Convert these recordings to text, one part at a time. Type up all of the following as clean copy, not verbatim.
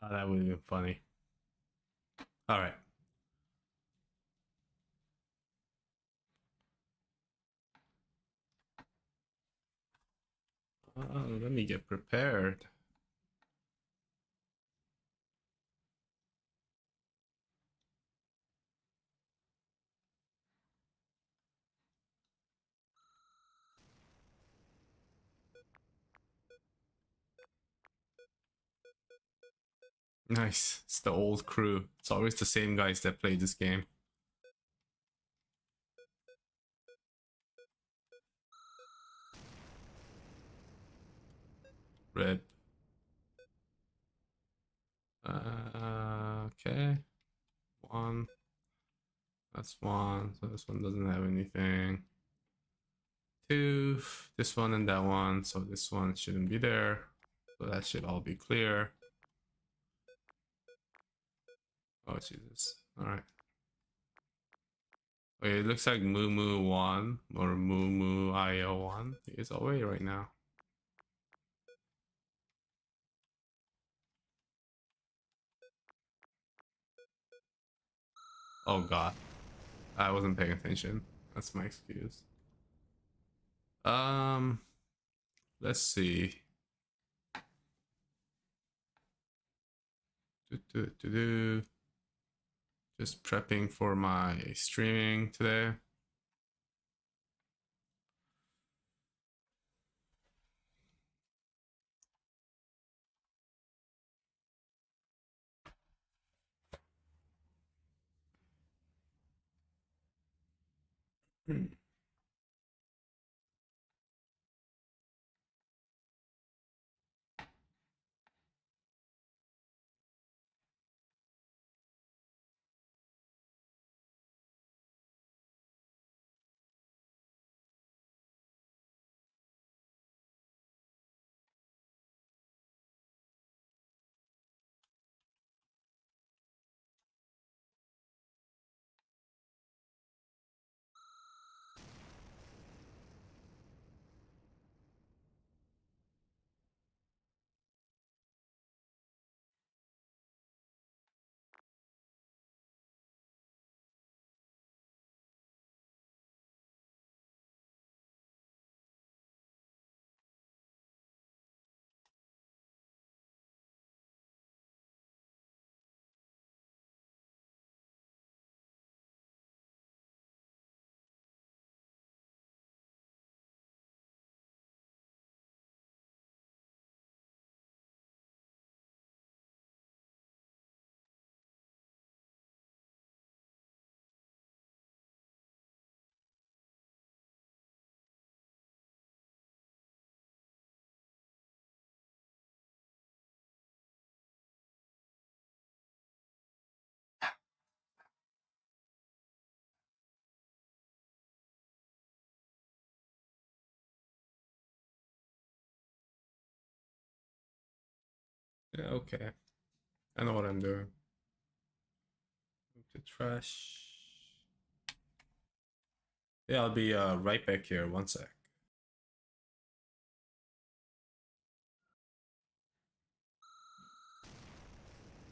That would have been funny. All right. Let me get prepared. Nice. It's the old crew. It's always the same guys that play this game. Red. Okay. One. That's one. So this one doesn't have anything. Two. This one and that one. So this one shouldn't be there. So that should all be clear. Oh, Jesus. All right. Okay, it looks like Moo Moo 1 or Moo Moo IO 1 is away right now. Oh god. I wasn't paying attention. That's my excuse. Um, let's see. Just prepping for my streaming today. Yeah, okay. I know what I'm doing. Move to trash. Yeah, I'll be right back here. One sec.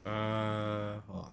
Hold on.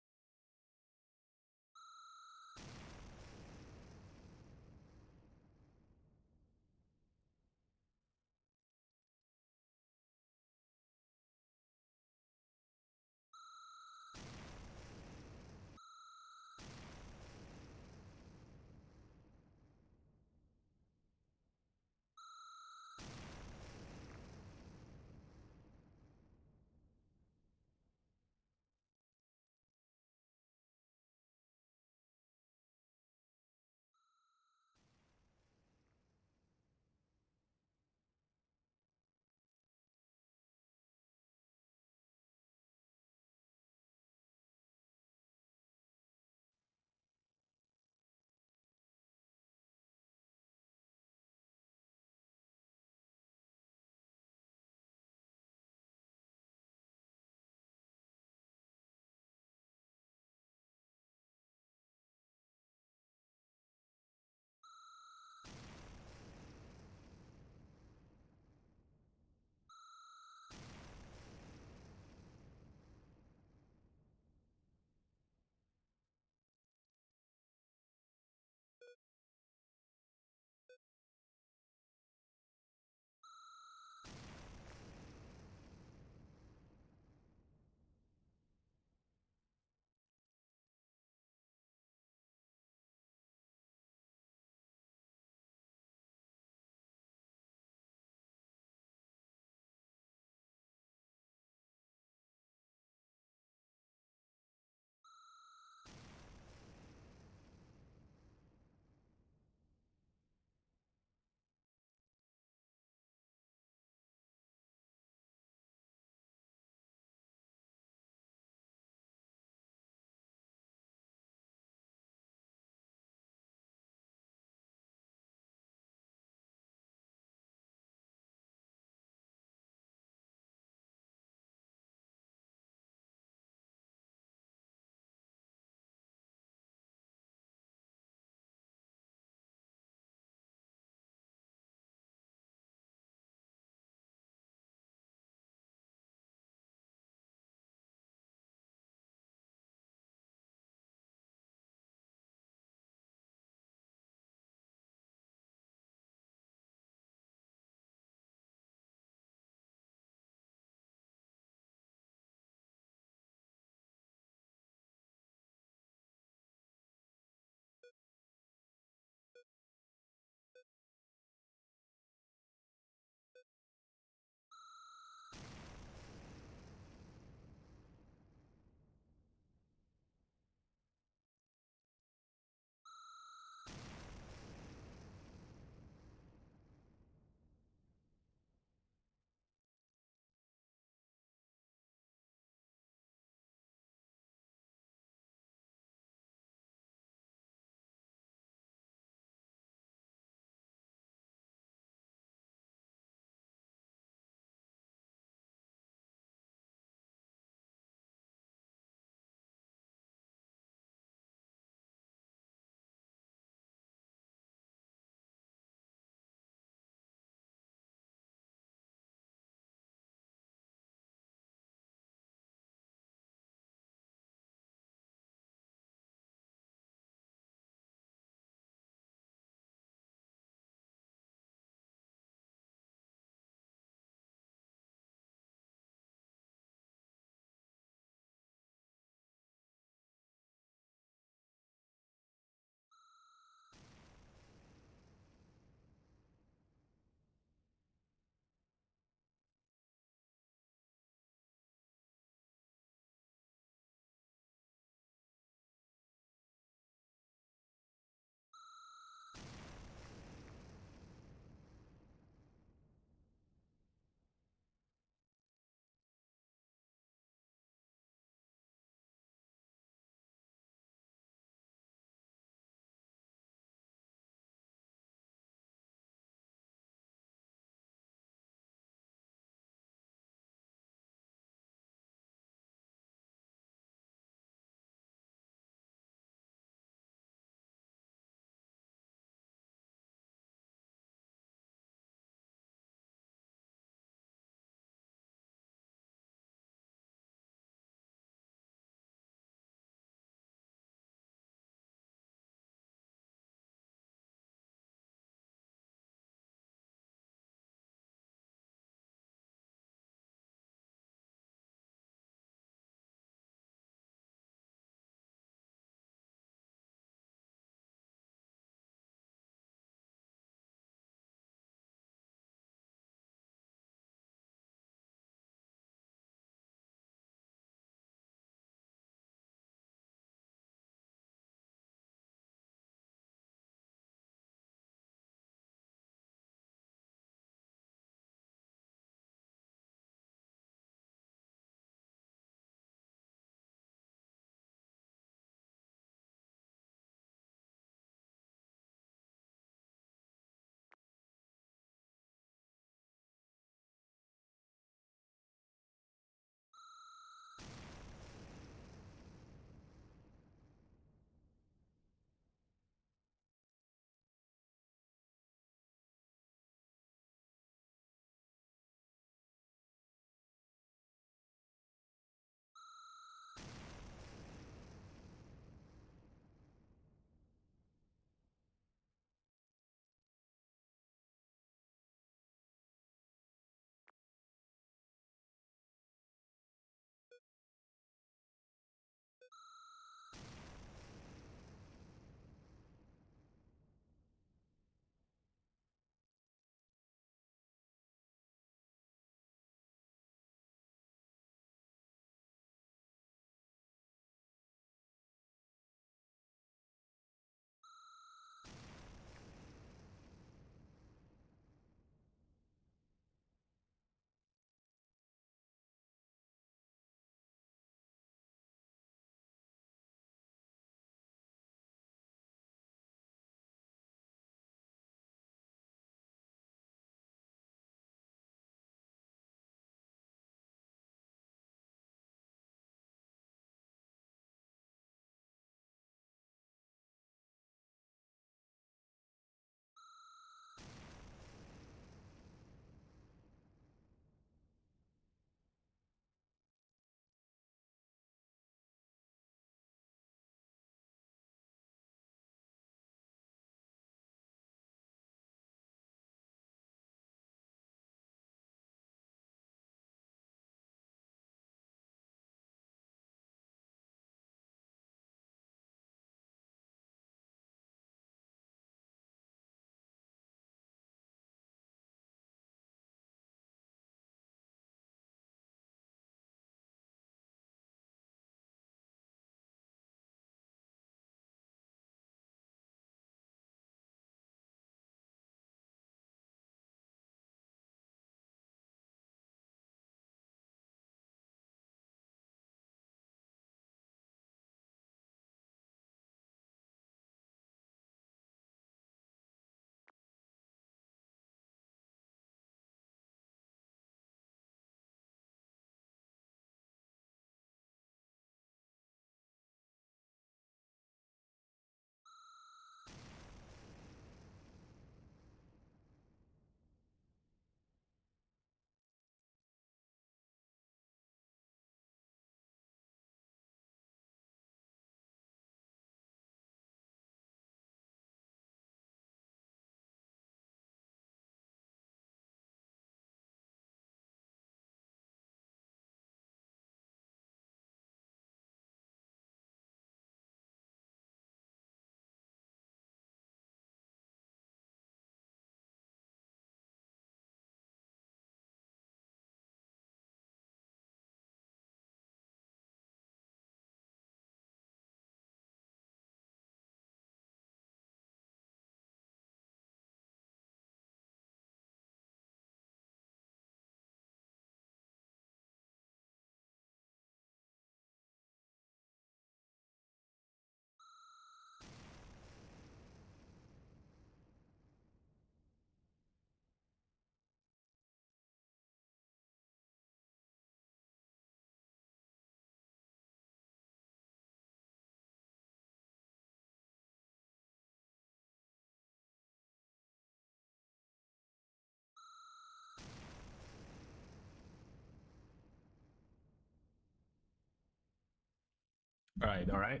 All right, all right.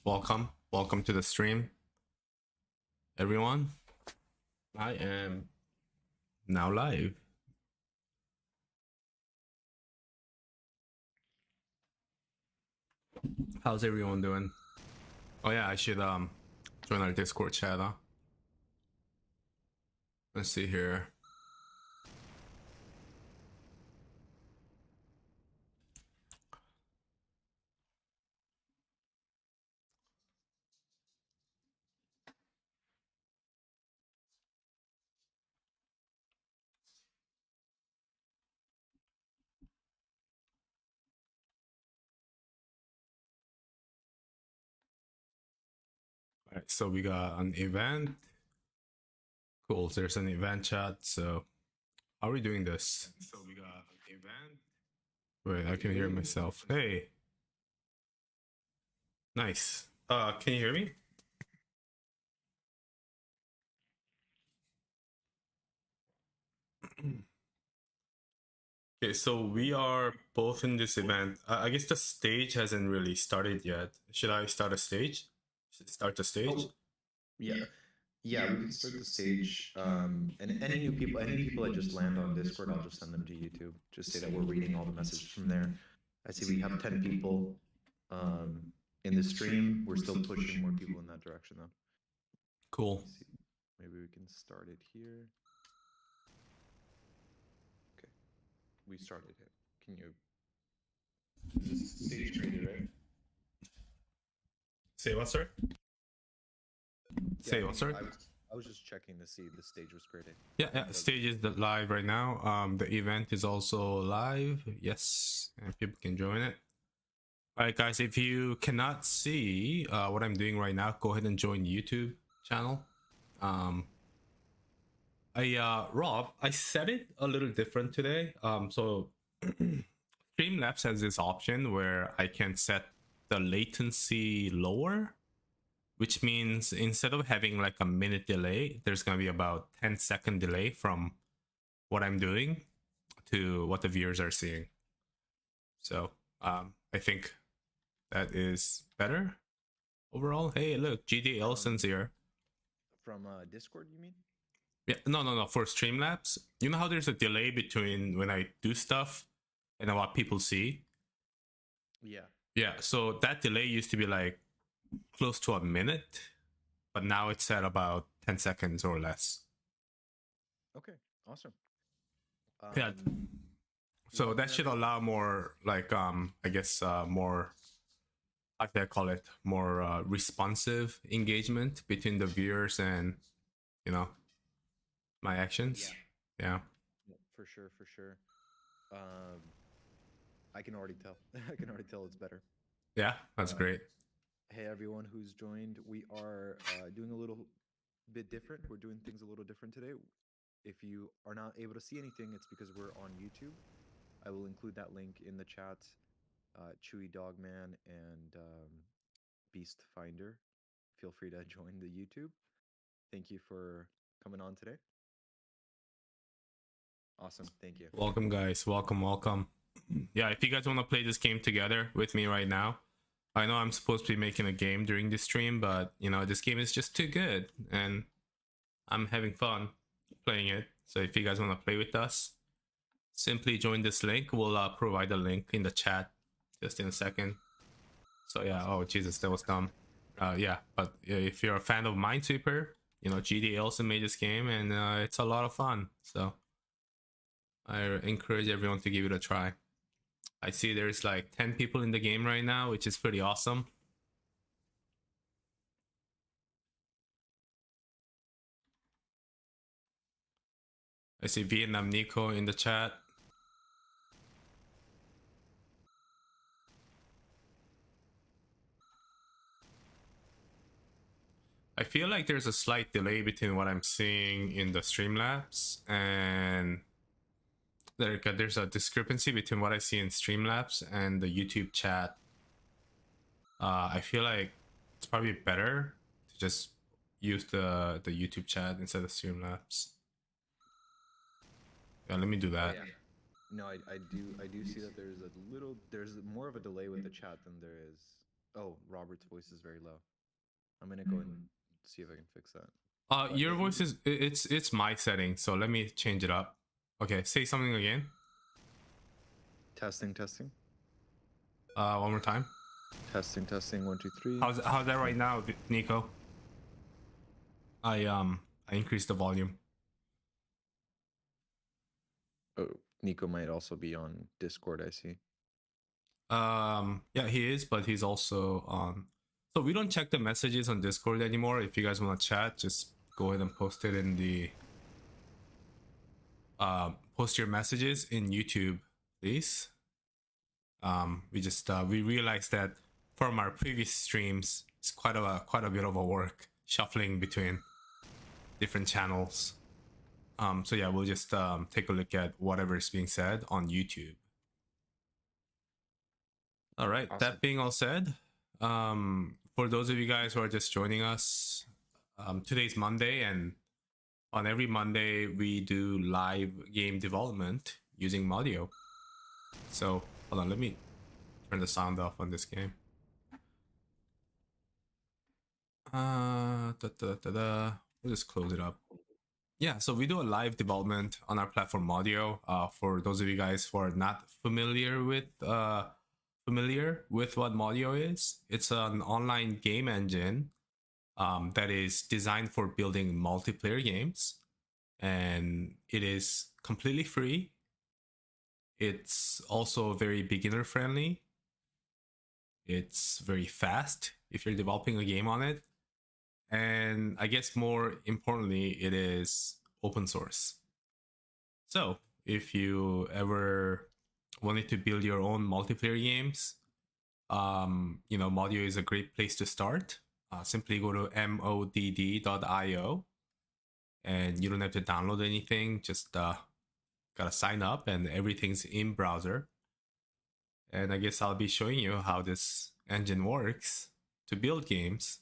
Welcome to the stream, everyone. I am now live. How's everyone doing? Oh yeah, I should join our Discord chat, huh? Let's see here. All right, so we got an event. Cool. So there's an event chat. So how are we doing this? So we got an event. Wait, I can hear myself. Hey. Nice. Can you hear me? Okay, so we are both in this event. I guess the stage hasn't really started yet. Should I start a stage? Should I start the stage? Oh, yeah. Yeah, we can start the stage. And any new people, any people that just land on Discord, I'll just send them to YouTube. Just say that we're reading all the messages from there. I see we have 10 people in the stream. We're still pushing more people in that direction, though. Cool. Maybe we can start it here. Okay, we started it. Can you? Is this stage created, right? Say what, sir? Say what, sir? I was just checking to see if the stage was created. Yeah, stage is live right now. The event is also live. Yes, and people can join it. All right, guys, if you cannot see what I'm doing right now, go ahead and join YouTube channel. Rob, I set it a little different today. So Streamlabs has this option where I can set the latency lower, which means instead of having like a minute delay, there's going to be about 10-second delay from what I'm doing to what the viewers are seeing. So I think that is better overall. Hey, look, GD Elson's here. From Discord, you mean? Yeah, no. For Streamlabs, you know how there's a delay between when I do stuff and what people see? Yeah. Yeah, so that delay used to be like close to a minute, but now it's at about 10 seconds or less. Okay, awesome. Yeah. So that should allow more, like, I guess, more, how can I call it, more responsive engagement between the viewers and, you know, my actions. Yeah. For sure. I can already tell. I can already tell it's better. Yeah, that's great. Hey, everyone who's joined. We are doing a little bit different. We're doing things a little different today. If you are not able to see anything, it's because we're on YouTube. I will include that link in the chat. Chewy Dogman and Beast Finder. Feel free to join the YouTube. Thank you for coming on today. Awesome. Thank you. Welcome, guys. Welcome. Yeah, if you guys want to play this game together with me right now, I know I'm supposed to be making a game during this stream, but, you know, this game is just too good, and I'm having fun playing it. So if you guys want to play with us, simply join this link. We'll provide a link in the chat just in a second. So yeah, oh Jesus, that was dumb. Yeah, but if you're a fan of Minesweeper, you know, GD also made this game, and it's a lot of fun. So I encourage everyone to give it a try. I see there's like 10 people in the game right now, which is pretty awesome. I see Vietnam Nico in the chat. I feel like there's a slight delay between what I'm seeing in the Streamlabs and there's a discrepancy between what I see in Streamlabs and the YouTube chat. I feel like it's probably better to just use the YouTube chat instead of Streamlabs. Yeah, let me do that. Oh, yeah. No, I do see that there's more of a delay with the chat than there is Oh, Robert's voice is very low. I'm gonna go and see if I can fix that. Your voice is it's my setting, so let me change it up. Okay, say something again. Testing, testing, One more time. testing, testing. 1, 2, 3. How's that right now, Nico? I increased the volume. Oh, Nico might also be on Discord. I see. Yeah, he is, but he's also on. So we don't check the messages on Discord anymore. If you guys want to chat, just go ahead and post it in the. Post your messages in YouTube, please. We realized that from our previous streams, it's quite a bit of a work shuffling between different channels. So yeah, we'll just take a look at whatever is being said on YouTube. All right. Awesome. That being all said, for those of you guys who are just joining us, today's Monday, and on every Monday we do live game development using Modio. So hold on, let me turn the sound off on this game. We'll just close it up. Yeah, so we do a live development on our platform Modio. For those of you guys who are not familiar with what Modio is, it's an online game engine that is designed for building multiplayer games, and it is completely free. It's also very beginner friendly. It's very fast if you're developing a game on it. And I guess more importantly, it is open source. So if you ever wanted to build your own multiplayer games, Modio is a great place to start. Simply go to modd.io, and you don't have to download anything. Just gotta sign up, and everything's in browser. And I guess I'll be showing you how this engine works to build games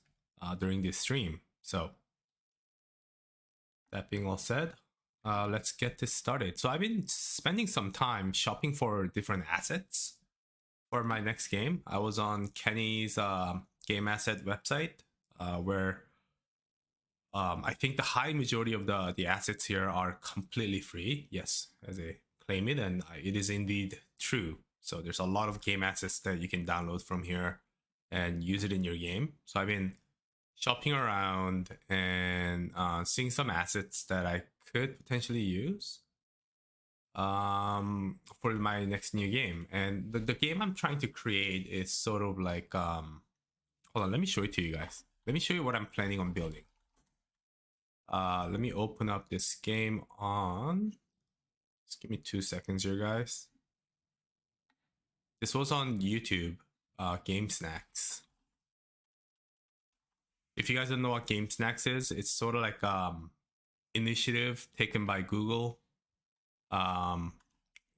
during this stream. So that being all said, let's get this started. So I've been spending some time shopping for different assets for my next game. I was on Kenny's game asset website where I think the high majority of the assets here are completely free. Yes, as they claim it, and it is indeed true. So there's a lot of game assets that you can download from here and use it in your game. So I've been shopping around and seeing some assets that I could potentially use for my next new game. And the game I'm trying to create is sort of like hold on, let me show it to you guys. Let me show you what I'm planning on building. Let me open up this game on, just give me 2 seconds here, guys. This was on YouTube, Game Snacks. If you guys don't know what Game Snacks is, it's sort of like initiative taken by Google,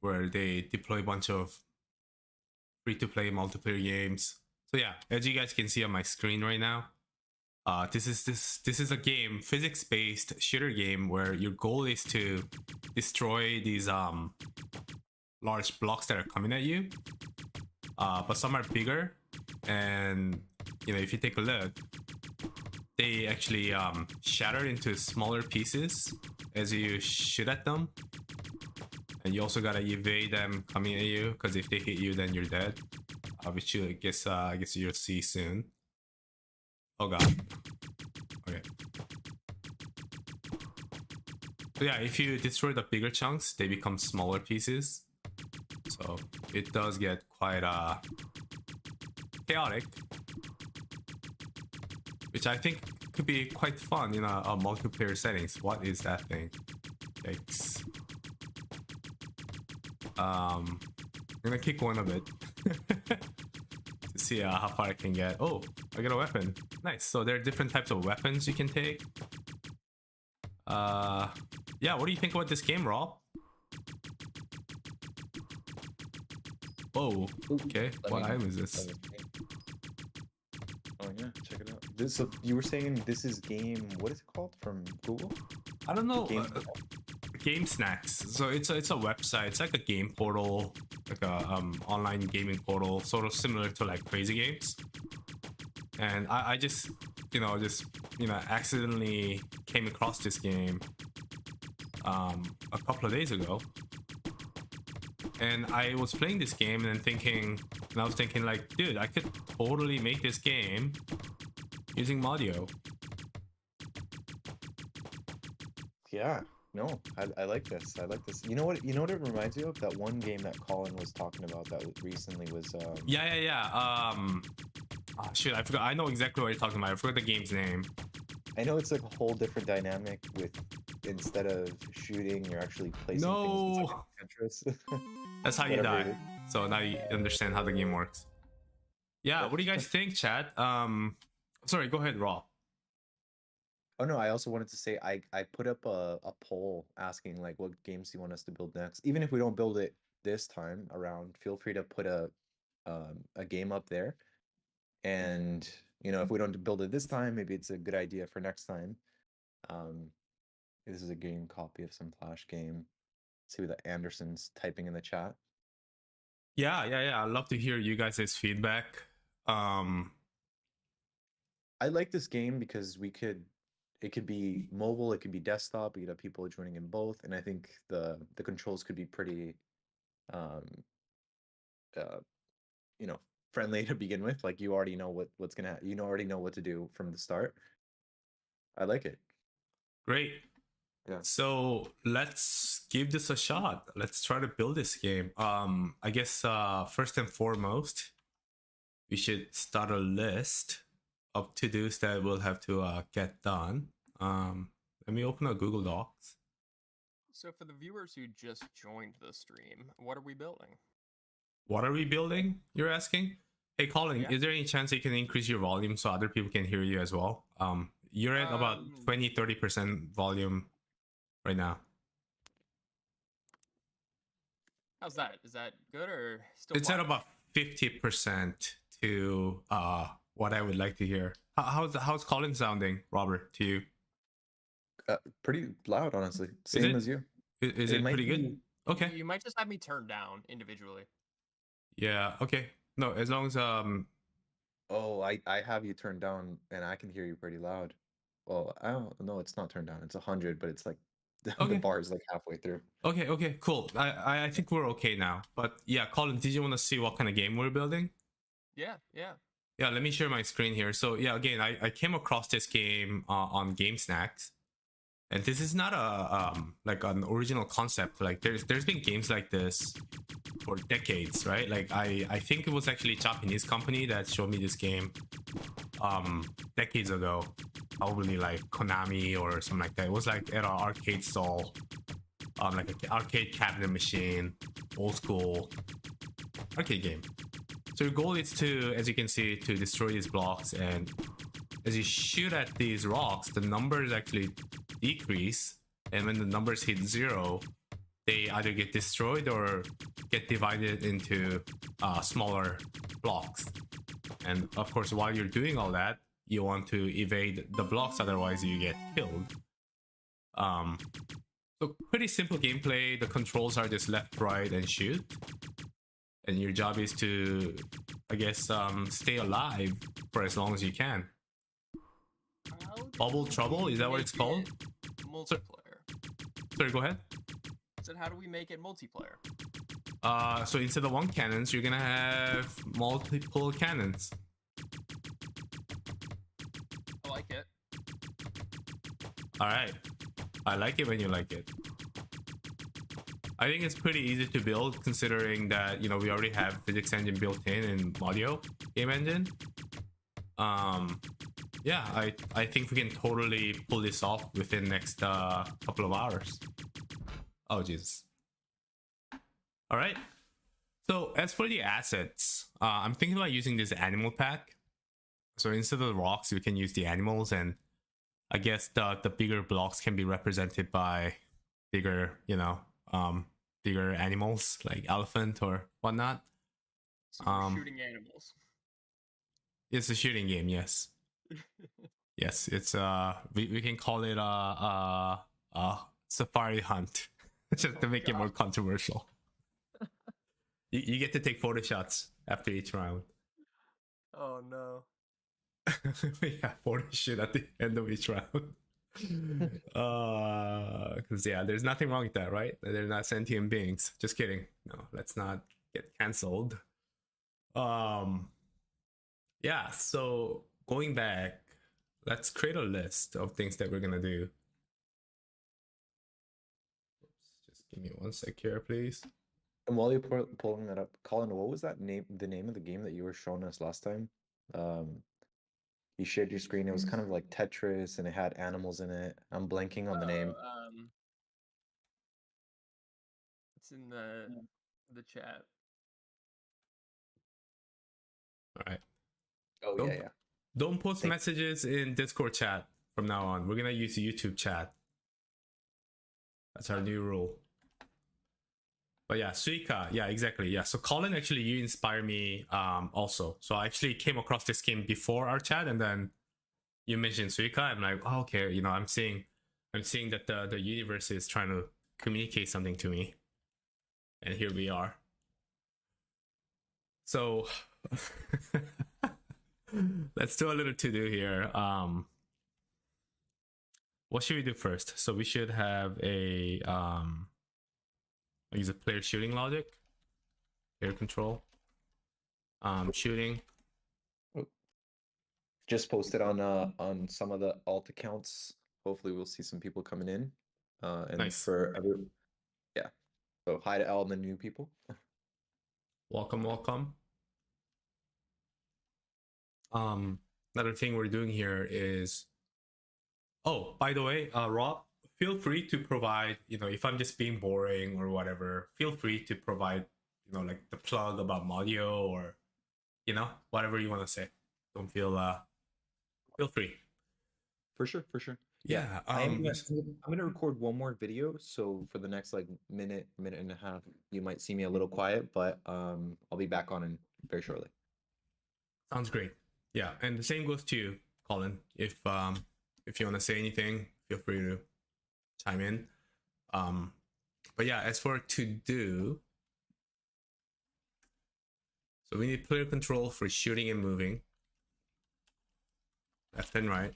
where they deploy a bunch of free-to-play multiplayer games. So yeah, as you guys can see on my screen right now, this is a game, physics-based shooter game, where your goal is to destroy these large blocks that are coming at you, but some are bigger, and if you take a look, they actually shatter into smaller pieces as you shoot at them, and you also gotta evade them coming at you, because if they hit you, then you're dead, which I guess you'll see soon. Oh god. Okay. So yeah, if you destroy the bigger chunks, they become smaller pieces. So it does get quite chaotic, which I think could be quite fun in a multiplayer settings. What is that thing? Yikes. I'm gonna keep going a bit to see how far I can get. Oh, I got a weapon. Nice. So there are different types of weapons you can take. Yeah, what do you think about this game, Rob? Whoa, okay. What item is this? Oh yeah, check it out. So you were saying this is game, what is it called, from Google? I don't know. Game Snacks. So it's a website. It's like a game portal, like a online gaming portal, sort of similar to like Crazy Games. and I just accidentally came across this game a couple of days ago, and I was playing this game and I was thinking like, dude, I could totally make this game using Modio. Yeah, no, I like this. I like this. You know what? You know what it reminds you of? That one game that Colin was talking about that recently was. Yeah. Shoot, I forgot. I know exactly what you're talking about. I forgot the game's name. I know it's like a whole different dynamic with instead of shooting, you're actually placing things No, inside Tetris. that's how you Whatever it die. is. So now you understand how the game works. Yeah, Yeah. what do you guys think, chat? Sorry, go ahead, Raw. Oh no, I also wanted to say I put up a poll asking like what games do you want us to build next. Even if we don't build it this time around, feel free to put a game up there. And if we don't build it this time, maybe it's a good idea for next time. This is a game copy of some Flash game. See what the Anderson's typing in the chat. Yeah. I'd love to hear you guys' feedback. I like this game because it could be mobile, it could be desktop, you could have people joining in both, and I think the controls could be pretty uh, friendly to begin with. Like you already know what's gonna already know what to do from the start. I like it. Great. Yeah. So let's give this a shot. Let's try to build this game. I guess first and foremost, we should start a list of to-dos that we'll have to get done. Let me open a Google Docs. So for the viewers who just joined the stream, what are we building? What are we building? You're asking? Hey, Colin, Yeah. is there any chance you can increase your volume so other people can hear you as well? You're at about 20-30% volume right now. How's that? Is that good or still? It's at about 50% to what I would like to hear. How's Colin sounding, Robert, to you? Pretty loud, honestly. Same as you. Is it might pretty good? be- Okay. You might just have me turn down individually. Yeah. Okay. No, as long as Oh, I have you turned down, and I can hear you pretty loud. Well, I don't know. It's not turned down. It's 100, but it's like the Okay. bar is like halfway through. Okay, cool. I think we're okay now. But yeah, Colin, did you want to see what kind of game we're building? Yeah. Yeah, let me share my screen here. So yeah, again, I came across this game on Game Snacks, and this is not a like an original concept. Like there's been games like this for decades, right? Like I think it was actually a Japanese company that showed me this game decades ago, probably like Konami or something like that. It was like at an arcade stall, like an arcade cabinet machine, old school arcade game. So your goal is to, as you can see, to destroy these blocks, and as you shoot at these rocks, the numbers actually decrease, and when the numbers hit 0, they either get destroyed or get divided into smaller blocks. And of course, while you're doing all that, you want to evade the blocks, otherwise you get killed. So pretty simple gameplay. The controls are just left, right, and shoot. And your job is to, I guess, stay alive for as long as you can. Bubble Trouble, is that what it's called? Multiplayer. Sorry, go ahead. So how do we make it multiplayer? So instead of one cannons, you're gonna have multiple cannons. I like it. All right, I like it when you like it. I think it's pretty easy to build, considering that we already have physics engine built in Modio game engine. Yeah, I think we can totally pull this off within the next couple of hours. Oh Jesus! All right. So as for the assets, I'm thinking about using this animal pack. So instead of the rocks, we can use the animals, and I guess the bigger blocks can be represented by bigger, bigger animals like elephant or whatnot. So we're shooting animals. It's a shooting game, yes. Yes, it's we can call it a safari hunt, just to make it more controversial. You get to take photo shots after each round. Oh no. Yeah, 40 shit at the end of each round. Because yeah, there's nothing wrong with that, right? They're not sentient beings. Just kidding. No, let's not get cancelled. Um, yeah. So going back, let's create a list of things that we're gonna do. Oops, just give me 1 sec here, please. And while you're pulling that up, Colin, what was that name? The name of the game that you were showing us last time? You shared your screen. It was kind of like Tetris, and it had animals in it. I'm blanking on the name. It's in the chat. All right. Oh Don't, yeah. Don't post Thank- messages in Discord chat from now on. We're gonna use YouTube chat. That's our new rule. But yeah, Suika. Yeah, exactly. Yeah. So Colin, actually, you inspire me also. So I actually came across this game before our chat, and then you mentioned Suika. I'm like, oh, okay. You know, I'm seeing that the universe is trying to communicate something to me, and here we are. So let's do a little to do here. What should we do first? So we should have a use a player shooting logic, player control, shooting. Just posted on some of the alt accounts. Hopefully, we'll see some people coming in. And Nice. yeah. So hi to all the new people. Welcome. Another thing we're doing here is, oh, by the way, Rob, feel free to provide, you know, if I'm just being boring or whatever, feel free to provide, you know, like the plug about Modio or, you know, whatever you want to say. Don't feel free. For sure. Yeah. I'm gonna record one more video, so for the next like minute and a half, you might see me a little quiet, but I'll be back on in very shortly. Sounds great. Yeah, and the same goes to you, Colin. If you want to say anything, feel free to chime in. But yeah, as for to do, so we need player control for shooting and moving, left and right.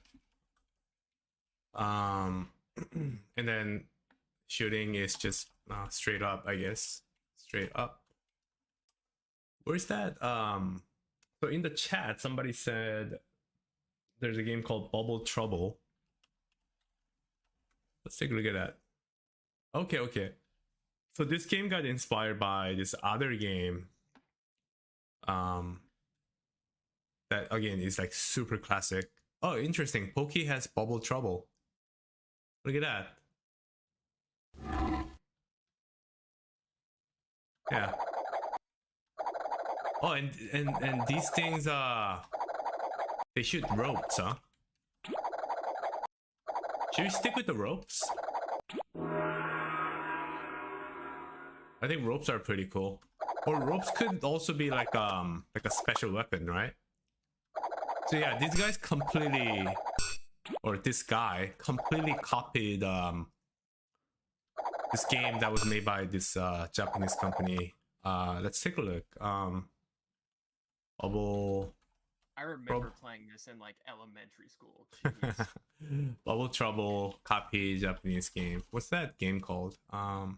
And then shooting is just straight up, I guess. Straight up. Where's that? So in the chat, somebody said there's a game called Bubble Trouble. Let's take a look at that. Okay. So this game got inspired by this other game. That again is like super classic. Oh, interesting. Pokey has Bubble Trouble. Look at that. Yeah. Oh, and these things they shoot ropes, huh? Should we stick with the ropes? I think ropes are pretty cool. Or ropes could also be like a special weapon, right? So yeah, these guys completely, or this guy completely copied this game that was made by this Japanese company. Let's take a look. Bubble. I remember playing this in like elementary school. Jeez. Bubble Trouble copy Japanese game. What's that game called? Or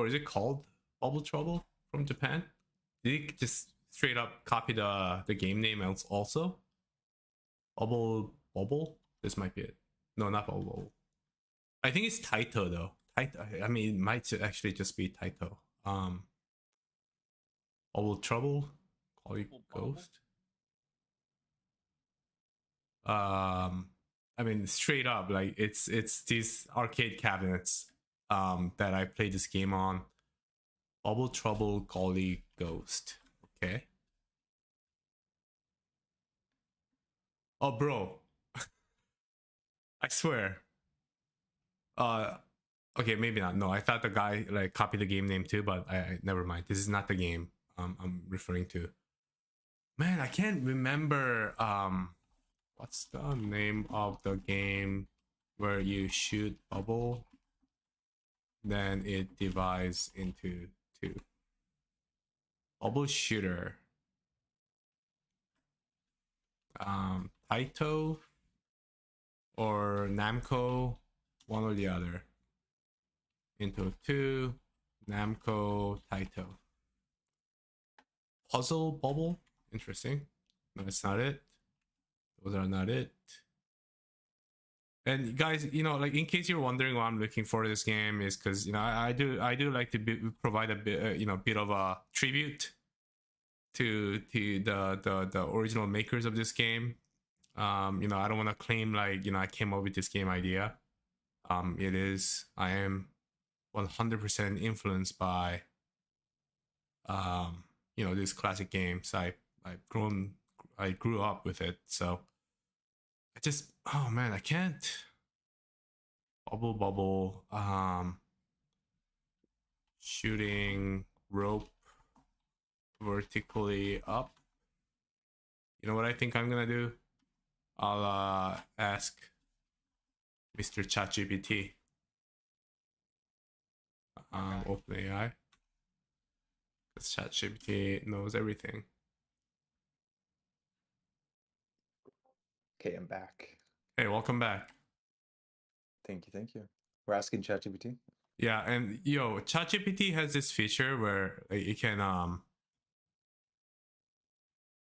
is it called Bubble Trouble from Japan? Did he just straight up copy the game name else also? Bubble? This might be it. No, not Bubble. I think it's Taito though. I mean, it might actually just be Taito. Bubble Trouble? Call you Ghost? I mean, straight up, like it's these arcade cabinets that I played this game on. Bubble Trouble, Golly Ghost. Okay. Oh, bro. I swear. Okay, maybe not. No, I thought the guy like copied the game name too, but I never mind. This is not the game I'm referring to. Man, I can't remember what's the name of the game where you shoot bubble, then it divides into two. Bubble shooter. Taito or Namco, one or the other. Into 2, Namco, Taito. Puzzle Bubble, interesting. No, it's not it. Those are not it. And guys, you know, like in case you're wondering what I'm looking for this game is because you know I do like to provide a bit bit of a tribute to the original makers of this game. You know, I don't want to claim like I came up with this game idea. I am 100% influenced by these classic games. I grew up with it, so I just oh man, I can't. Bubble, shooting rope vertically up. You know what I think I'm gonna do? I'll ask Mr. ChatGPT. OpenAI. Because ChatGPT knows everything. Okay, I'm back. Hey, welcome back. Thank you. We're asking ChatGPT. Yeah, and ChatGPT has this feature where it can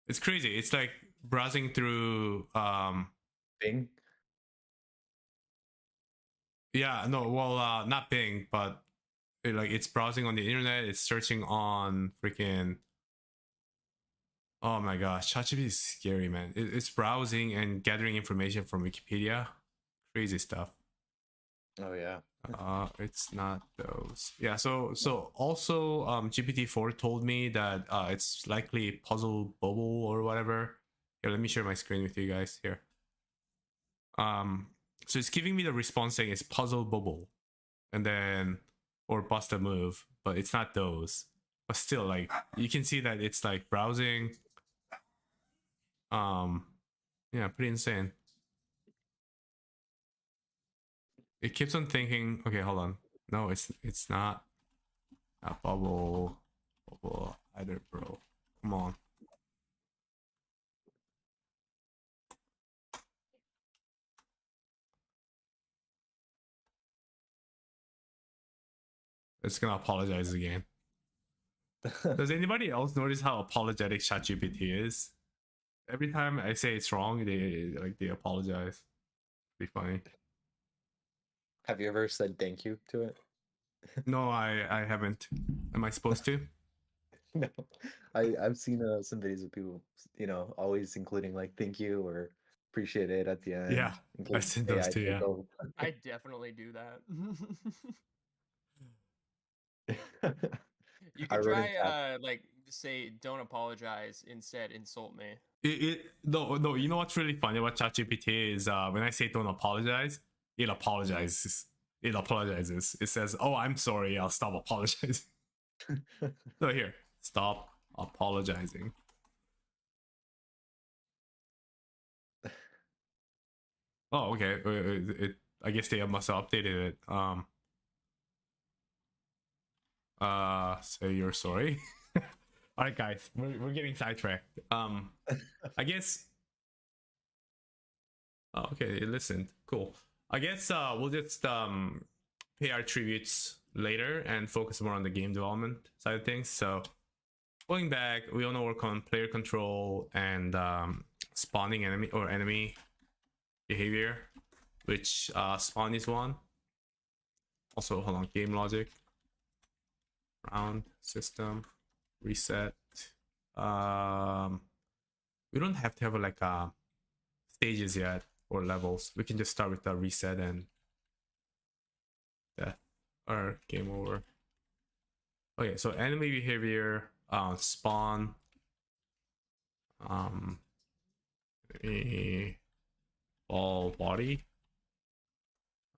it's crazy. It's like browsing through Bing. Yeah, no, well, not Bing, but it's browsing on the internet. It's searching on freaking. Oh my gosh, ChatGPT is scary, man. It's browsing and gathering information from Wikipedia. Crazy stuff. Oh yeah. It's not those. Yeah, so also GPT-4 told me that it's likely Puzzle Bubble or whatever. Here, let me share my screen with you guys here. So it's giving me the response saying it's Puzzle Bubble, and then or Bust a Move, but it's not those. But still, like you can see that it's like browsing. Yeah, pretty insane. It keeps on thinking. Okay, hold on. No, it's not bubble either, bro. Come on. It's gonna apologize again. Does anybody else notice how apologetic ChatGPT is? Every time I say it's wrong, they apologize. Be funny. Have you ever said thank you to it? No, I haven't. Am I supposed to? No. I've seen some videos of people, always including like thank you or appreciate it at the end. Yeah, I said those too. Yeah. I definitely do that. You could try like say don't apologize, instead insult me. No, you know what's really funny about ChatGPT is when I say don't apologize, it apologizes. It says, "Oh, I'm sorry. I'll stop apologizing." So here, stop apologizing. Oh, okay. I guess they must have updated it. Say you're sorry. All right, guys, we're getting sidetracked. I guess. Oh, okay, it listened. Cool. I guess we'll just pay our tributes later and focus more on the game development side of things. So going back, we want to work on player control and spawning enemy behavior, which spawn is one. Also, hold on, game logic, round system, reset. We don't have to have like stages yet or levels. We can just start with the reset and death or game over. Okay, so enemy behavior, spawn, all body.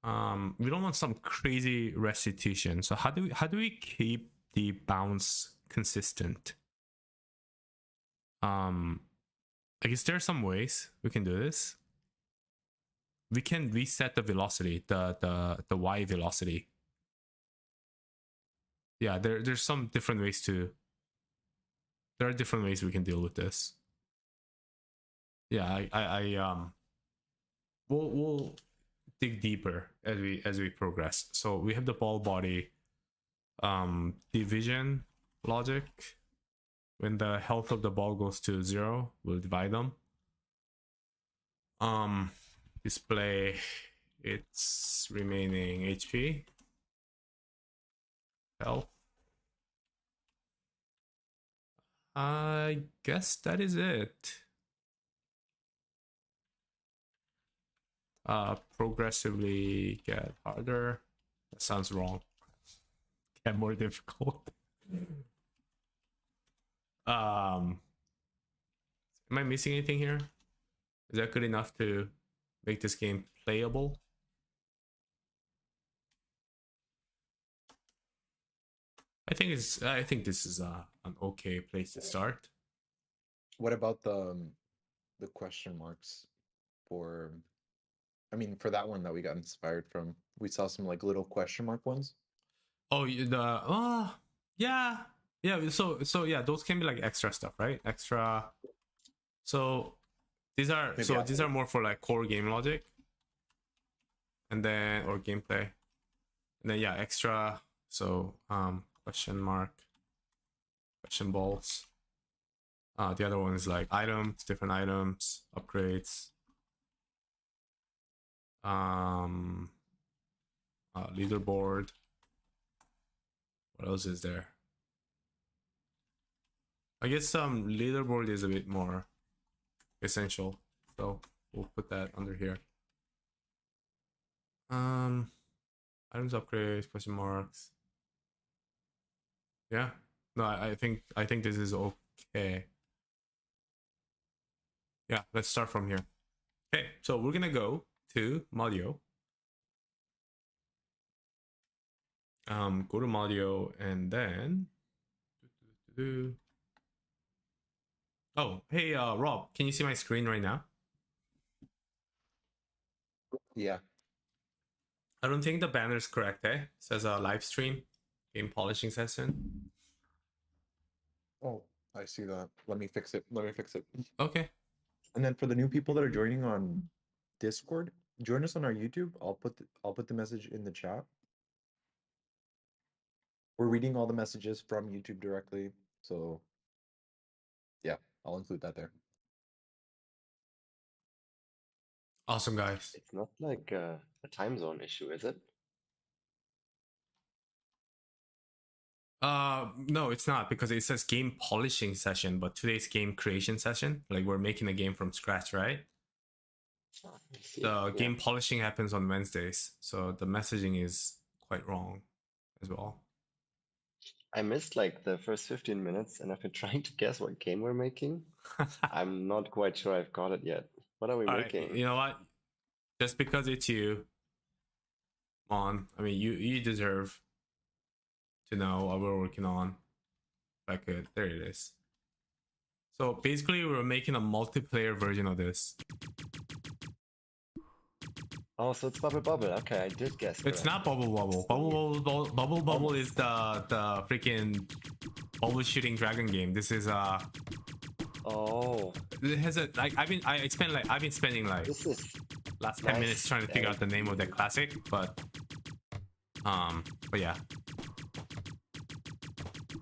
We don't want some crazy restitution. So how do we keep the bounce consistent? I guess there are some ways we can do this. We can reset the velocity, the Y velocity. Yeah, there's some different ways to. There are different ways we can deal with this. yeah, we'll dig deeper as we progress. So we have the ball body division logic. When the health of the ball goes to 0, we'll divide them. Display its remaining HP, health. I guess that is it. Progressively get harder. That sounds wrong. Get more difficult. Am I missing anything here? Is that good enough to make this game playable? I think this is an okay place to start. What about the question marks for? I mean, for that one that we got inspired from, we saw some like little question mark ones. Oh, yeah. So yeah, those can be like extra stuff, right? Extra. So these are these are more for like core game logic, and then or gameplay, and then yeah, extra. So question mark, question balls. The other one is like items, different items, upgrades. Leaderboard. What else is there? I guess leaderboard is a bit more essential, so we'll put that under here. Items, upgrades, question marks. Yeah, no, I think this is okay. Yeah, let's start from here. Okay, so we're gonna go to Modio. Go to Modio and then oh, hey Rob, can you see my screen right now? Yeah. I don't think the banner is correct, eh? It says a live stream, game polishing session. Oh, I see that. Let me fix it. Okay. And then for the new people that are joining on Discord, join us on our YouTube. I'll put the message in the chat. We're reading all the messages from YouTube directly, so yeah, I'll include that there. Awesome, guys. It's not like a time zone issue, is it? No, it's not, because it says game polishing session, but today's game creation session. Like we're making a game from scratch, right? The game polishing happens on Wednesdays, so the messaging is quite wrong as well. I missed like the first 15 minutes and I've been trying to guess what game we're making. I'm not quite sure I've got it yet. What are we making? Right, you know what? Just because it's you, Mon, I mean, you deserve to know what we're working on. If I could, there it is. So basically, we're making a multiplayer version of this. Oh, so it's Bubble Bubble. Okay, I did guess. It's not Bubble Bubble. Bubble Bubble is the freaking bubble shooting dragon game. This is Oh. It has a like I've been spending like This is last 10 minutes trying to figure out the name of that classic, but yeah.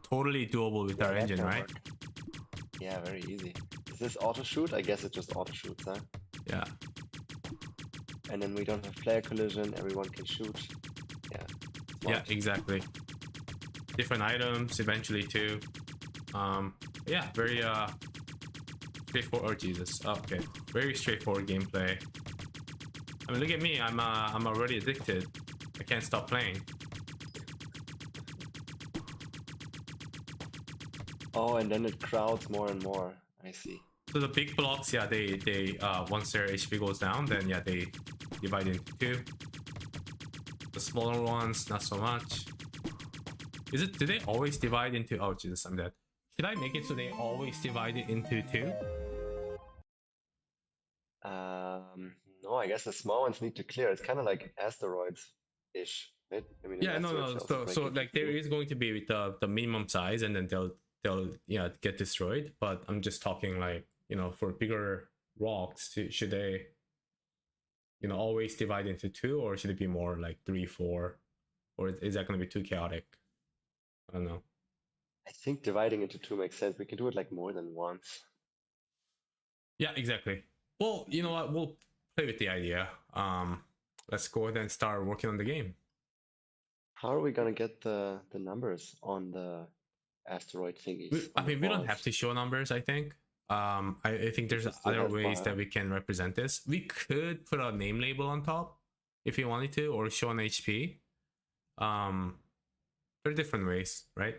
Totally doable with our engine, right? work. Yeah, very easy. Is this auto shoot? I guess it just auto shoots, huh? Yeah. And then we don't have player collision, everyone can shoot. Yeah. Yeah, Smart. exactly. Different items eventually too. Yeah, very straightforward. Oh Jesus. Oh, okay. Very straightforward gameplay. I mean, look at me. I'm already addicted. I can't stop playing. Oh, and then it crowds more and more. I see. So the big blocks, yeah, they once their HP goes down, then yeah, they divide into two. The smaller ones, not so much. Do they always divide into? Oh Jesus, I'm dead. Should I make it so they always divide it into two? No, I guess the small ones need to clear. It's kind of like asteroids-ish, right? I mean, Yeah, no. So like there is going to be with the minimum size, and then they'll yeah get destroyed. But I'm just talking like, you know, for bigger rocks, should they, always divide into two, or should it be more like 3, 4, or is that going to be too chaotic? I don't know. I think dividing into two makes sense. We can do it like more than once. Yeah, exactly. Well, you know what? We'll play with the idea. Let's go ahead and start working on the game. How are we gonna get the numbers on the asteroid thingies? I mean, we don't have to show numbers, I think. I think there's just do other that ways that bar. we can represent this. We could put a name label on top if you wanted to, or show an HP. There are different ways, right?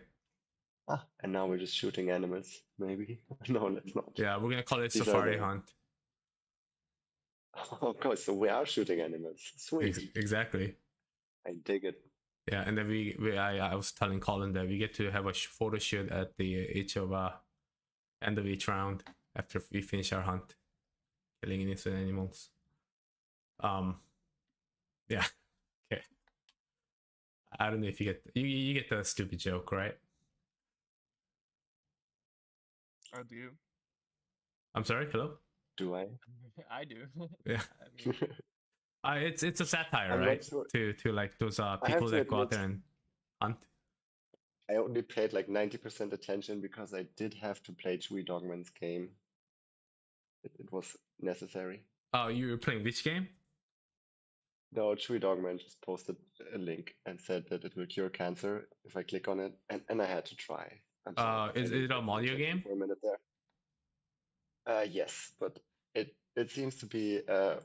Ah, and now we're just shooting animals, maybe? No, let's not. Yeah, we're gonna call it These are Safari the- Hunt. Of course, so we are shooting animals. Sweet. Exactly. I dig it. Yeah, and then I was telling Colin that we get to have a photo shoot at the end of each round after we finish our hunt, killing innocent animals. Yeah. Okay. I don't know if you get the stupid joke, right? I do. I'm sorry. Hello. Do I? I do. Yeah. I mean, It's a satire, I'm not right? sure. To like those have people to that go out admit- there and hunt. I only paid like 90% attention because I did have to play Chewy Dogman's game. It was necessary. Oh, you were playing which game? No, Chewy Dogman just posted a link and said that it will cure cancer if I click on it, and I had to try. I'm sorry, I Is didn't it a pay Mario attention game? for a minute there. Yes, but it seems to be a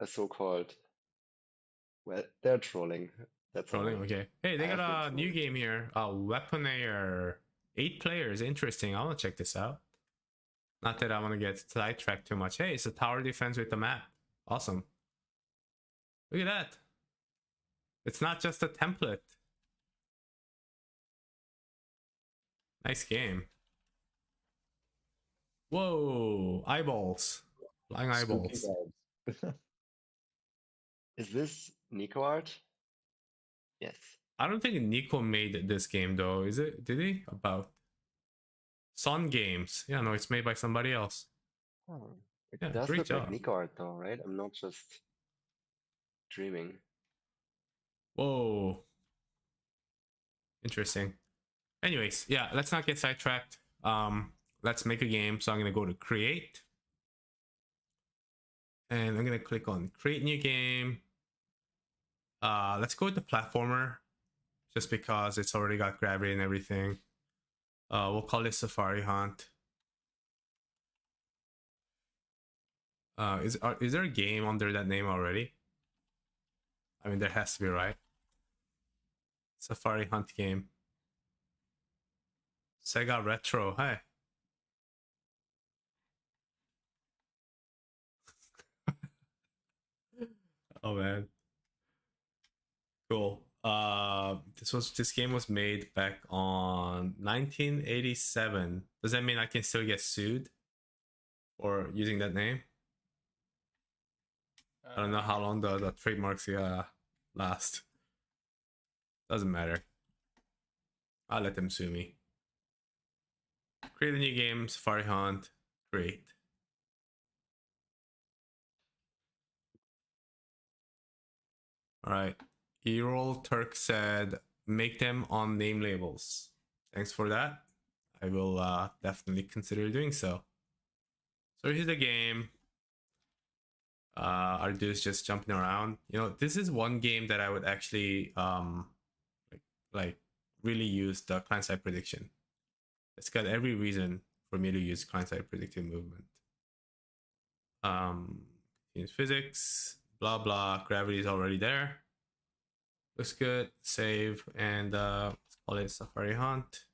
so-called, well, they're trolling. That's all. Trolling. Okay. Hey, they I got have a been new trolled. game here. Weaponaire. 8 players. Interesting. I want to check this out. Not that I want to get sidetracked too much. Hey, it's a tower defense with the map. Awesome. Look at that. It's not just a template. Nice game. Whoa, eyeballs. Flying Spooky eyeballs. vibes. Is this Nico art? Yes. I don't think Nico made this game though, is it? Did he? About Sun Games. Yeah, no, it's made by somebody else. Oh, it Yeah, does great look job. like Nico art though, right? I'm not just dreaming. Whoa. Interesting. Anyways, yeah, let's not get sidetracked. Let's make a game. So I'm gonna go to create. And I'm gonna click on create new game. Let's go with the platformer, just because it's already got gravity and everything. We'll call it Safari Hunt. Is there a game under that name already? I mean, there has to be, right? Safari Hunt game. Sega Retro. Hi. Oh man. Cool. This game was made back on 1987. Does that mean I can still get sued for using that name? I don't know how long the trademarks last. Doesn't matter. I'll let them sue me. Create a new game, Safari Hunt. Create. Alright. Errol Turk said, make them on name labels. Thanks for that. I will definitely consider doing so. So here's the game. Our dude's just jumping around. You know, this is one game that I would actually like really use the client-side prediction. It's got every reason for me to use client-side predictive movement. Use physics, blah blah. Gravity is already there. Looks good. Save and let's call it Safari Hunt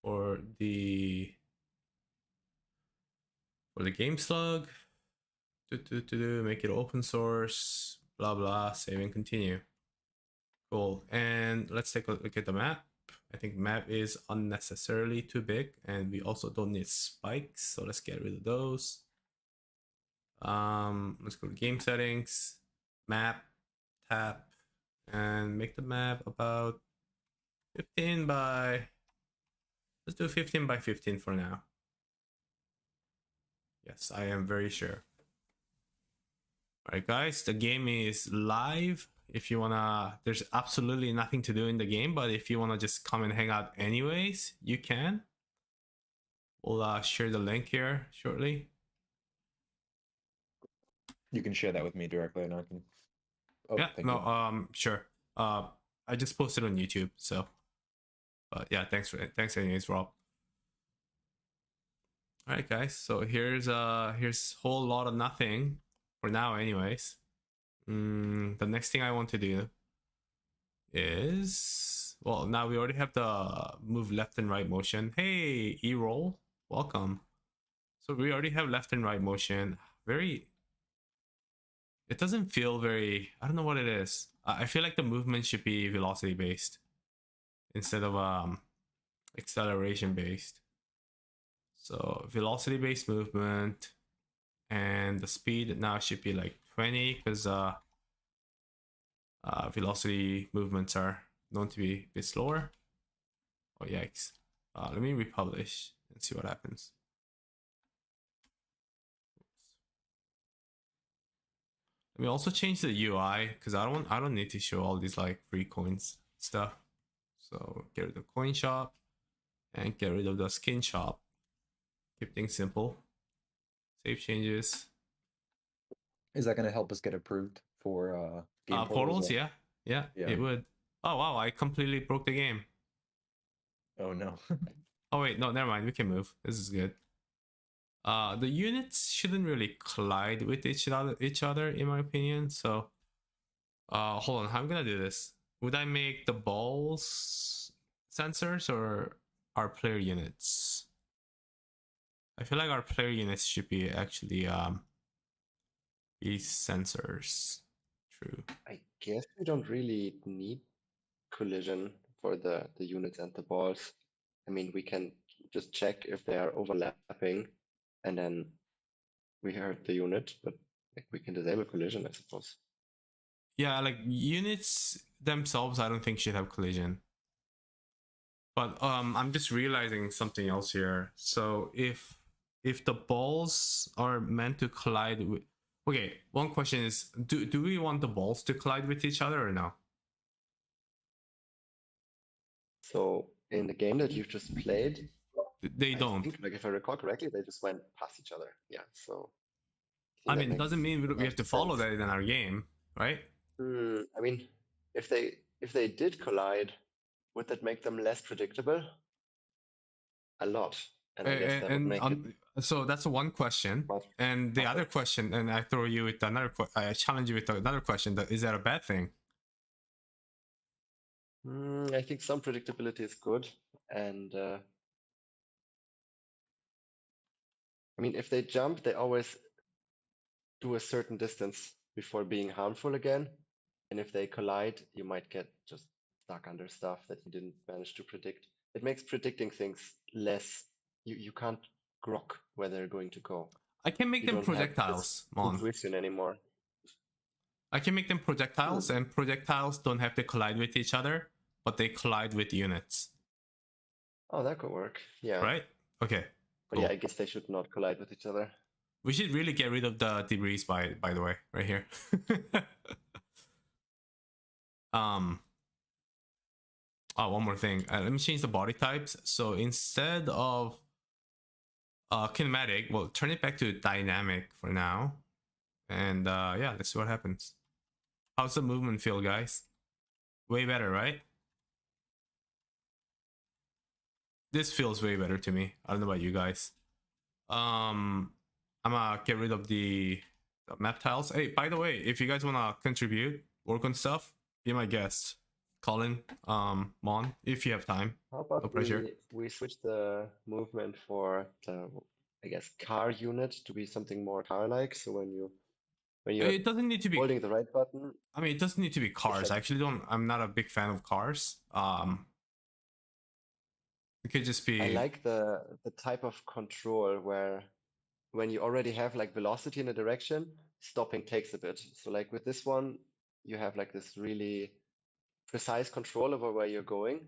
for the game slug. Make it open source. Blah blah. Save and continue. Cool. And let's take a look at the map. I think map is unnecessarily too big, and we also don't need spikes, so let's get rid of those. Let's go to game settings, map, tap, and make the map about 15 by, let's do 15 by 15 for now. Yes, I am very sure. All right, guys, the game is live. If you wanna, there's absolutely nothing to do in the game, but if you wanna just come and hang out anyways, you can. We'll share the link here shortly. You can share that with me directly, and I can. Oh, Yeah, thank no, you. sure. I just posted on YouTube, so. But yeah, thanks anyways, Rob. All right, guys. So here's whole lot of nothing for now, anyways. The next thing I want to do is, well, now we already have the move left and right motion. Hey, E-roll, welcome. So we already have left and right motion. It doesn't feel very, I don't know what it is. I feel like the movement should be velocity based instead of acceleration based. So velocity based movement, and the speed now should be like 20 because velocity movements are known to be a bit slower. Oh yikes. Let me republish and see what happens. Let me also change the UI because I don't need to show all these like free coins stuff. So get rid of coin shop and get rid of the skin shop. Keep things simple. Save changes. Is that going to help us get approved for game Portals? well? Yeah, it would. Oh wow, I completely broke the game. Oh no. Oh wait, no, never mind. We can move. This is good. The units shouldn't really collide with each other in my opinion. So, hold on. How am I gonna do this? Would I make the balls sensors or our player units? I feel like our player units should be actually be sensors. True. I guess we don't really need collision for the units and the balls. I mean, we can just check if they are overlapping, and then we hurt the unit, but like, we can disable collision, I suppose. Yeah, like units themselves, I don't think should have collision. But I'm just realizing something else here. So if the balls are meant to collide with, okay, one question is, do we want the balls to collide with each other or no? So in the game that you've just played, They don't. think, like if I recall correctly, they just went past each other. Yeah. So I mean, it doesn't mean we have to follow that in our game, right? I mean, if they did collide, would that make them less predictable? A lot, and I guess that would make it. So that's one question, and the other question, and I throw you with another. I challenge you with another question. That is that a bad thing? I think some predictability is good, and I mean, if they jump, they always do a certain distance before being harmful again. And if they collide, you might get just stuck under stuff that you didn't manage to predict. It makes predicting things less. You can't grok where they're going to go. I can make them projectiles, Mon. Intuition anymore. I can make them projectiles, and projectiles don't have to collide with each other, but they collide with units. Oh, that could work. Yeah. Right? Okay. But yeah, I guess they should not collide with each other. We should really get rid of the debris by the way, right here. One more thing. Let me change the body types. So instead of kinematic, we'll turn it back to dynamic for now. And yeah, let's see what happens. How's the movement feel, guys? Way better, right? This feels way better to me. I don't know about you guys. I'm gonna get rid of the map tiles. Hey, by the way, if you guys wanna contribute, work on stuff, be my guest. Colin, Mon, if you have time. How about no pressure. We switch the movement for the, I guess, car unit to be something more car-like. So when you're it doesn't need to be holding the right button. I mean, it doesn't need to be cars. I actually don't. I'm not a big fan of cars. It could just be. I like the type of control where when you already have like velocity in a direction, stopping takes a bit. So like with this one, you have like this really precise control over where you're going.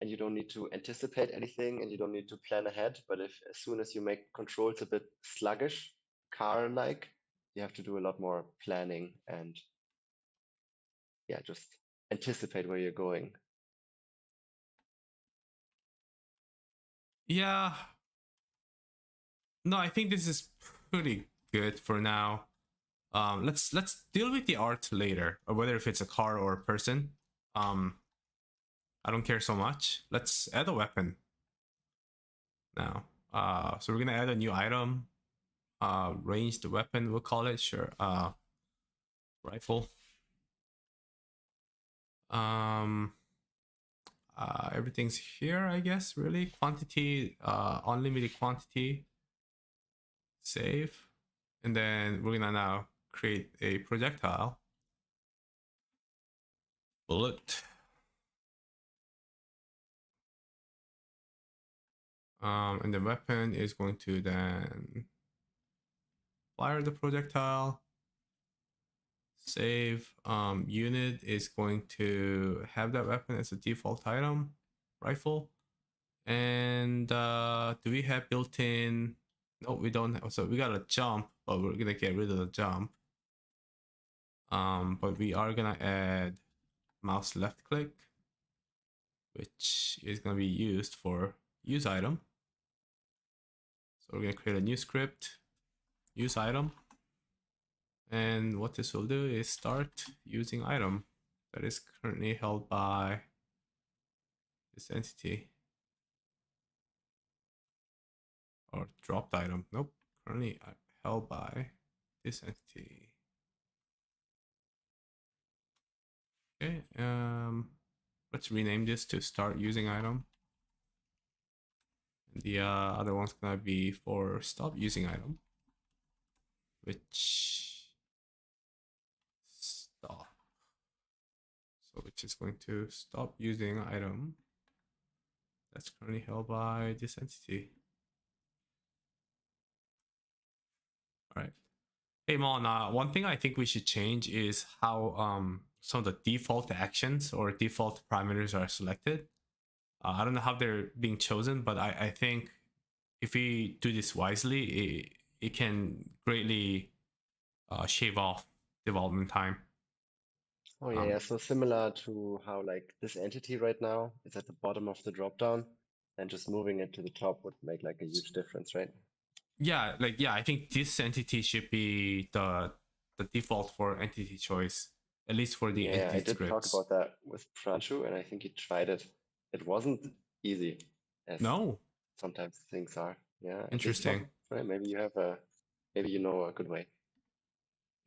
and you don't need to anticipate anything and you don't need to plan ahead. But if as soon as you make controls a bit sluggish, car-like, you have to do a lot more planning and yeah, just anticipate where you're going. Yeah. No, I think this is pretty good for now. Let's deal with the art later, or whether if it's a car or a person. I don't care so much. Let's add a weapon now. So we're gonna add a new item. Ranged weapon, we'll call it. Sure. Rifle. Everything's here, I guess. Really, quantity, unlimited quantity. Save, and then we're gonna now create a projectile. Bullet. And the weapon is going to then fire the projectile. Save. Unit is going to have that weapon as a default item. Rifle. And do we have built-in? No, we don't have. So we got a jump, but we're gonna get rid of the jump. But we are gonna add mouse left click, which is gonna be used for use item. So we're gonna create a new script, use item. And what this will do is start using item that is currently held by this entity. Or dropped item. Nope. Currently held by this entity. Okay. Let's rename this to start using item. And the other one's gonna be for stop using item. Which stop. So which is going to stop using item that's currently held by this entity. All right. Hey Mon, one thing I think we should change is how some of the default actions or default parameters are selected. I don't know how they're being chosen, but I think if we do this wisely, it can greatly shave off development time. Oh yeah, yeah. So similar to how like this entity right now is at the bottom of the dropdown, and just moving it to the top would make like a huge difference, right? Yeah, I think this entity should be the default for entity choice, at least for the Yeah, entity I did scripts. talk about that with Pranchu, and I think he tried it. It wasn't easy, as No. sometimes things are. Yeah, at least Interesting. not, right? Maybe you have a, maybe you know a good way.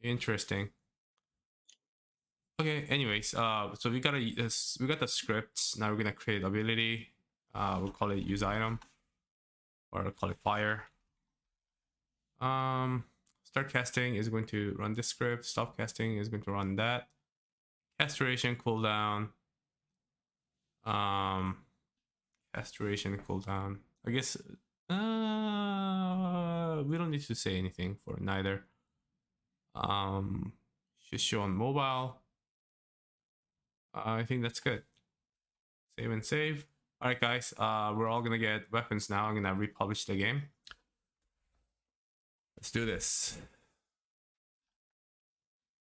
Interesting. Okay. Anyways, so we got the scripts. Now we're gonna create ability. We'll call it use item, or call it fire. Start casting is going to run this script. Stop casting is going to run that. Cast duration cooldown. Cast duration cooldown. I guess we don't need to say anything for neither. Should show on mobile. I think that's good. Save and save. All right, guys. We're all gonna get weapons now. I'm gonna republish the game. Let's do this.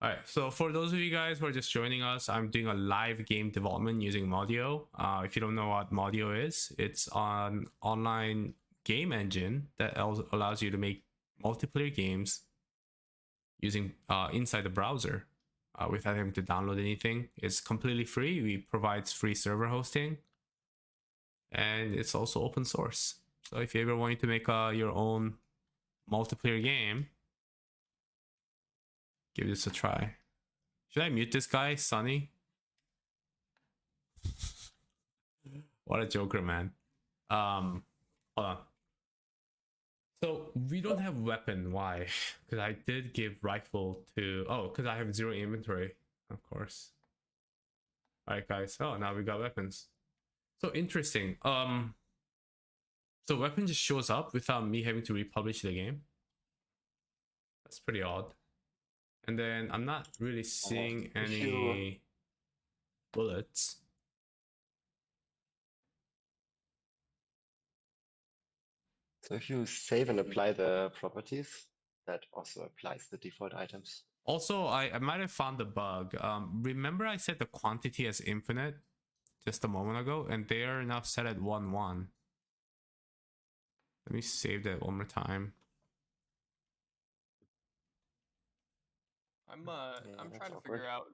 All right, so for those of you guys who are just joining us, I'm doing a live game development using Modio. If you don't know what Modio is, it's an online game engine that allows you to make multiplayer games using inside the browser without having to download anything. It's completely free. We provide free server hosting, and it's also open source. So if you ever wanted to make your own multiplayer game, give this a try. Should I mute this guy, Sunny? What a joker, man. Hold on. So we don't have weapon. Why? Because I did give rifle to. Oh, because I have 0 inventory, of course. All right, guys. Oh, now we got weapons. So interesting. So weapon just shows up without me having to republish the game. That's pretty odd. And then I'm not really seeing any bullets. So if you save and apply the properties, that also applies the default items. Also, I might have found the bug. Remember I said the quantity as infinite just a moment ago, and they are now set at 1, 1. Let me save that one more time. I'm that's trying to awkward. figure out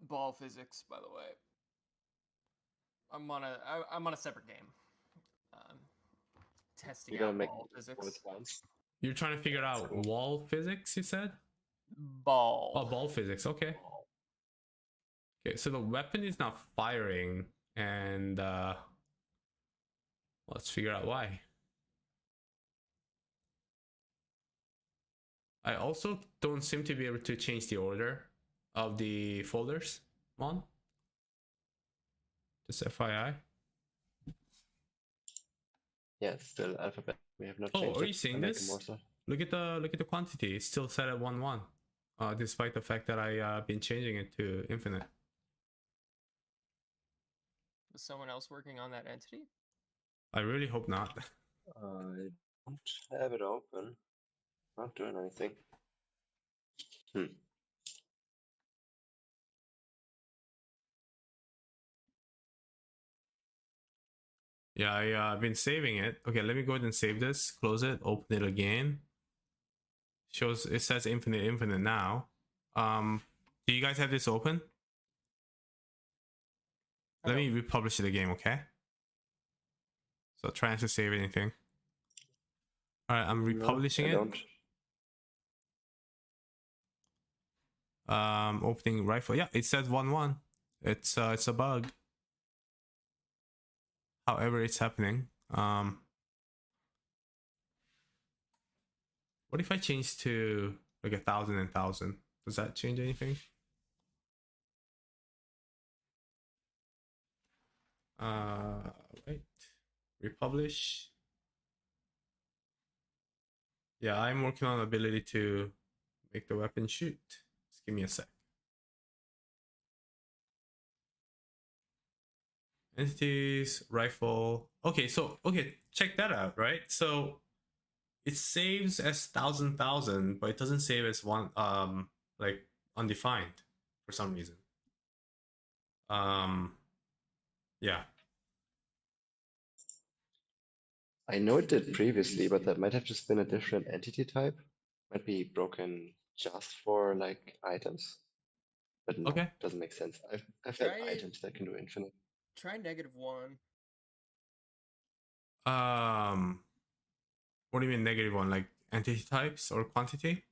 ball physics, by the way. I'm on a separate game. Testing You're gonna out make ball physics. both once. You're trying to figure Yeah, out so- wall physics, you said? Ball. Oh, ball physics, okay. Okay, so the weapon is not firing, and let's figure out why. I also don't seem to be able to change the order of the folders, Mon. Just FYI. Yeah, it's still alphabet. We have not Oh, changed are it. you seeing I'm making this? more stuff. Look at the quantity. It's still set at 1, 1. Despite the fact that I been changing it to infinite. Was someone else working on that entity? I really hope not. I don't have it open. Not doing anything. Yeah, I've been saving it. Okay, let me go ahead and save this. Close it. Open it again. Shows it says infinite now. Do you guys have this open? Let me republish the game, okay? So try not to save anything. All right, I'm republishing No, I it. don't. Opening rifle. Yeah, it says 1, 1. It's a bug. However, it's happening. What if I change to like 1,000 and 1,000? Does that change anything? Wait. Republish. Yeah, I'm working on ability to make the weapon shoot. Just give me a sec. Entities, rifle. Okay, so check that out, right? So it saves as 1,000, but it doesn't save as one like undefined for some reason. Yeah. I know it did previously, but that might have just been a different entity type. Might be broken just for like items. But no, Okay. doesn't make sense. I've had Try- items that can do infinite. Try -1. What do you mean -1? Like entity types or quantity?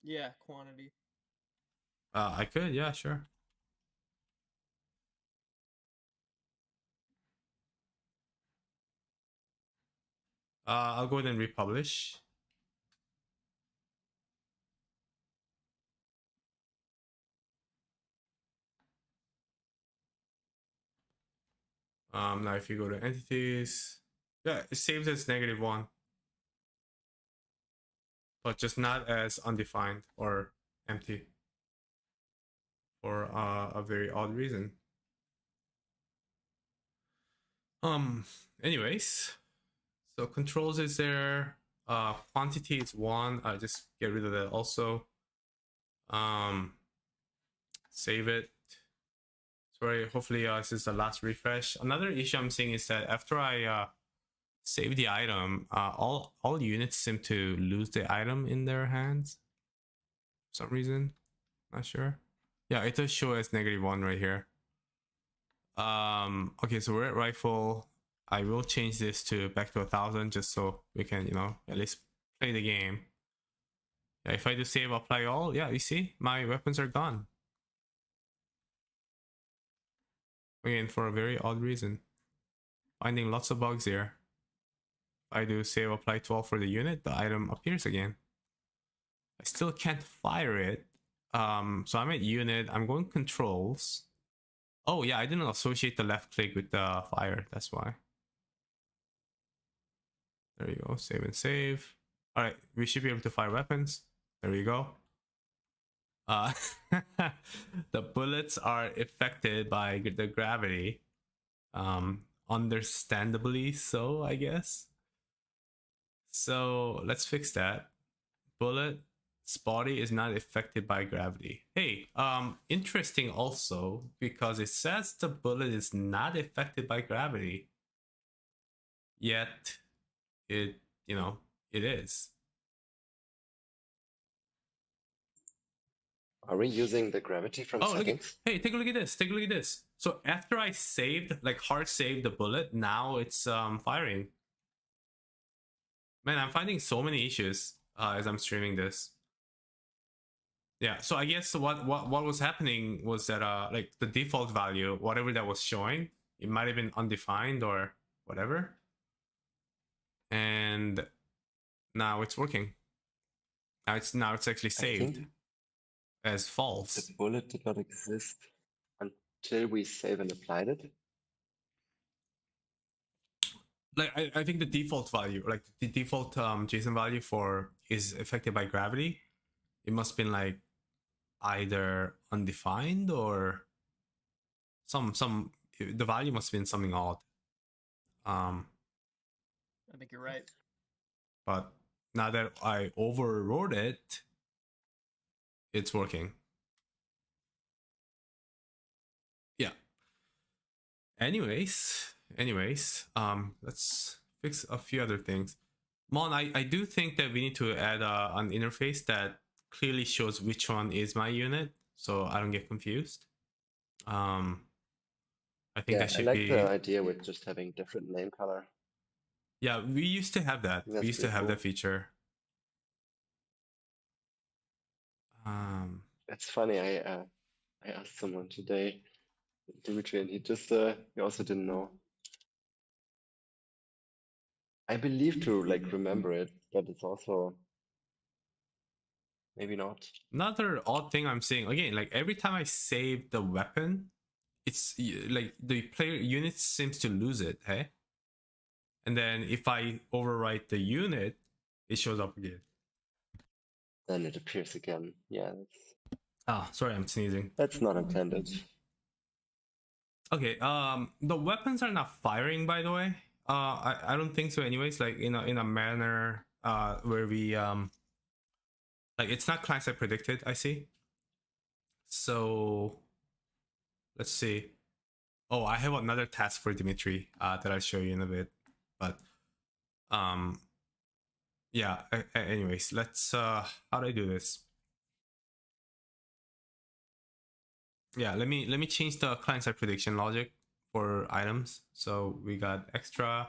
Yeah, quantity. I could, yeah, sure. I'll go ahead and republish. Now if you go to entities, yeah, it saves as -1, but just not as undefined or empty for a very odd reason. Anyways, so controls is there. Quantity is 1. Just get rid of that also. Save it. Sorry, hopefully this is the last refresh. Another issue I'm seeing is that after I save the item, all units seem to lose the item in their hands for some reason. Not sure. Yeah, it does show as -1 right here. Okay, so we're at rifle. I will change this to back to 1,000 just so we can, you know, at least play the game. Yeah, if I do save apply all, yeah, you see my weapons are gone. Again, for a very odd reason. Finding lots of bugs here. If I do save apply to all for the unit, the item appears again. I still can't fire it. So I'm at unit. I'm going controls. Oh yeah, I didn't associate the left click with the fire. That's why. There you go. Save and save. All right, we should be able to fire weapons. There you go. The bullets are affected by the gravity. Understandably so, I guess. So let's fix that. Bullet's body is not affected by gravity. Hey, interesting also, because it says the bullet is not affected by gravity, yet it, it is. Are we using the gravity from settings? Hey, take a look at this. Take a look at this. So after I saved, like hard saved the bullet, now it's firing. Man, I'm finding so many issues as I'm streaming this. Yeah, so I guess what was happening was that like the default value, whatever that was showing, it might have been undefined or whatever. And now it's working. Now it's actually saved as false. The bullet did not exist until we save and applied it. Like I think the default value, like the default JSON value for is affected by gravity, it must have been like either undefined or some the value must have been something odd. I think you're right. But now that I overrode it, it's working. Yeah. Anyways, let's fix a few other things. Mon, I do think that we need to add an interface that clearly shows which one is my unit, so I don't get confused. I think that should be. I like the idea with just having different name color. Yeah, we used to have that. We used to have that feature. It's funny. I asked someone today, Dimitri, and he just he also didn't know. I believe to like remember it, but it's also maybe not. Another odd thing I'm seeing again, like every time I save the weapon, it's like the player unit seems to lose it, hey? And then if I overwrite the unit, it shows up again. Then it appears again. Yeah. Sorry, I'm sneezing. That's not intended. Okay. The weapons are not firing, by the way. I don't think so. Anyways, like in a manner where we like it's not client side predicted. I see. So let's see. Oh, I have another task for Dimitri that I'll show you in a bit. But yeah. Anyways, let's how do I do this? Yeah, let me change the client side prediction logic for items. So we got extra,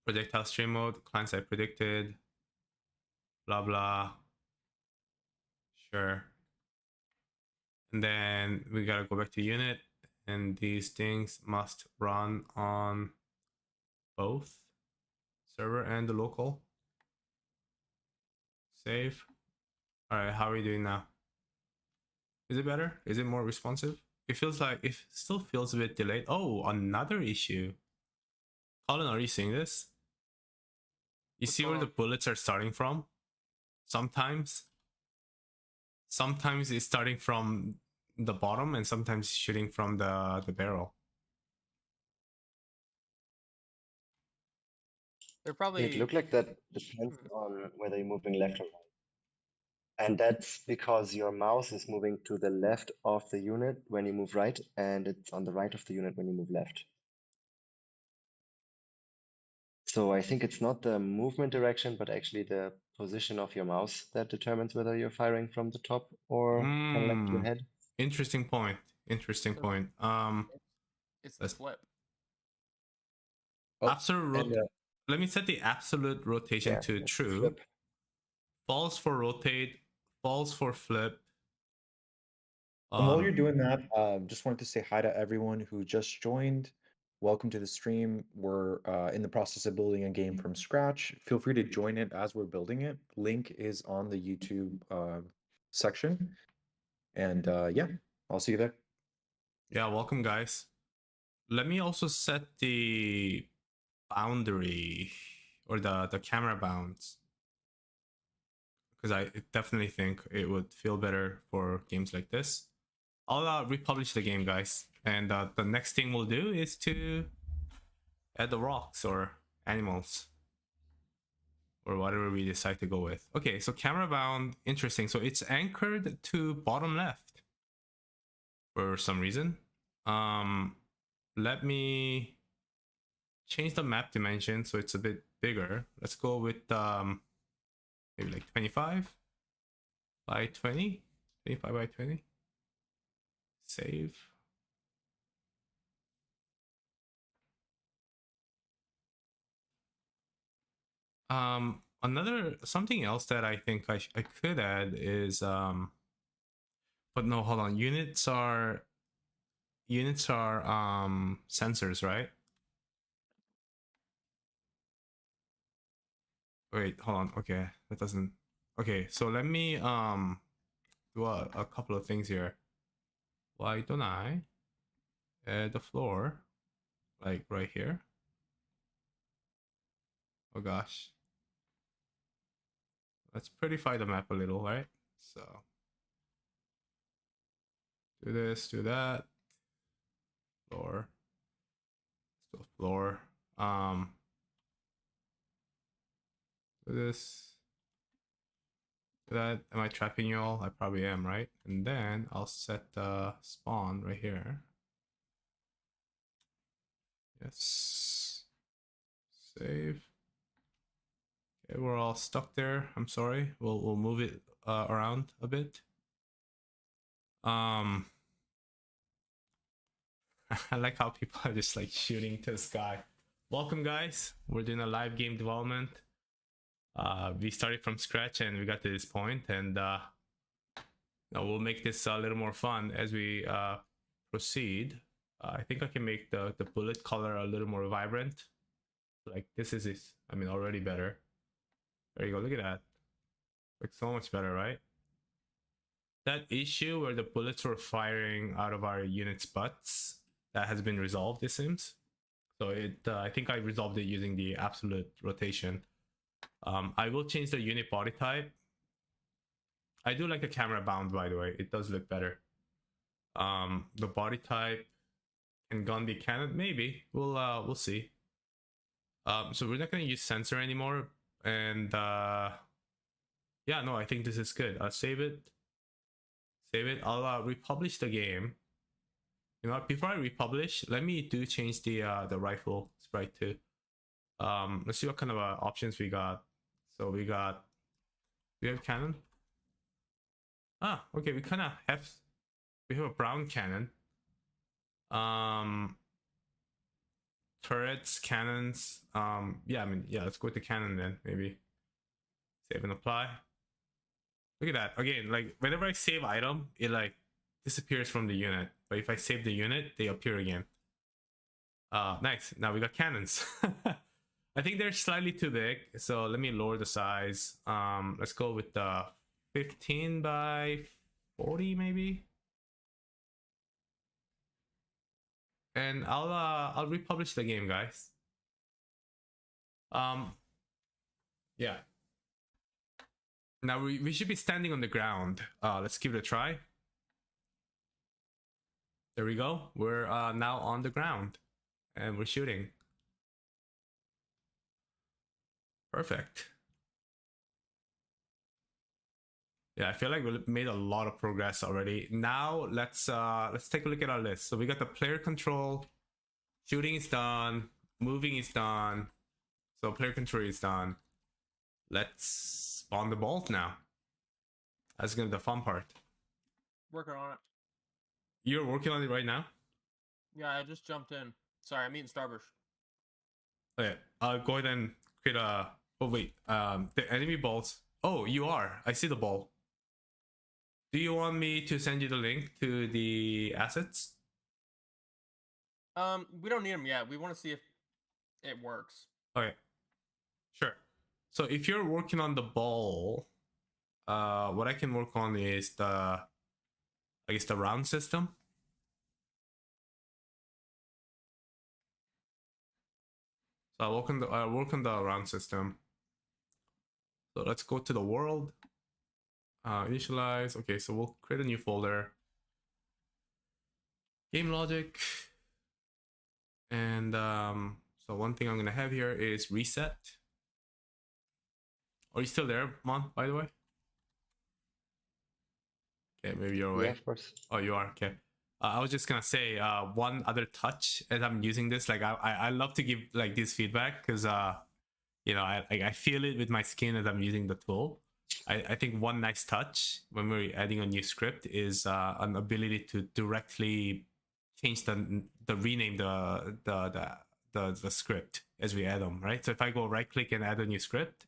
projectile stream mode, client side predicted, blah blah. Sure. And then we gotta go back to unit, and these things must run on both server and the local. Save. All right, how are we doing now? Is it better? Is it more responsive? It feels like it still feels a bit delayed. Oh, another issue. Colin, are you seeing this? You see where the bullets are starting from? Sometimes it's starting from the bottom and sometimes shooting from the barrel. They're probably. It looked like that depends on whether you're moving left or right. And that's because your mouse is moving to the left of the unit when you move right, and it's on the right of the unit when you move left. So I think it's not the movement direction, but actually the position of your mouse that determines whether you're firing from the top or kind of like to your head. Interesting point. Interesting point. It's the flip. Absolute let me set the absolute rotation to true. Flip. False for rotate, false for flip. And while you're doing that, just wanted to say hi to everyone who just joined. Welcome to the stream. We're in the process of building a game from scratch. Feel free to join it as we're building it. Link is on the YouTube section. And yeah, I'll see you there. Yeah, welcome guys. Let me also set the boundary or the camera bounds, because I definitely think it would feel better for games like this. I'll republish the game, guys, and the next thing we'll do is to add the rocks or animals. or whatever we decide to go with. Okay, so camera bound, interesting. So it's anchored to bottom left for some reason. Let me change the map dimension so it's a bit bigger. Let's go with maybe like 25 by 20, 25 by 20. Save. Another something else that I think I could add is but no, hold on. Units are sensors, right? Wait, hold on. Okay, that doesn't. Okay, so let me do a couple of things here. Why don't I add the floor like right here? Oh gosh. Let's prettify the map a little, right? So do this, do that. Floor. Still floor. Do this. Do that. Am I trapping you all? I probably am, right? And then I'll set the spawn right here. Yes. Save. Okay, we're all stuck there. I'm sorry. We'll move it around a bit. I like how people are just like shooting to the sky. Welcome, guys. We're doing a live game development. We started from scratch and we got to this point, and we'll make this a little more fun as we proceed. I think I can make the bullet color a little more vibrant. Like this is, I mean, already better. There you go. Look at that. Looks so much better, right? That issue where the bullets were firing out of our unit's butts, that has been resolved, it seems. So I think I resolved it using the absolute rotation. I will change the unit body type. I do like the camera bound, by the way. It does look better. The body type, can gun be cannon? Maybe. We'll see. So we're not gonna use sensor anymore, and yeah, no, I think this is good. I'll save it. Save it. I'll republish the game. You know what? Before I republish, let me change the rifle sprite too. Let's see what kind of options we got. So we have cannon. Ah, okay. We kind of have a brown cannon. Turrets, cannons. Yeah, I mean, yeah. Let's go with the cannon then. Maybe save and apply. Look at that. Again, like whenever I save item, it like disappears from the unit. But if I save the unit, they appear again. Nice. Now we got cannons. I think they're slightly too big, so let me lower the size. Let's go with the 15 by 40 maybe. And I'll republish the game, guys. Yeah. Now we should be standing on the ground. Let's give it a try. There we go. We're now on the ground and we're shooting. Perfect. Yeah, I feel like we made a lot of progress already. Now let's take a look at our list. So we got the player control, shooting is done, moving is done. So player control is done. Let's spawn the bolt now. That's gonna be the fun part. Working on it. You're working on it right now? Yeah, I just jumped in. Sorry, I'm eating Starburst. Okay, I'll go ahead and create a. Oh wait, the enemy bolts. Oh, you are. I see the ball. Do you want me to send you the link to the assets? We don't need them yet. We want to see if it works. Okay, sure. So if you're working on the ball, what I can work on is the round system. So I work on the round system. So let's go to the world. Initialize. Okay, so we'll create a new folder. Game logic. And so one thing I'm gonna have here is reset. Are you still there, Mon, by the way? Okay, maybe you're Yeah, away. of course. Oh, you are? Okay. I was just gonna say one other touch as I'm using this. Like I love to give like this feedback because you know I feel it with my skin as I'm using the tool. I think one nice touch when we're adding a new script is an ability to directly change the rename the script as we add them, right? So if I go right click and add a new script,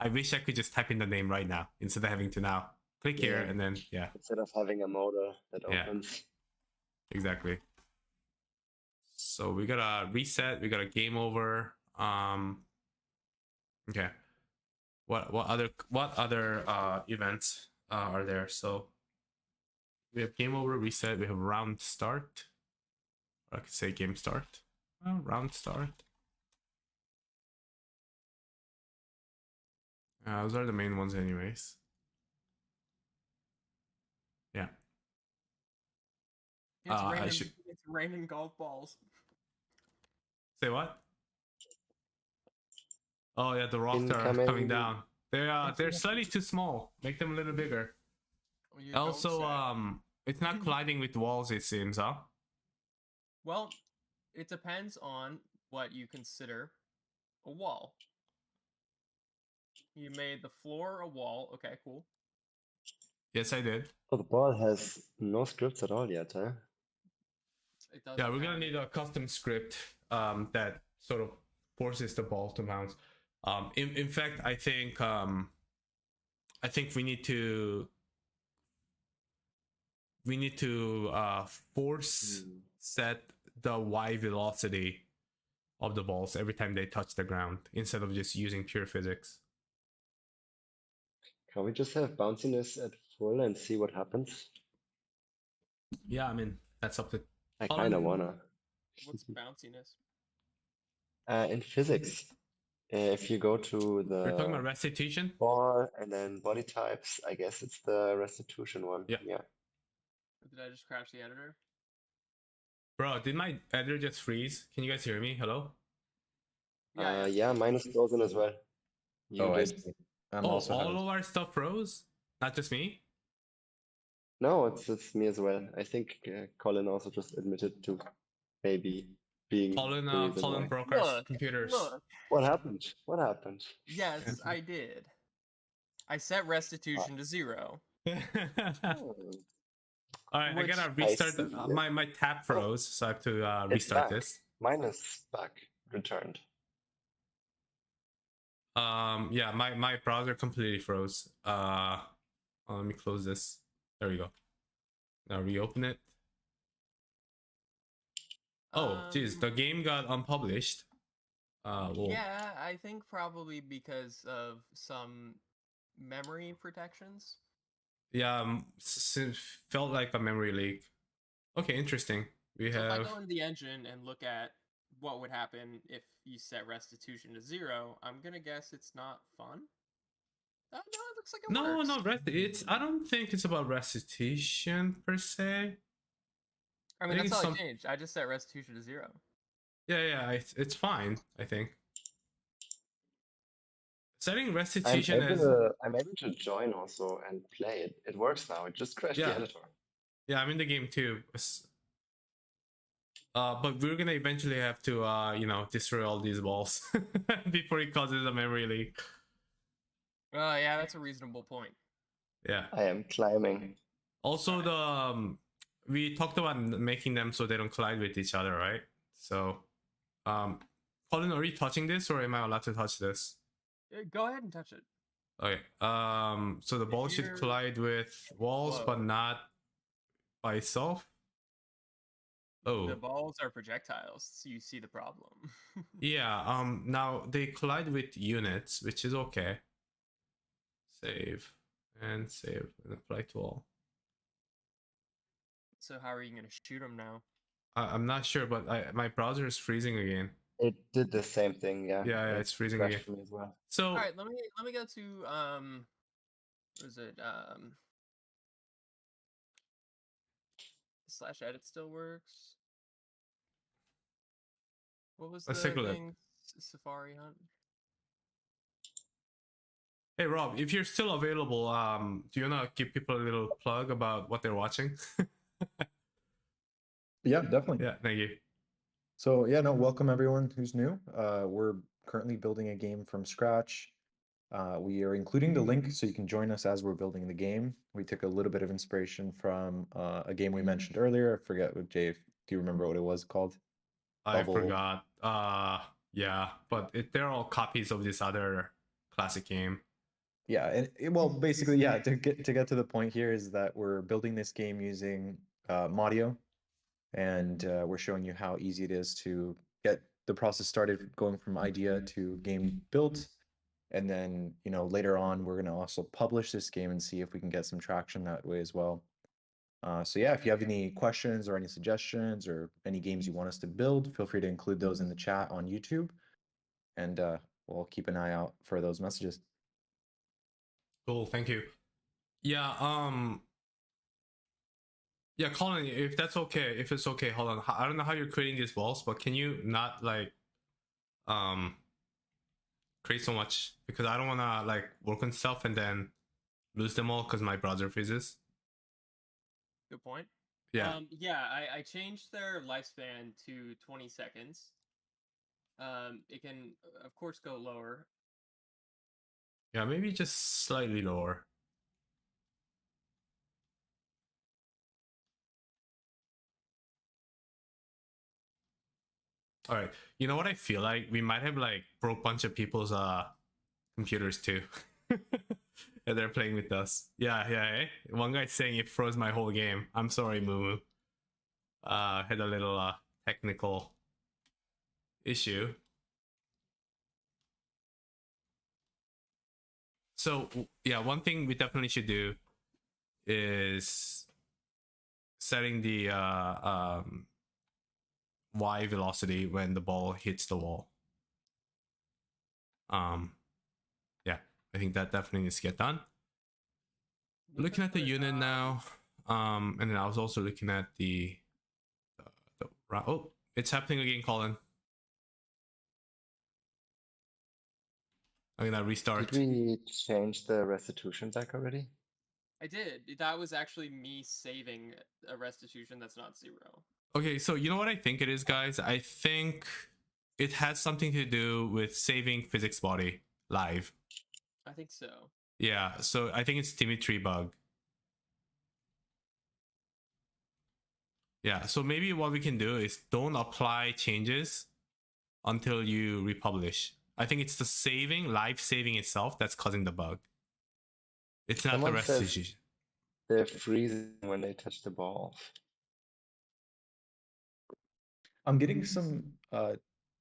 I wish I could just type in the name right now instead of having to now click here Yeah. and then yeah, Instead of having a modal that Yeah. opens. exactly. So we got a reset, we got a game over. Okay. What other events are there? So we have game over, reset, we have round start. Or I could say game start. Round start. Those are the main ones anyways. Yeah. It's I raining. should- It's raining golf balls. Say what? Oh yeah, the rocks are Incoming. coming down. They're slightly too small. Make them a little bigger. Oh, you don't Also, say. it's not colliding with walls, it seems, huh? Well, it depends on what you consider a wall. You made the floor a wall. Okay, cool. Yes, I did. Oh, the ball has no scripts at all yet, huh? It doesn't Yeah, we're gonna have need it. a custom script that sort of forces the ball to bounce. In fact, I think we need to force set the y velocity of the balls every time they touch the ground instead of just using pure physics. Can we just have bounciness at full and see what happens? Yeah, I mean that's up to I Colin? kind of wanna. What's bounciness? In physics, if you go to We're talking about the restitution. ball and then body types, I guess it's the restitution one. Yeah. Yeah. Did I just crash the editor? Bro, did my editor just freeze? Can you guys hear me? Hello? Yeah. Yeah, mine is frozen as well. You Oh, I did. see. I'm Oh, also all having. of our stuff froze? Not just me? No, it's me as well. I think Colin also just admitted to maybe being Colin, the reason Colin why. broke our Look, computers. Look. What happened? What happened? Yes, I did. I set restitution to 0. Oh, Alright, I Which- gotta I restart see. my tab froze, so I have to it's restart back. this. Mine is back, returned. Yeah, my browser completely froze. Let me close this. There we go. Now reopen it. Oh, geez, the game got unpublished. Well, Yeah, I think probably because of some memory protections. yeah, felt like a memory leak. Okay, interesting. We So if I have go into the engine and look at what would happen if you set restitution to 0, I'm gonna guess it's not fun. Oh, no, it looks like it no, works. no, it's. I don't think it's about restitution per se. I mean, think that's it's all I some- changed. I just set restitution to 0. Yeah, it's fine. I think setting I'm restitution as able to join also and play it. It works now. It just crashed Yeah. the editor. yeah, I'm in the game too. But we're gonna eventually have to destroy all these balls before it causes a memory leak. Yeah, that's a reasonable point. Yeah. I am climbing. Also, the we talked about making them so they don't collide with each other, right? So, Colin, are you touching this, or am I allowed to touch this? Go ahead and touch it. Okay. So the ball should you're- collide with walls, but Whoa. not by itself. Oh. The balls are projectiles, so you see the problem. Yeah, now they collide with units, which is okay. Save and apply to all. So how are you gonna shoot them now? I'm not sure, but my browser is freezing again. It did the same thing, yeah. Yeah, It it's freezing crashed again. for me as well. So All right, let me go to what is it? /edit still works. What was Let's the take a look. thing? Safari Hunt. Hey Rob, if you're still available, do you wanna give people a little plug about what they're watching? Yeah, definitely. Yeah, thank you. So yeah, no, welcome everyone who's new. We're currently building a game from scratch. We are including the link so you can join us as we're building the game. We took a little bit of inspiration from a game we mentioned earlier. I forget what do you remember what it was called? I Bubble. forgot. Yeah, but they're all copies of this other classic game. Yeah, and well, basically, yeah. To get to the point here is that we're building this game using Modio, and we're showing you how easy it is to get the process started, going from idea to game built. And then, later on, we're going to also publish this game and see if we can get some traction that way as well. So yeah, if you have any questions or any suggestions or any games you want us to build, feel free to include those in the chat on YouTube, and we'll keep an eye out for those messages. Cool, thank you. Yeah, yeah, Colin, if that's okay, if it's okay, hold on. I don't know how you're creating these walls, but can you not like create so much, because I don't wanna like work on stuff and then lose them all because my browser freezes. Good point. Yeah. Yeah, I changed their lifespan to 20 seconds. It can, of course, go lower. Yeah, maybe just slightly lower. All right. You know what I feel like? We might have like broke a bunch of people's computers too. And they're playing with us. Yeah, eh? One guy's saying it froze my whole game. I'm sorry, Moo. Had a little technical issue. So yeah, one thing we definitely should do is setting the Y velocity when the ball hits the wall. Yeah, I think that definitely needs to get done. Looking at the unit now, and then I was also looking at the oh, it's happening again, Colin. I'm gonna restart. Did we change the restitution back already? I did. That was actually me saving a restitution that's not 0. Okay, so you know what I think it is, guys? I think it has something to do with saving physics body live. I think so. Yeah, so I think it's Dimitri bug. Yeah, so maybe what we can do is don't apply changes until you republish. I think it's the saving, live saving itself that's causing the bug. It's not Someone the says restitution. they're freezing when they touch the ball. I'm getting some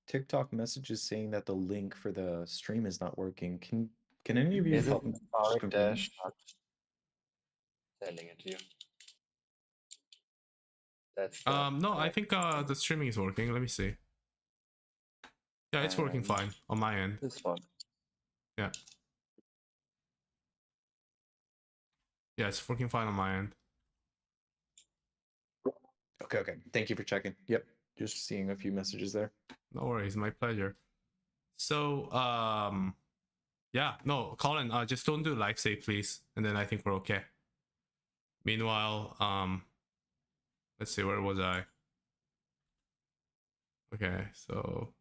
TikTok messages saying that the link for the stream is not working. Can any of you Is it help me? Sonic Dash? Sending it to you. That's No, I think the streaming is working. Let me see. Yeah, it's working fine on my end. This one. Yeah. Yeah, it's working fine on my end. Okay. Thank you for checking. Yep, just seeing a few messages there. No worries, my pleasure. So, yeah, no, Colin, just don't do live save, please, and then I think we're okay. Meanwhile, let's see, where was I? Okay, so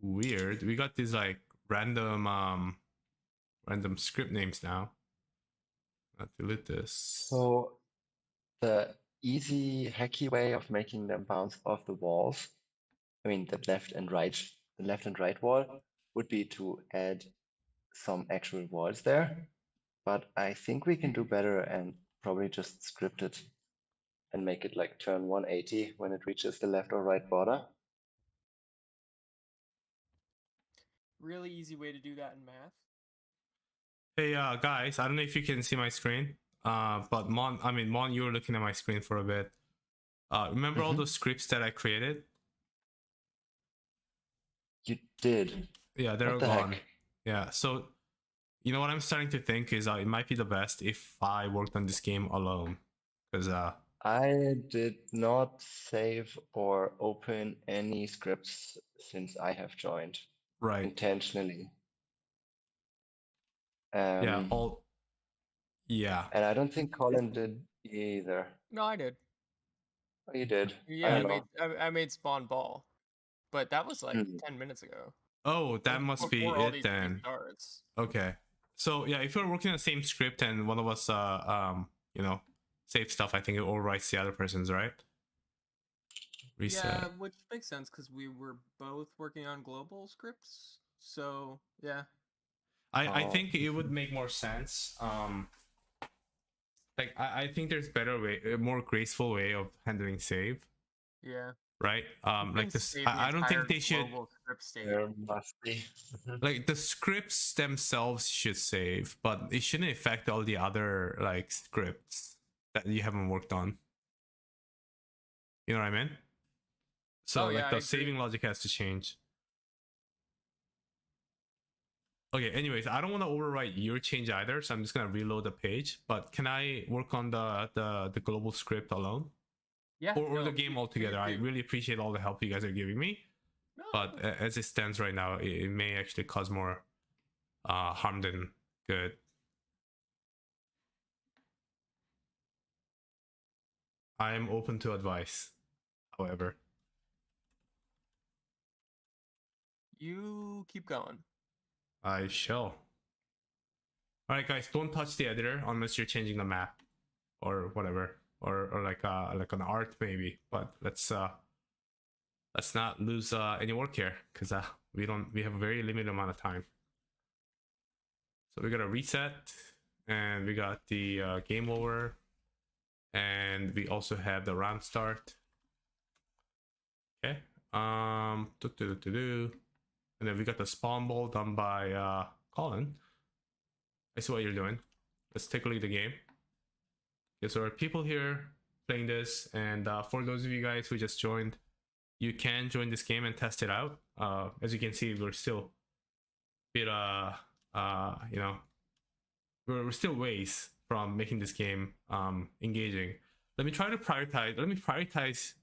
weird. We got these like random script names now. I'll delete this. So the easy hacky way of making them bounce off the walls, I mean the left and right wall, would be to add some actual walls there. But I think we can do better and probably just script it and make it like turn 180 when it reaches the left or right border. Really easy way to do that in math. Hey, guys, I don't know if you can see my screen. But Mon, you were looking at my screen for a bit. Remember all those scripts that I created? You did. Yeah, they're What the gone. heck? Yeah, so you know what I'm starting to think is it might be the best if I worked on this game alone, because I did not save or open any scripts since I have joined right. intentionally. Yeah, all. Yeah. And I don't think Colin did either. No, I did. Oh, you did. I Yeah, I don't made know. I made spawn ball, but that was like Hmm. 10 minutes ago. Oh, that must be Before all it these then. restarts. Okay. So yeah, if you're working on the same script and one of us you know, save stuff, I think it overwrites the other person's, right? Reset. Yeah, which makes sense because we were both working on global scripts. So yeah. I Oh. think it would make more sense. Like I think there's better way, a more graceful way of handling save, Yeah. right? Like this, Save the I don't entire think they should. global script state. There must be. Like the scripts themselves should save, but it shouldn't affect all the other like scripts that you haven't worked on. You know what I mean? So Oh, yeah, like I the agree. saving logic has to change. Okay, anyways, I don't want to overwrite your change either, so I'm just gonna reload the page. But can I work on the global script alone? Yeah. Or no, the game please altogether? I do. really appreciate all the help you guys are giving me. No, But as it stands right now, it may actually cause more harm than good. I am open to advice, however. you keep going. I shall. Alright guys, don't touch the editor unless you're changing the map or whatever. Or like an art maybe. But let's not lose any work here, because we have a very limited amount of time. So we got a reset, and we got the game over, and we also have the round start. Okay. And then we got the spawn ball done by Colin. I see what you're doing. Let's take a look at the game. Okay, so there are people here playing this, and for those of you guys who just joined, you can join this game and test it out. As you can see, we're still a bit you know, we're still ways from making this game engaging. Let me prioritize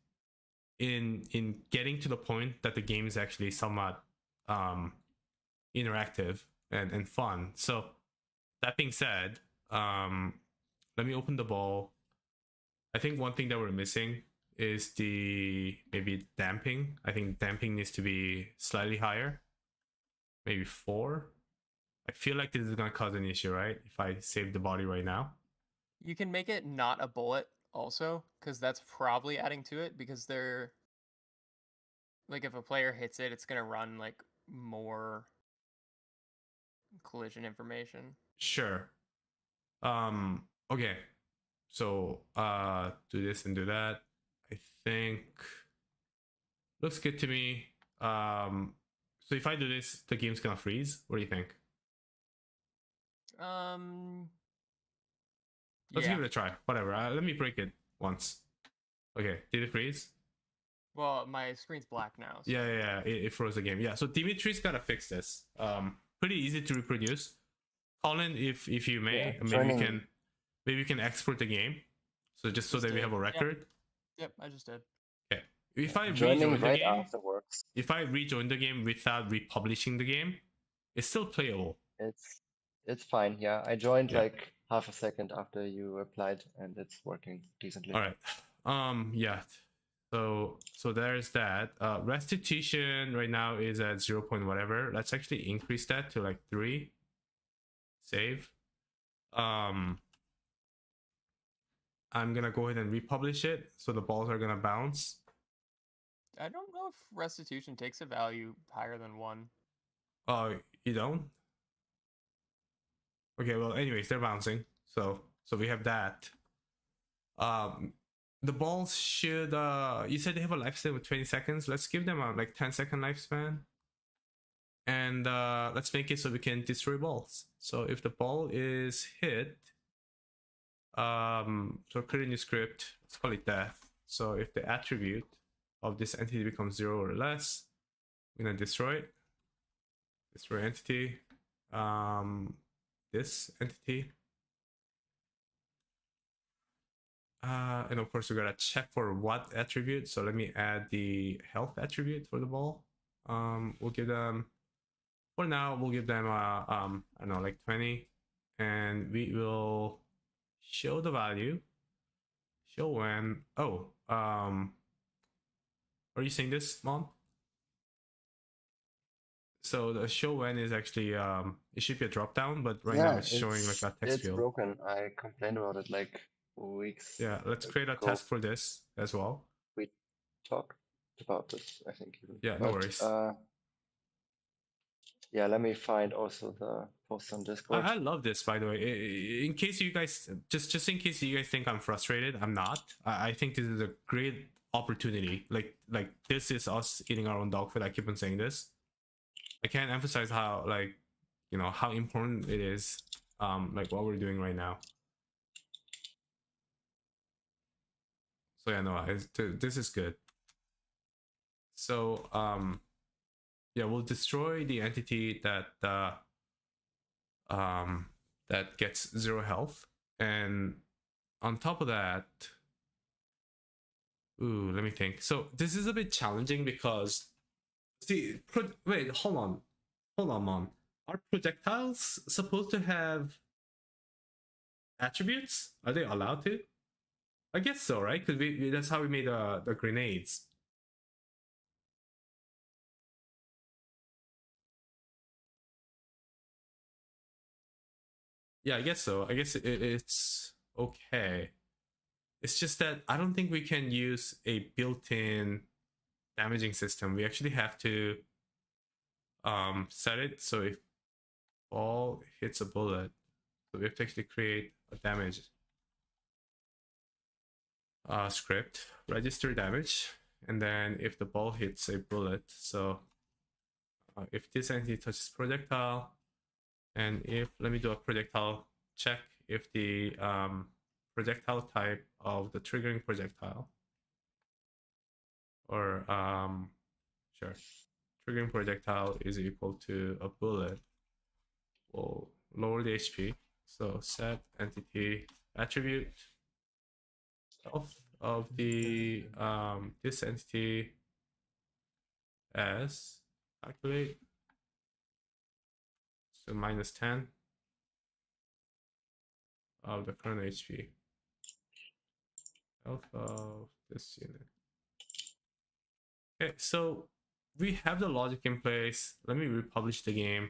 in getting to the point that the game is actually somewhat interactive and fun. So that being said, let me open the ball. I think one thing that we're missing is maybe damping. I think damping needs to be slightly higher, maybe 4. I feel like this is gonna cause an issue, right? If I save the body right now. You can make it not a bullet also, because that's probably adding to it, because they're like if a player hits it, it's gonna run like more collision information. Sure. Okay. So do this and do that. I think looks good to me. So if I do this, the game's gonna freeze. What do you think? Let's Yeah. give it a try. Whatever. Let me break it once. Okay. Did it freeze? Well, my screen's black now. So. Yeah. It froze the game. Yeah. So Dimitri's gotta fix this. Pretty easy to reproduce. Colin, if you may, Yeah, maybe you can export the game. So just so that we have a record. Yep, I just did. Okay. If I joining rejoin the right game, afterwards. if I rejoin the game without republishing the game, it's still playable. It's fine. Yeah, I joined Yeah. like half a second after you applied, and it's working decently. All right. Yeah. So there's that. Restitution right now is at 0. Whatever. Let's actually increase that to like 3. Save. I'm gonna go ahead and republish it, so the balls are gonna bounce. I don't know if restitution takes a value higher than 1. Oh, you don't? Okay, well, anyways, they're bouncing. So we have that. The balls should you said they have a lifespan of 20 seconds. Let's give them a like 10-second lifespan. And let's make it so we can destroy balls. So if the ball is hit, so create a new script, let's call it death. So if the attribute of this entity becomes 0 or less, we're gonna destroy it. Destroy entity. This entity. And of course we gotta check for what attribute. So let me add the health attribute for the ball. We'll give them, for now we'll give them I don't know, like 20. and we will show the value, show when. Oh, are you saying this, Mom? So the show when is actually it should be a drop down, but right now it's showing like a text it's field. broken. I complained about it like weeks. Yeah, let's create a ago. task for this as well. We talked about this, I think. Even. Yeah, no worries. Yeah, let me find also the post on Discord. I love this, by the way. In case you guys, just in case you guys think I'm frustrated, I'm not. I think this is a great opportunity. Like this is us eating our own dog food. I keep on saying this. I can't emphasize how how important it is. Like what we're doing right now. So yeah, no, this is good. So yeah, we'll destroy the entity that that gets 0 health, and on top of that, let me think. So this is a bit challenging because wait, hold on, Mom. Are projectiles supposed to have attributes? Are they allowed to? I guess so, right? Because that's how we made the grenades. Yeah, I guess so. I guess it's okay. It's just that I don't think we can use a built-in damaging system. We actually have to set it so if ball hits a bullet, so we have to actually create a damage script, register damage, and then if the ball hits a bullet, so if this entity touches projectile, and if, let me do a projectile check, if the projectile type of the triggering projectile, or sure, triggering projectile is equal to a bullet, we'll lower the HP. So set entity attribute of the this entity as calculate, so -10 of the current HP health of this unit. Okay, so we have the logic in place. Let me republish the game,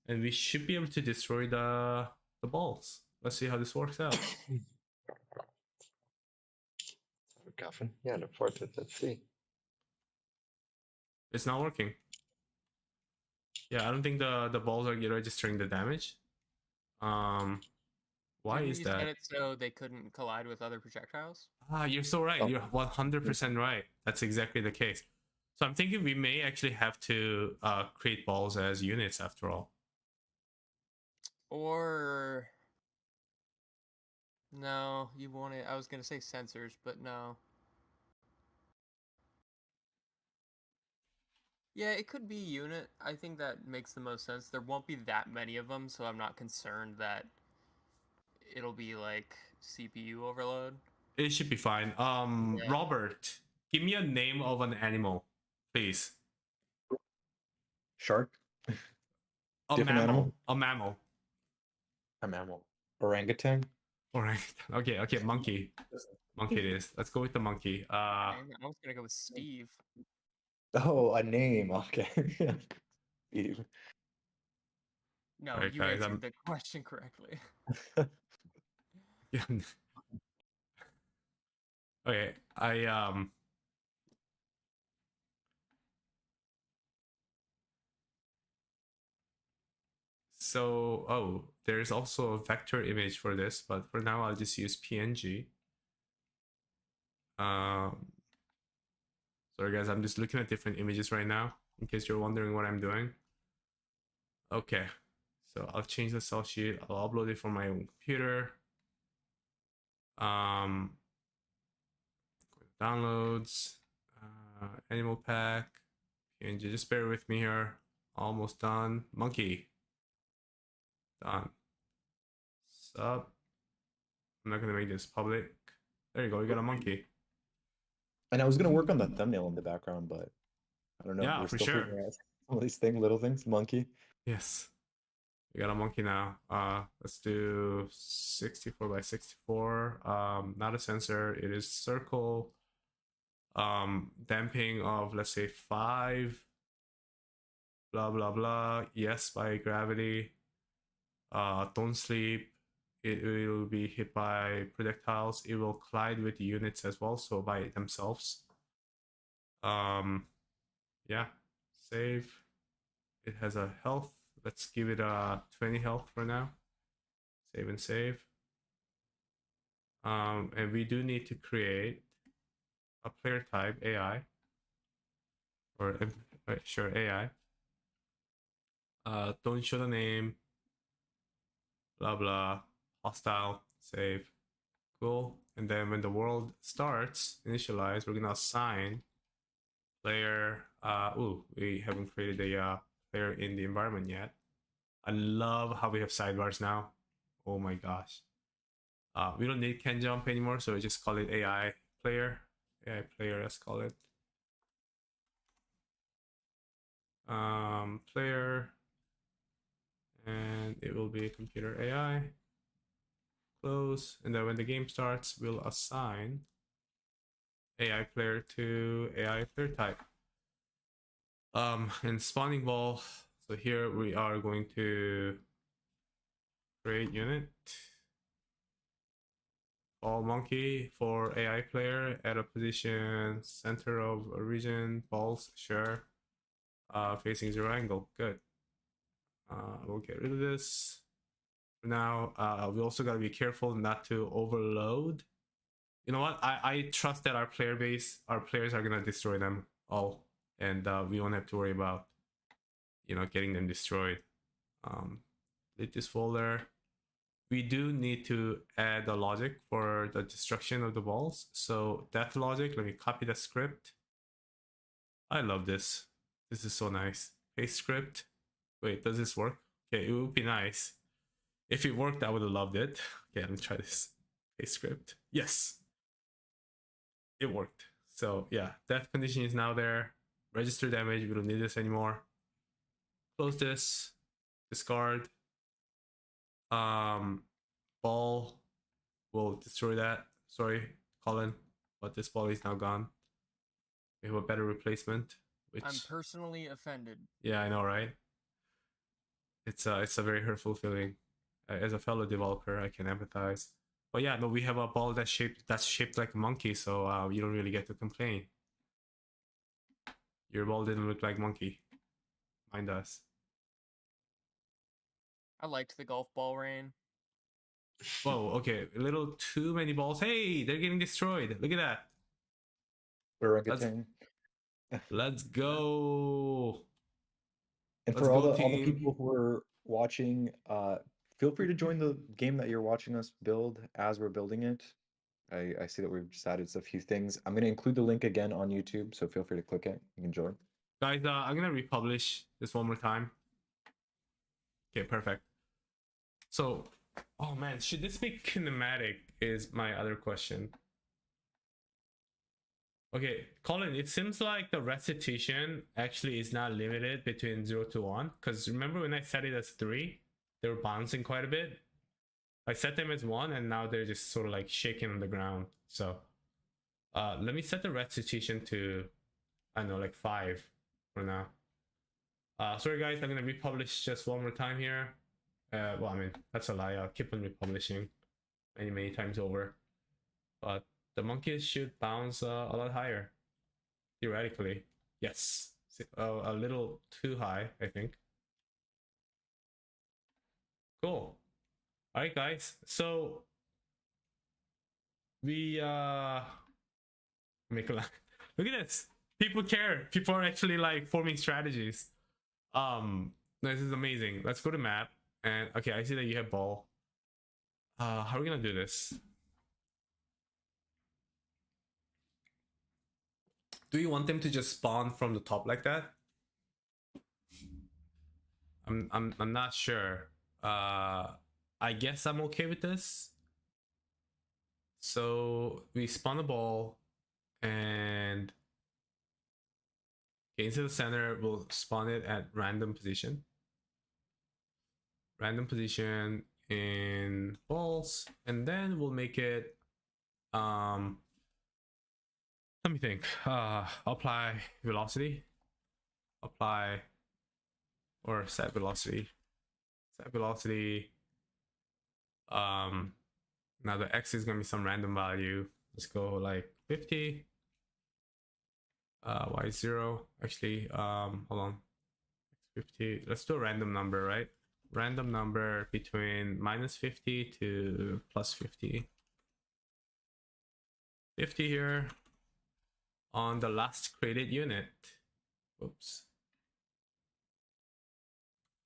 and we should be able to destroy the balls. Let's see how this works out. Coffin. Yeah, the portrait. Let's see. It's not working. Yeah, I don't think the balls are registering the damage. Why Didn't is you that? set it so they couldn't collide with other projectiles? Ah, you're so right. Oh. You're 100% right. That's exactly the case. So I'm thinking we may actually have to create balls as units after all. Or no, you want it. I was gonna say sensors, but no. Yeah, it could be unit. I think that makes the most sense. There won't be that many of them, so I'm not concerned that it'll be like CPU overload. It should be fine. Yeah. Robert, give me a name of an animal, please. Shark. A Different mammal. animal? A mammal. A mammal. Orangutan. Orangutan. Okay, monkey. Monkey it is. Let's go with the monkey. I was gonna go with Steve. Oh, a name. Okay. Steve. No, Alright, you guys, answered the question correctly. yeah. Okay, so, oh, there's also a vector image for this, but for now I'll just use PNG. Sorry guys, I'm just looking at different images right now, in case you're wondering what I'm doing. Okay, so I'll change the cell sheet. I'll upload it from my own computer. Downloads, animal pack, PNG. Just bear with me here. Almost done. Monkey. Done. Sub. I'm not gonna make this public. There you go. You got a monkey. And I was gonna work on the thumbnail in the background, but I don't know. Yeah, we're for still sure. figuring out some of these little things. Monkey. Yes. We got a monkey now. Let's do 64 by 64. Not a sensor. It is circle. Damping of, let's say, 5. Blah blah blah. Yes, by gravity. Don't sleep. It will be hit by projectiles. It will collide with units as well, so by themselves. Yeah, save. It has a health. Let's give it a 20 health for now. Save and save. And we do need to create a player type AI, or sure, AI. Don't show the name. Blah blah. Hostile. Save. Cool. And then when the world starts, initialize, we're gonna assign player. We haven't created a player in the environment yet. I love how we have sidebars now. Oh my gosh. We don't need can jump anymore, so we just call it AI player. AI player, let's call it. Player, and it will be computer AI. Close, and then when the game starts, we'll assign AI player to AI player type. And spawning ball. So here we are going to create unit. Ball monkey for AI player at a position center of a region. Balls, sure. Facing 0 angle, good. We'll get rid of this. Now, we also gotta be careful not to overload. You know what? I trust that our player base, our players are gonna destroy them all, and we won't have to worry about, you know, getting them destroyed. Delete this folder. We do need to add a logic for the destruction of the balls. So death logic, let me copy the script. I love this. This is so nice. Paste script. Wait, does this work? Okay, it would be nice. If it worked, I would have loved it. Okay, let me try this. Paste script. Yes. It worked. So yeah, death condition is now there. Register damage, we don't need this anymore. Close this. Discard. Ball will destroy that. Sorry, Colin, but this ball is now gone. We have a better replacement. Which I'm personally offended. yeah, I know, right? It's a very hurtful feeling. As a fellow developer, I can empathize. But yeah, no, we have a ball that's shaped like a monkey, so you don't really get to complain. Your ball didn't look like monkey. Mine does. I liked the golf ball rain. Whoa, okay, a little too many balls. Hey, they're getting destroyed. Look at that. Orangutan. Let's go. And Let's for all go, the team. people who are watching, feel free to join the game that you're watching us build as we're building it. I see that we've just added a few things. I'm going to include the link again on YouTube, so feel free to click it. You can join. Guys, I'm gonna republish this one more time. Okay, perfect. So, oh man, should this be kinematic is my other question. Okay, Colin, it seems like the recitation actually is not limited between 0 to 1. Because remember when I set it as 3, they were bouncing quite a bit. I set them as 1 and now they're just sort of like shaking on the ground. So let me set the recitation to, I don't know, like 5 for now. Sorry guys, I'm gonna republish just one more time here. Well, I mean, that's a lie. I'll keep on republishing many times over. But the monkeys should bounce a lot higher, theoretically. Yes, a little too high, I think. Cool. All right, guys. So we make a lot. Look at this. People care. People are actually like forming strategies. This is amazing. Let's go to map. And okay, I see that you have ball. How are we gonna do this? Do you want them to just spawn from the top like that? I'm not sure. I guess I'm okay with this. So we spawn a ball and okay, into the center, we'll spawn it at random position. random position in balls, and then we'll make it let me think. Apply velocity, apply or set velocity, set velocity. Now the x is gonna be some random value. Let's go like 50. Y 0. Actually, hold on. 50. Let's do a random number, right? Random number between -50 to +50. 50 here on the last created unit. Oops.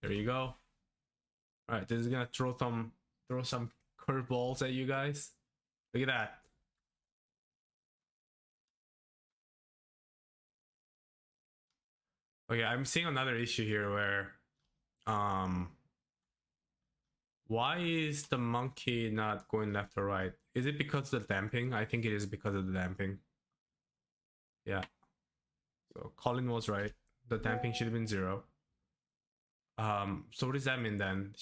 There you go. All right, this is gonna throw some curveballs at you guys. Look at that. Okay, I'm seeing another issue here where why is the monkey not going left or right? Is it because of the damping? I think it is because of the damping. Yeah. So Colin was right. The damping should have been 0. So what does that mean then?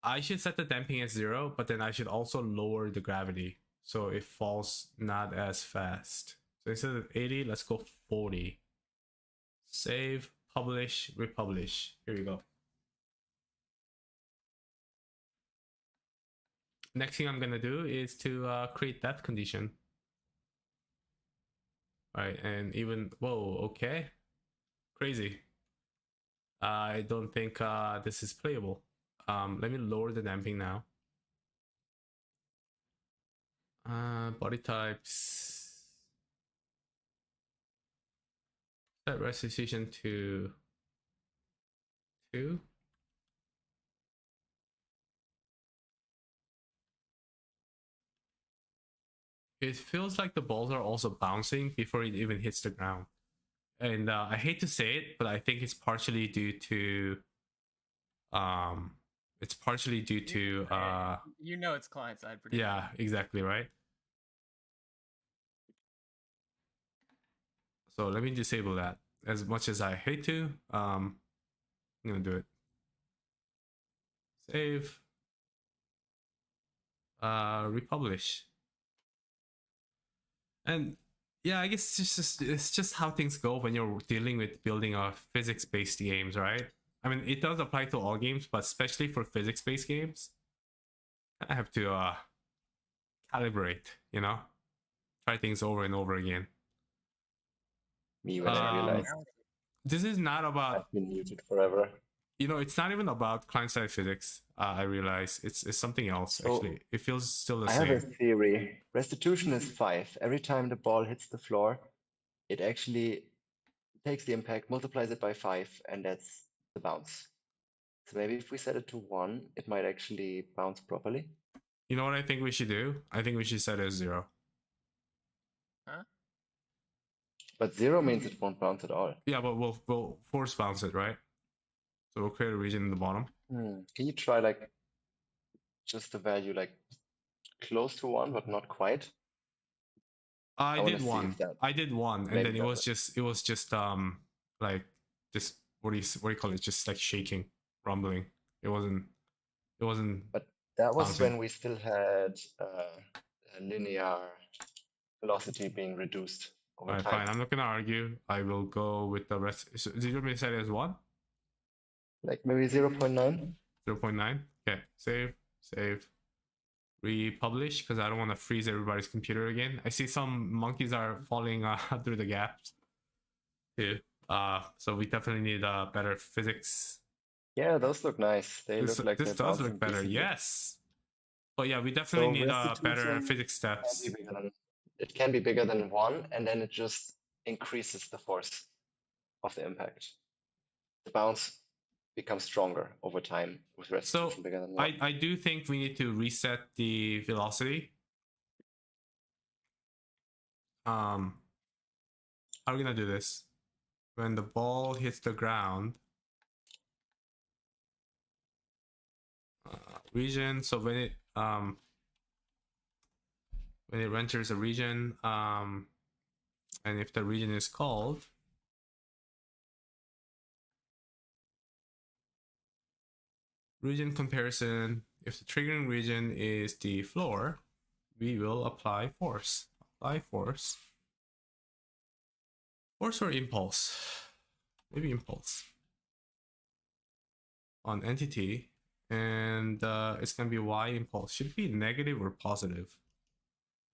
I should set the damping as 0, but then I should also lower the gravity so it falls not as fast. So instead of 80, let's go 40. Save, publish, republish. Here we go. Next thing I'm gonna do is to create that condition. All right, and even, whoa, okay. Crazy. I don't think this is playable. Let me lower the damping now. Body types. Set resolution to 2. It feels like the balls are also bouncing before it even hits the ground. And I hate to say it, but I think it's partially due to it's client side prediction. yeah, exactly, right? So let me disable that. As much as I hate to, I'm gonna do it. Save. Republish. And yeah, I guess it's just how things go when you're dealing with building a physics-based games, right? I mean, it does apply to all games, but especially for physics-based games, I have to calibrate, you know, try things over and over again. Me when I realized this is not about. I've been muted forever. You know, it's not even about client-side physics. I realize it's something else. So, actually, it feels still the I same. have a theory. Restitution is 5. Every time the ball hits the floor, it actually takes the impact, multiplies it by 5, and that's the bounce. So maybe if we set it to 1, it might actually bounce properly. You know what I think we should do? I think we should set it as 0. Huh? But 0 means it won't bounce at all. Yeah, but we'll force bounce it, right? So we'll create a region in the bottom. Can you try like just the value like close to 1, but not quite? I wanna did see if 1. that I did 1, and maybe then it was does just like just what do you call it? Just like shaking, rumbling. It wasn't. But that was bouncing. when we still had a linear velocity being reduced over Alright, time. fine. I'm not gonna argue. I will go with the rest. So, did you want me to set it as 1? Like maybe 0.9? 0.9. Okay, save, republish, because I don't want to freeze everybody's computer again. I see some monkeys are falling through the gaps too. So we definitely need better physics. Yeah, those look nice. They This look like does they're look bouncing better. decently. Yes, but yeah, we definitely need better restitution physics can steps. be bigger than- It can be bigger than 1, and then it just increases the force of the impact. The bounce becomes stronger over time with restitution bigger than 1. I do think we need to reset the velocity. How are we gonna do this? When the ball hits the ground, region. So when it enters a region, and if the region is called region comparison. If the triggering region is the floor, we will apply force. Apply force. Force or impulse? Maybe impulse. On entity. And it's going to be Y impulse. Should it be negative or positive?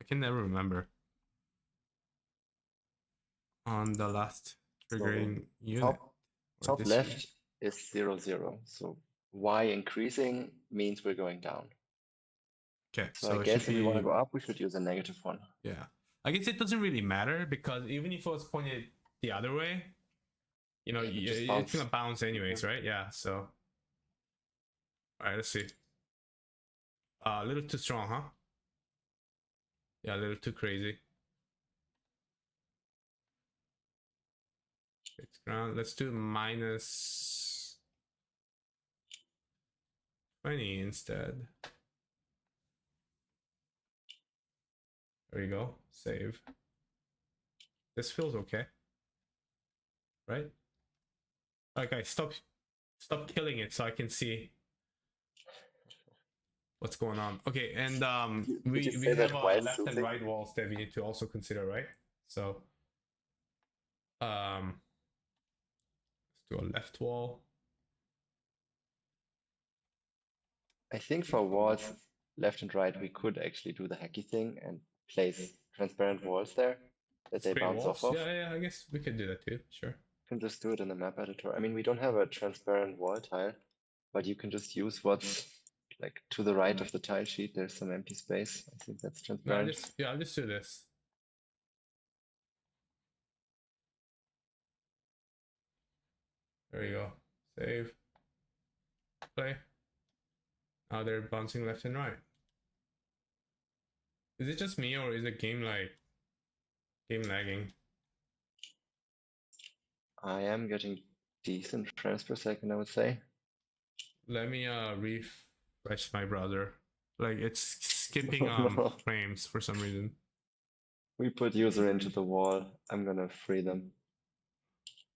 I can never remember. On the last triggering unit. Top this left unit. is 0, 0. So Y increasing means we're going down. Okay, So, so I it guess should if we want to be, go up, we should use a negative one. yeah. I guess it doesn't really matter because even if it was pointed the other way, you know, Yeah, it just it's gonna bounce. bounce anyways, right? Yeah. So, all right, let's see. A little too strong, huh? Yeah, a little too crazy. It's ground. Let's do minus 20 instead. There you go. Save. This feels okay, right? Alright, guys, stop killing it so I can see what's going on. Okay, and we you say have that while left and soothing? right walls that we need to also consider, right? So let's do a left wall. I think for walls left and right, we could actually do the hacky thing and place transparent walls there that they Straight bounce walls. off of. Yeah, I guess we could do that too. Sure. You can just do it in the map editor. I mean, we don't have a transparent wall tile, but you can just use what's like to the right of the tile sheet. There's some empty space. I think that's No, transparent. I'll just do this. There you go. Save. Play. Now they're bouncing left and right. Is it just me or is it game lagging? I am getting decent frames per second, I would say. Let me refresh my browser. Like it's skipping No. frames for some reason. We put user into the wall. I'm gonna free them.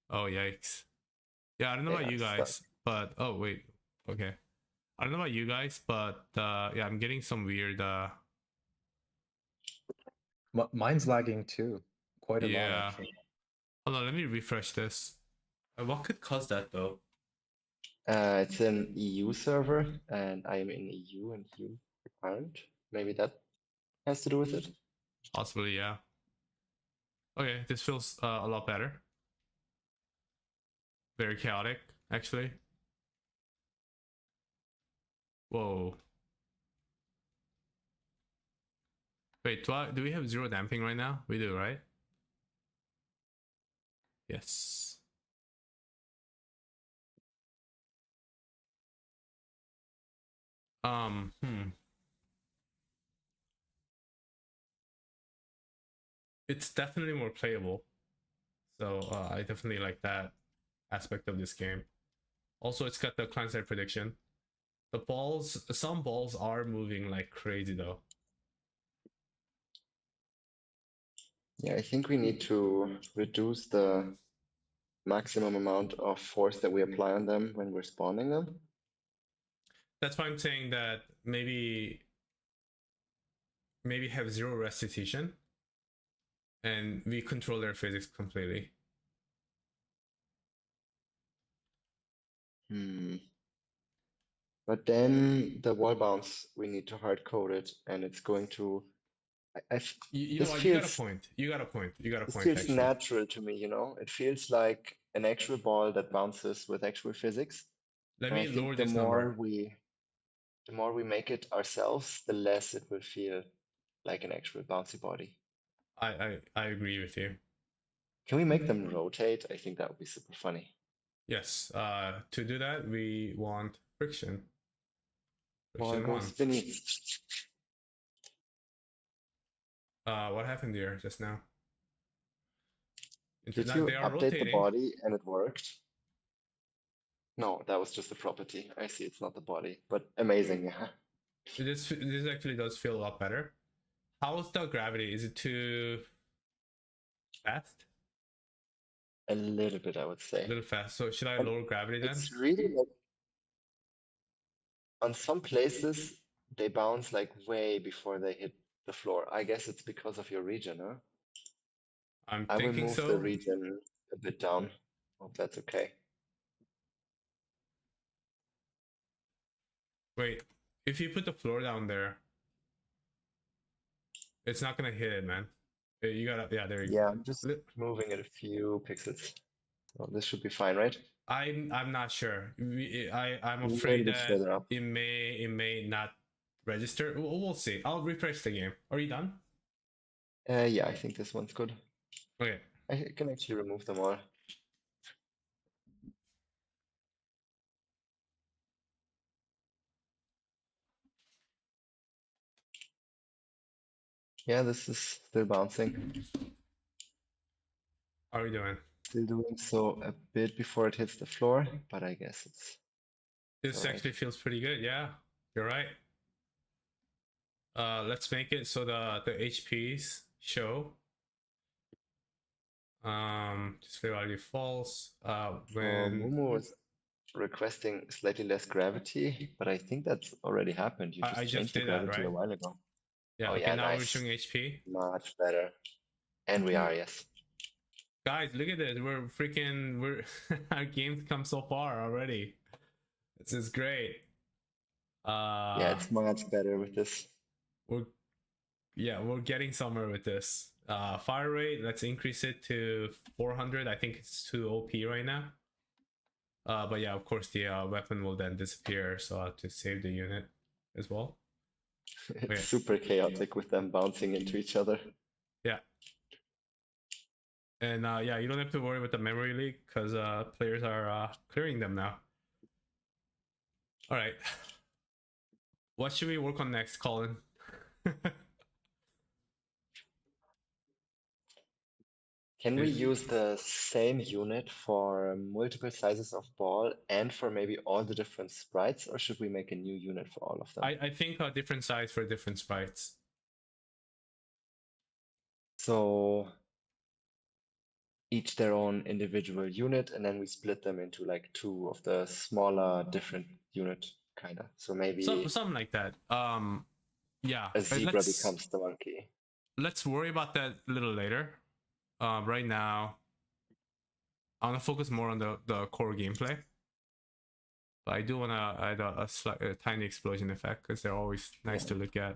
Oh yikes. Yeah, I don't know They about are you stuck. guys, but oh wait. Okay. I don't know about you guys, but yeah, I'm getting some weird Mine's lagging too, quite a lot yeah. actually. Hold on, let me refresh this. What could cause that though? It's an EU server, and I am in EU and you aren't. Maybe that has to do with it. Possibly, yeah. Okay, this feels a lot better. Very chaotic, actually. Whoa. Wait, do we have zero damping right now? We do, right? Yes. It's definitely more playable. So I definitely like that aspect of this game. Also, it's got the client side prediction. The balls, some balls are moving like crazy though. Yeah, I think we need to reduce the maximum amount of force that we apply on them when we're spawning them. That's why I'm saying that maybe have zero restitution and we control their physics completely. But then the wall bounce, we need to hard code it, and it's going to. You this know what? feels, You got a point. This Actually. feels natural to me, you know? It feels like an actual ball that bounces with actual physics. Let And me I think lower the this more number. the more we make it ourselves, the less it will feel like an actual bouncy body. I agree with you. Can we make them rotate? I think that would be super funny. Yes. To do that, we want friction. Ball goes spinny. What happened here just now? Did you they are update rotating. the body and it worked? No, that was just a property. I see, it's not the body, but amazing, yeah. This actually does feel a lot better. How's the gravity? Is it too fast? A little bit, I would say. A little fast. So should I lower gravity then? It's really like on some places they bounce like way before they hit the floor. I guess it's because of your region, huh? I'm I will thinking move the so. region a bit down. Hope that's okay. Wait, if you put the floor down there, it's not gonna hit it, man. You gotta, yeah, there you Yeah, go. I'm just moving it a few pixels. So this should be fine, right? I'm not sure. I'm A little afraid bit that further up. it may not register. We'll see. I'll refresh the game. Are you done? Yeah, I think this one's good. Okay. I can actually remove them all. Yeah, this is still bouncing. How are we doing? Still doing so a bit before it hits the floor, but I guess it's This alright. actually feels pretty good. Yeah, you're right. Let's make it so the HPs show. Display value false. When Momo is requesting slightly less gravity, but I think that's already happened. You I just just changed the did that, gravity a right? while ago. Yeah. Oh Okay. yeah, Now we're nice. showing HP. Much better. And we are, yes. Guys, look at this. We're our game's come so far already. This is great. Yeah, it's much better with this. We're getting somewhere with this. Fire rate, let's increase it to 400. I think it's too OP right now. But yeah, of course the weapon will then disappear, so I have to save the unit as well. It's Okay. super chaotic with them bouncing into each other. Yeah. And yeah, you don't have to worry about the memory leak because players are clearing them now. All right. What should we work on next, Colin? Can we use the same unit for multiple sizes of ball and for maybe all the different sprites, or should we make a new unit for all of them? I think a different size for different sprites. So each their own individual unit, and then we split them into like two of the smaller different unit kind of. So maybe Something like that. Yeah. a zebra becomes the monkey. Let's worry about that a little later. Right now, I want to focus more on the core gameplay. But I do want to add a tiny explosion effect because they're always nice to look at.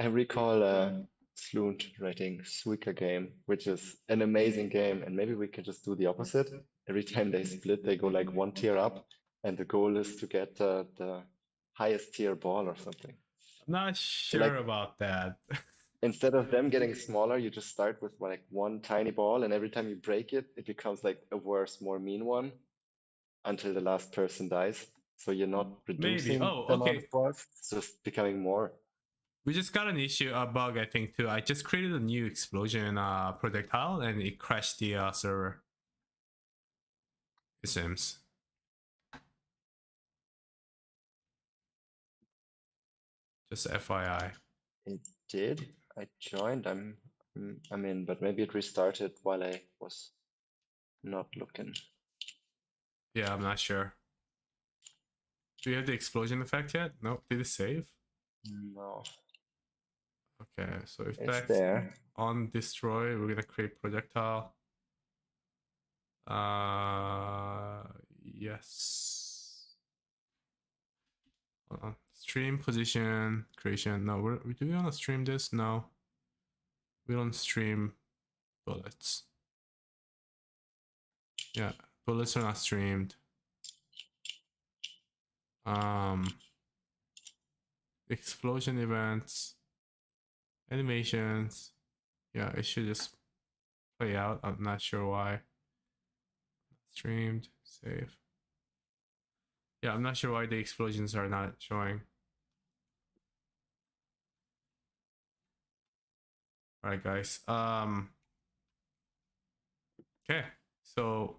I recall Sloont writing Suika game, which is an amazing game, and maybe we can just do the opposite. Every time they split, they go like one tier up, and the goal is to get the highest tier ball or something. I'm not sure like- about that. Instead of them getting smaller, you just start with like one tiny ball, and every time you break it, it becomes like a worse, more mean one until the last person dies. So you're not reducing Oh, the amount okay. of balls, it's just becoming more. We just got an issue, a bug, I think, too. I just created a new explosion projectile and it crashed the server. It seems. Just FYI. It did. I joined. I'm in, but maybe it restarted while I was not looking. Yeah, I'm not sure. Do we have the explosion effect yet? No. Did it save? No, Okay, so it's effect there. on destroy. We're gonna create projectile. Yes. Hold on. Stream position creation. No, do we want to stream this? No, we don't stream bullets. Yeah, bullets are not streamed. Explosion events, animations. Yeah, it should just play out. I'm not sure why. Streamed, save. Yeah, I'm not sure why the explosions are not showing. All right, guys. Okay, so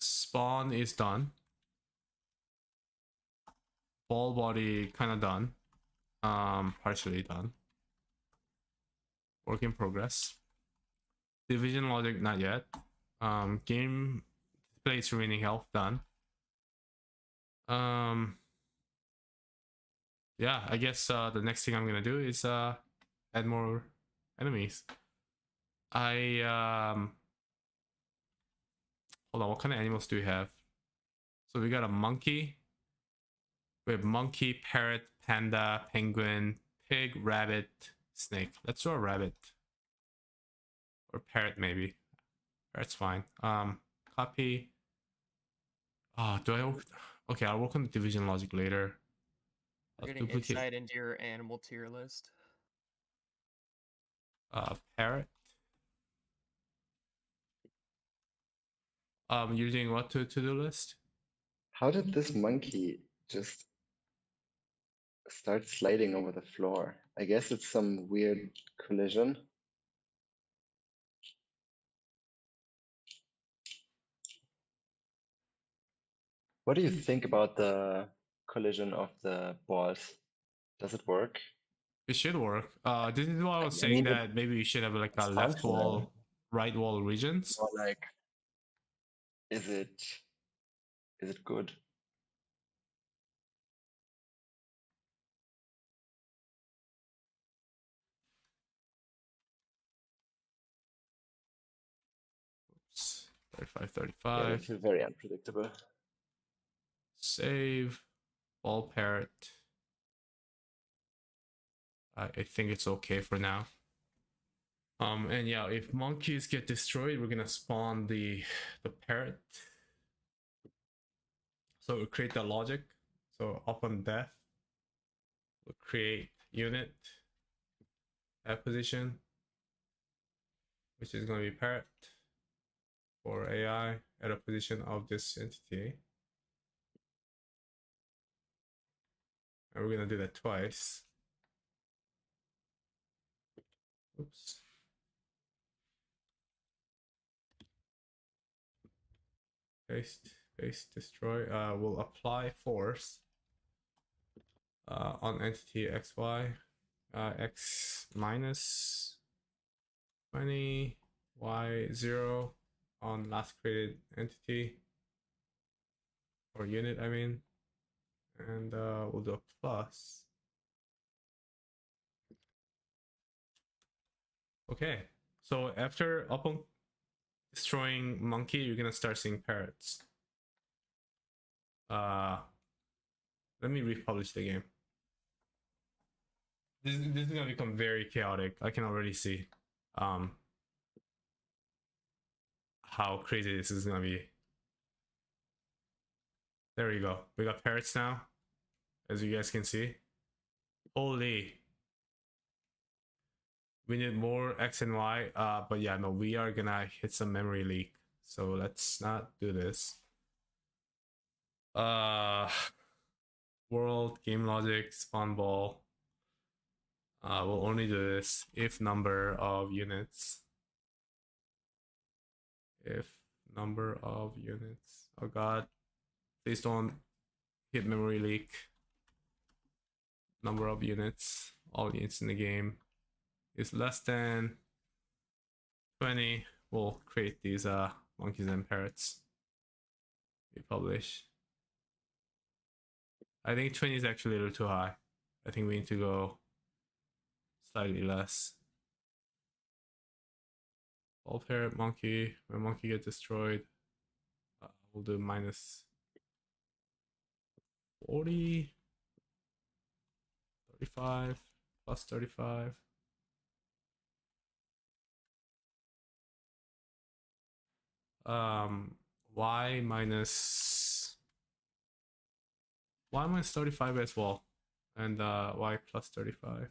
spawn is done. Ball body kind of done. Partially done. Work in progress. Division logic not yet. Game display is remaining health done. Yeah, I guess the next thing I'm gonna do is add more enemies. Hold on, what kind of animals do we have? So we got a monkey. We have monkey, parrot, panda, penguin, pig, rabbit, snake. Let's do a rabbit. Or parrot maybe. Parrot's fine. Copy. Oh, do I work? Okay, I'll work on the division logic later. We're I'll getting duplicate insight into your animal tier list. parrot. Using what to-do list? How did this monkey just start sliding over the floor? I guess it's some weird collision. What do you think about the collision of the balls? Does it work? It should work. This is why I was I saying mean, that maybe you should have like a it's left wall, functional. right wall regions. Or like, is it good? Oops. 35, Yeah, 35. they feel very unpredictable. Save. Ball parrot. I think it's okay for now. And yeah, if monkeys get destroyed, we're gonna spawn the parrot. So we'll create the logic. So upon death, we'll create unit at position, which is gonna be parrot for AI at a position of this entity. And we're gonna do that twice. Oops. Paste, destroy. We'll apply force on entity xy, x minus 20, y 0 on last created entity or unit, I mean, and we'll do a plus. Okay, so after upon destroying monkey, you're gonna start seeing parrots. Let me republish the game. This is gonna become very chaotic. I can already see how crazy this is gonna be. There we go. We got parrots now, as you guys can see. Holy. We need more X and Y. But yeah, no, we are gonna hit some memory leak. So let's not do this. World, game logic, spawn ball. We'll only do this if number of units. If number of units. Oh god. Please don't hit memory leak. Number of units. All units in the game is less than 20. We'll create these monkeys and parrots. We publish. I think 20 is actually a little too high. I think we need to go slightly less. All parrot monkey. When monkey gets destroyed, we'll do minus 40, 35, plus 35. Y minus 35 as well, and y plus 35.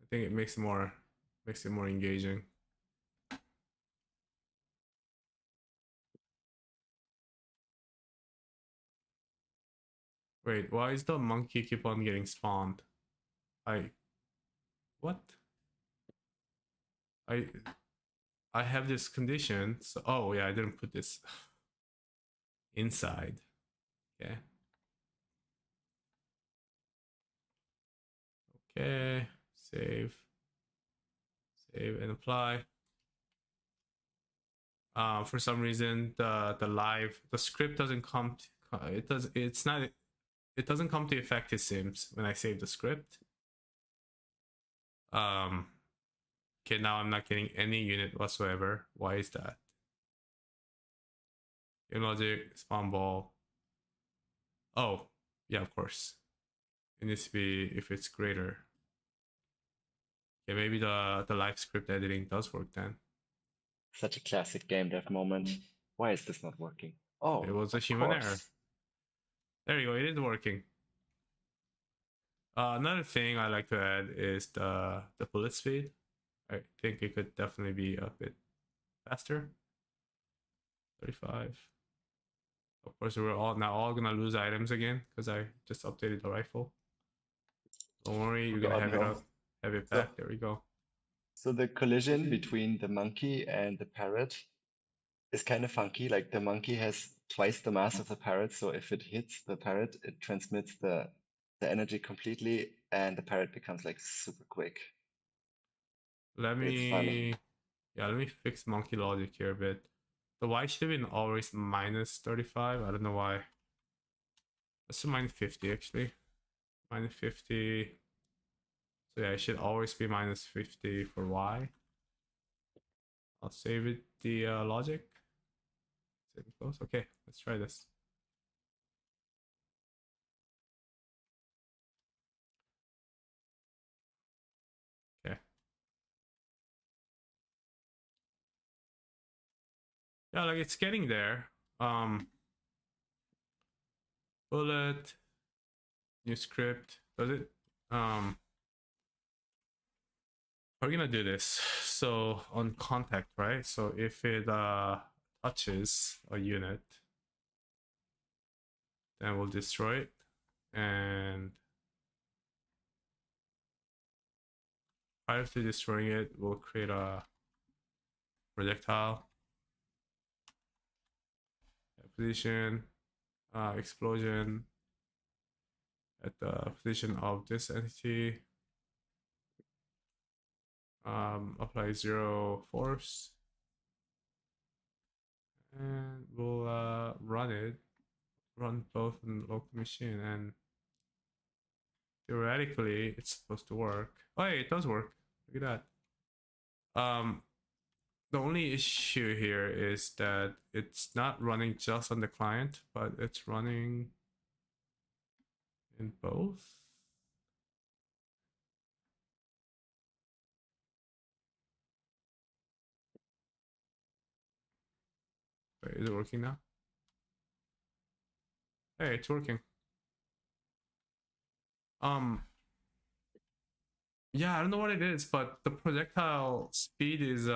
I think it makes it more engaging. Wait, why is the monkey keep on getting spawned? What? I have this condition. So, oh yeah, I didn't put this inside. Okay. Okay, save and apply. For some reason, the script doesn't come. It doesn't come to effect. It seems when I save the script. Okay, now I'm not getting any unit whatsoever. Why is that? Game logic, spawn ball. Oh, yeah, of course. It needs to be if it's greater. Yeah, maybe the live script editing does work then. Such a classic game dev moment. Why is this not working? Oh, It was a of human error. course. There you go, it is working. Another thing I like to add is the bullet speed. I think it could definitely be a bit faster. 35. Of course, we're all gonna lose items again because I just updated the rifle. Don't worry, you're gonna have it up, have it back. There we go. So the collision between the monkey and the parrot is kind of funky. Like the monkey has twice the mass of the parrot, so if it hits the parrot, it transmits the energy completely, and the parrot becomes like super quick. Let me fix monkey logic here a bit. The Y should have been always minus 35. I don't know why. That's a minus 50 actually. Minus 50. So yeah, it should always be minus 50 for Y. I'll save it the logic. Save it close. Okay, let's try this. Okay. Yeah, like it's getting there. Bullet, new script. Does it? We're gonna do this. So on contact, right? So if it touches a unit, then we'll destroy it. And prior to destroying it, we'll create a projectile. Position, explosion at the position of this entity. Apply 0 force, and we'll run both in the local machine, and theoretically it's supposed to work. Oh, hey, it does work. Look at that. The only issue here is that it's not running just on the client, but it's running in both. Wait, is it working now? Hey, it's working. Yeah, I don't know what it is, but the projectile speed is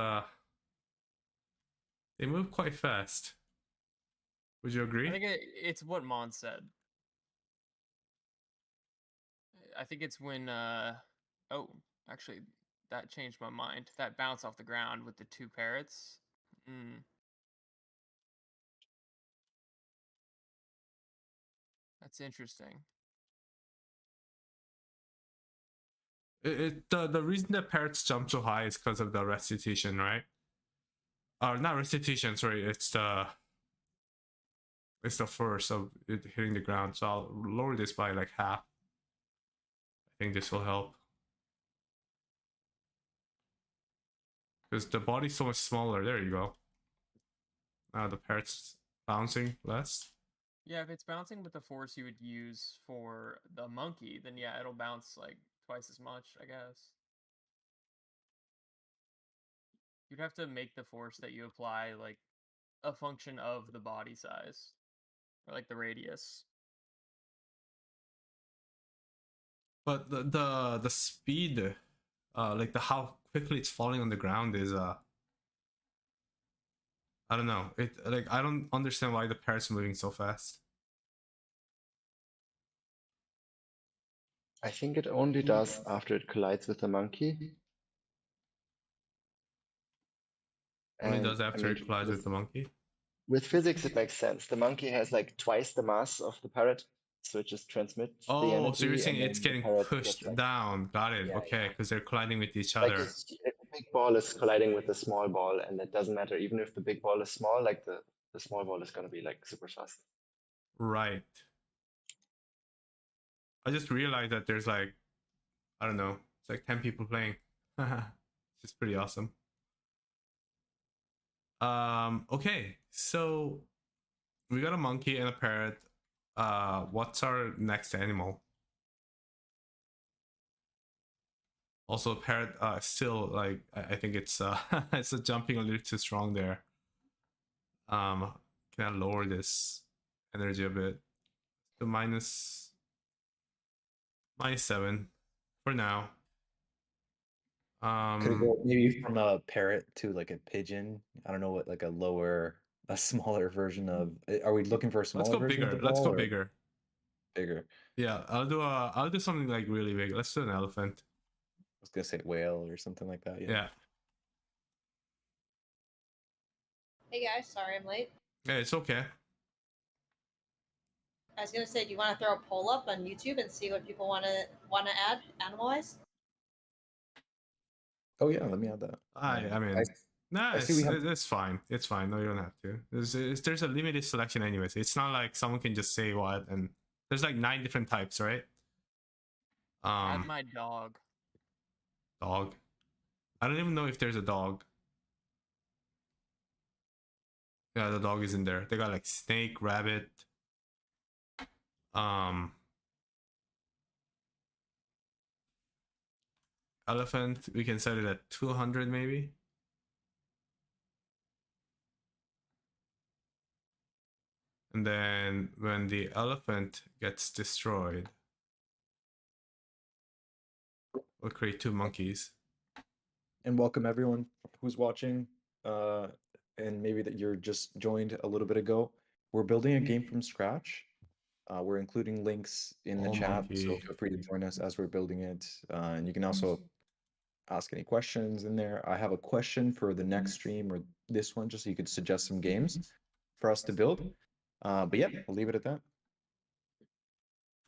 they move quite fast. Would you agree? I think it's what Mon said. I think it's when oh, actually that changed my mind. That bounce off the ground with the two parrots. That's interesting. The reason that parrots jump so high is because of the restitution, right? Not restitution, sorry, it's the force of it hitting the ground. So I'll lower this by like half. I think this will help. Because the body's so much smaller. There you go. Now the parrot's bouncing less. Yeah, if it's bouncing with the force you would use for the monkey, then yeah, it'll bounce like twice as much, I guess. You'd have to make the force that you apply like a function of the body size, or like the radius. But the speed, like the how quickly it's falling on the ground is I don't know. I don't understand why the parrot's moving so fast. I think it only does after it collides with the monkey. Only does after it collides with the monkey? With physics, it makes sense. The monkey has like twice the mass of the parrot, so it just transmits the energy. Oh, so you're saying it's getting pushed down. Got it. Yeah, okay, because they're colliding with each other. Like big ball is colliding with the small ball, and it doesn't matter. Even if the big ball is small, like the small ball is gonna be like super fast. Right. I just realized that there's like, I don't know, it's like 10 people playing. It's pretty awesome. Okay, so we got a monkey and a parrot. What's our next animal? Also, parrot still like I think it's it's jumping a little too strong there. Can I lower this energy a bit to -7 for now? Could it go maybe from a parrot to like a pigeon? I don't know what like a smaller version of. Are we looking for a Let's smaller go version of bigger. the Let's ball go or bigger. bigger? Yeah, I'll do something like really big. Let's do an elephant. I was gonna say whale or something like that. Yeah. Hey guys, sorry I'm late. Yeah, it's okay. I was gonna say, do you want to throw a poll up on YouTube and see what people want to add animal-wise? Oh yeah, let me add that. I mean, nah, I see we have- it's fine. It's fine. No, you don't have to. There's a limited selection anyways. It's not like someone can just say what, and there's like 9 different types, right? Add my dog. Dog. I don't even know if there's a dog. Yeah, the dog is in there. They got like snake, rabbit. Elephant, we can set it at 200 maybe. And then when the elephant gets destroyed, we'll create 2 monkeys. And welcome everyone who's watching, and maybe that you're just joined a little bit ago. We're building a game from scratch. We're including links in the Oh, chat, so monkey. feel free to join us as we're building it. And you can also ask any questions in there. I have a question for the next stream or this one, just so you could suggest some games for us to build. But yeah, we'll leave it at that.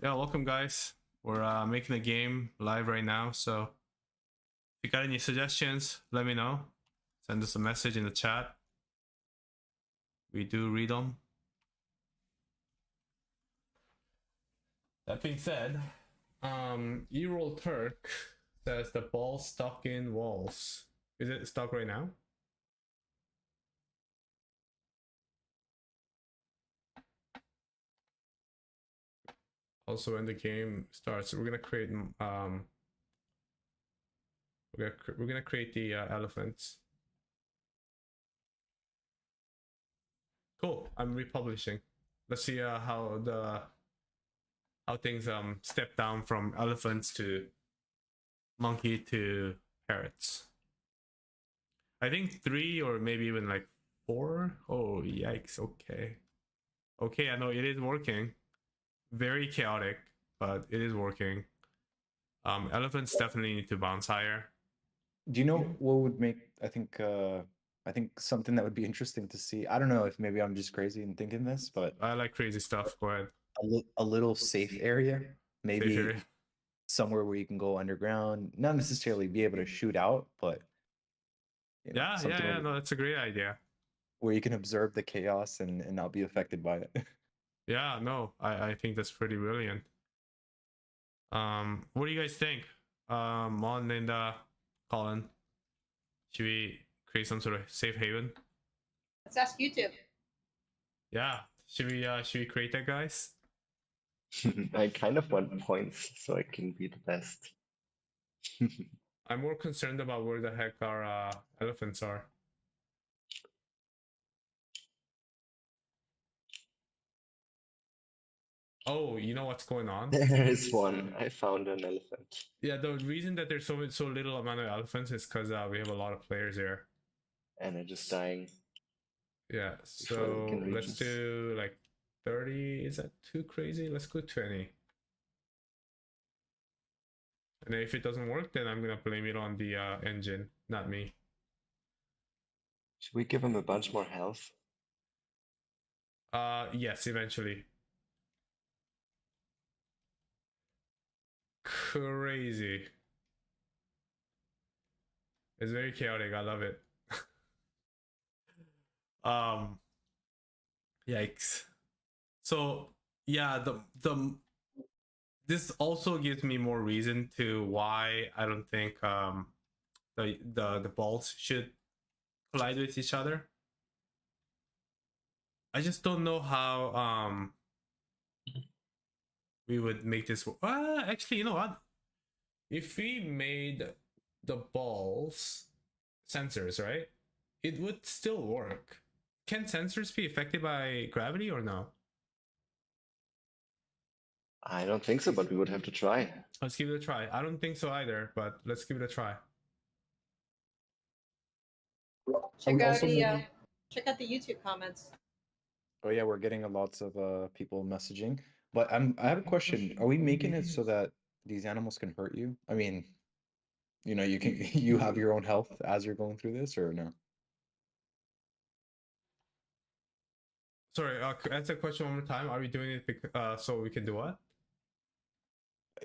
Yeah, welcome guys. We're making a game live right now, so if you got any suggestions, let me know. Send us a message in the chat. We do read them. That being said, E-Roll Turk says the ball stuck in walls. Is it stuck right now? Also, when the game starts, we're gonna create we're gonna create the elephants. Cool. I'm republishing. Let's see how things step down from elephants to monkey to parrots. I think 3 or maybe even like 4. Oh yikes! Okay, okay. I know it is working. Very chaotic, but it is working. Elephants definitely need to bounce higher. Do you know what would make, I think something that would be interesting to see. I don't know if maybe I'm just crazy in thinking this, but I like crazy stuff. Go ahead. a little safe area, maybe Safe area. somewhere where you can go underground, not necessarily be able to shoot out, but you know, Yeah, something no, that's a great idea. where you can observe the chaos and not be affected by it. Yeah, no, I think that's pretty brilliant. What do you guys think? Mon and Colin, should we create some sort of safe haven? Let's ask YouTube. Yeah, should we create that, guys? I kind of want points so I can be the best. I'm more concerned about where the heck our elephants are. Oh, you know what's going on? There is one. I found an elephant. Yeah, the reason that there's so little amount of elephants is because we have a lot of players here. And I'm just dying. Yeah, Before they so can reach let's us. do like 30. Is that too crazy? Let's go 20. And then if it doesn't work, then I'm gonna blame it on the engine, not me. Should we give him a bunch more health? Yes, eventually. Crazy. It's very chaotic. I love it. um, yikes. So yeah, the this also gives me more reason to why I don't think the balls should collide with each other. I just don't know how we would make this work. Actually, you know what? If we made the balls sensors, right? It would still work. Can sensors be affected by gravity or no? I don't think so, but we would have to try. Let's give it a try. I don't think so either, but let's give it a try. Check we out also the maybe- check out the YouTube comments. Oh yeah, we're getting lots of people messaging. But I have a question. Are we making it so that these animals can hurt you? I mean, you know, you can you have your own health as you're going through this, or no? Sorry, answer the question one more time. Are we doing it so we can do what?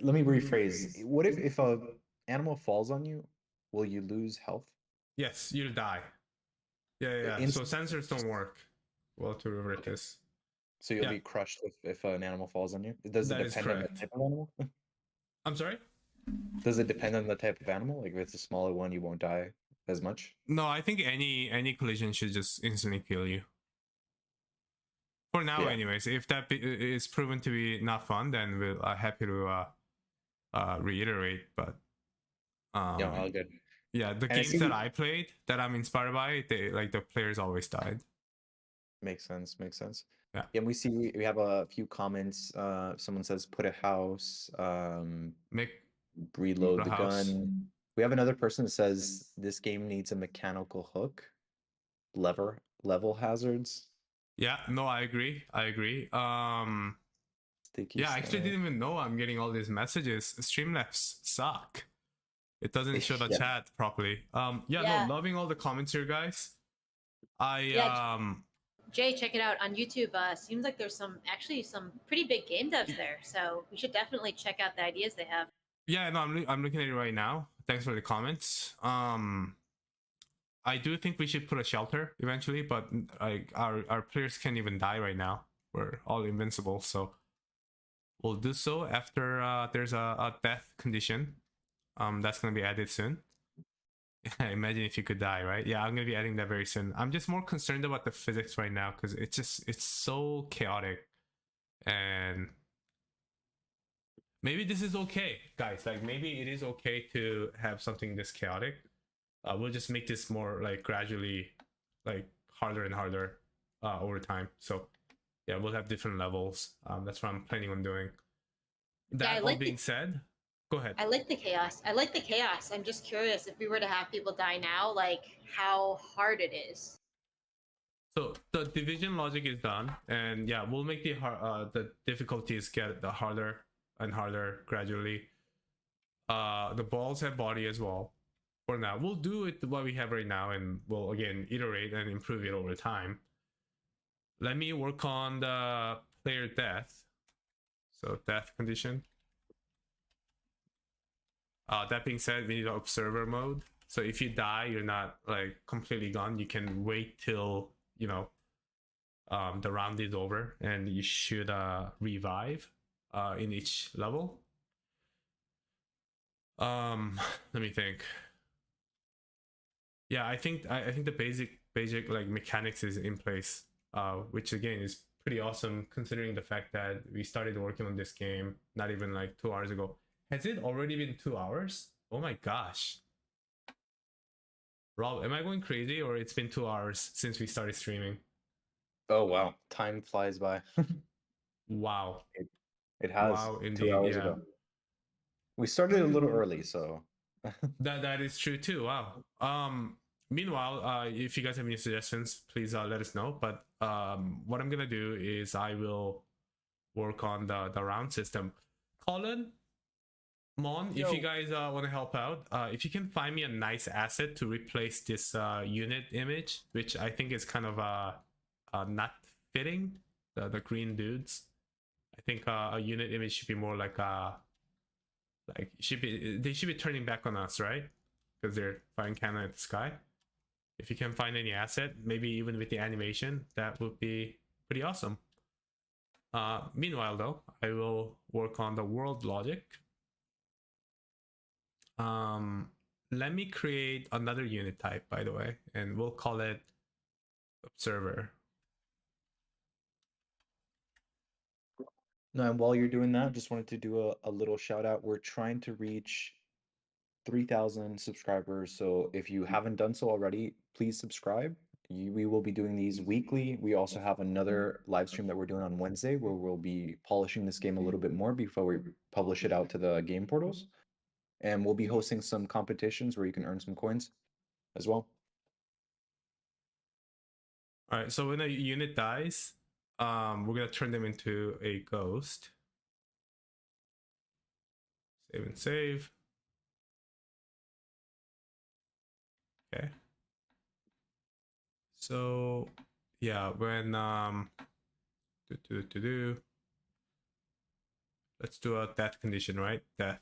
Let me rephrase. What if a animal falls on you? Will you lose health? Yes, you die. Yeah. So sensors don't work. Well, to revert this. So you'll Yeah. be crushed if an animal falls on you? Does That it is depend on the correct. type of animal? I'm sorry? Does it depend on the type of animal? Like if it's a smaller one, you won't die as much? No, I think any collision should just instantly kill you. For now, Yeah. anyways. If that is proven to be not fun, then we're happy to reiterate. But Yeah, all good. yeah, the And I games see that we- I played that I'm inspired by, they like the players always died. Makes sense. Makes sense. Yeah. And we see we have a few comments. Someone says put a house. Make Reload the the house. gun. We have another person that says this game needs a mechanical hook. Level hazards. Yeah, no, I agree. Sticky Yeah, I actually snake. didn't even know I'm getting all these messages. Streamlabs suck. It doesn't show the Yeah. chat properly. Yeah, Yeah. no, loving all the comments here, guys. Yeah. Jay, check it out on YouTube. Seems like there's some pretty big game devs there, so we should definitely check out the ideas they have. Yeah, no, I'm looking at it right now. Thanks for the comments. I do think we should put a shelter eventually, but like our players can't even die right now. We're all invincible, so we'll do so after there's a death condition. That's gonna be added soon. Imagine if you could die, right? Yeah, I'm gonna be adding that very soon. I'm just more concerned about the physics right now because it's so chaotic, and maybe this is okay, guys. Like maybe it is okay to have something this chaotic. We'll just make this more like gradually, like harder and harder over time. So yeah, we'll have different levels. That's what I'm planning on doing. That I all like being said, go ahead. I like the chaos. I'm just curious if we were to have people die now, like how hard it is. So the division logic is done, and yeah, we'll make the difficulties get harder and harder gradually. The balls have body as well. For now, we'll do it what we have right now, and we'll again iterate and improve it over time. Let me work on the player death. So death condition. That being said, we need an observer mode. So if you die, you're not like completely gone. You can wait till the round is over, and you should revive in each level. Let me think. Yeah, I think the basic like mechanics is in place, which again is pretty awesome considering the fact that we started working on this game not even like 2 hours ago. Has it already been 2 hours? Oh my gosh. Rob, am I going crazy, or it's been 2 hours since we started streaming? Oh wow, time flies by. Wow. It has Wow, 2 indeed, hours yeah. ago. We started a little early, so That is true too. Wow. Meanwhile, if you guys have any suggestions, please let us know. But what I'm gonna do is I will work on the round system. Colin, Mon, if you guys want to help out, if you can find me a nice asset to replace this unit image, which I think is kind of not fitting, the green dudes. I think a unit image should be more like they should be turning back on us, right? because they're firing cannon at the sky. If you can find any asset, maybe even with the animation, that would be pretty awesome. Meanwhile, though, I will work on the world logic. Let me create another unit type, by the way, and we'll call it observer. No, and while you're doing that, just wanted to do a little shout out. We're trying to reach 3,000 subscribers. So if you haven't done so already, please subscribe. We will be doing these weekly. We also have another live stream that we're doing on Wednesday where we'll be polishing this game a little bit more before we publish it out to the game portals. And we'll be hosting some competitions where you can earn some coins as well. All right, so when a unit dies, we're gonna turn them into a ghost. Save and save. Okay. So yeah, when let's do a death condition, right? Death.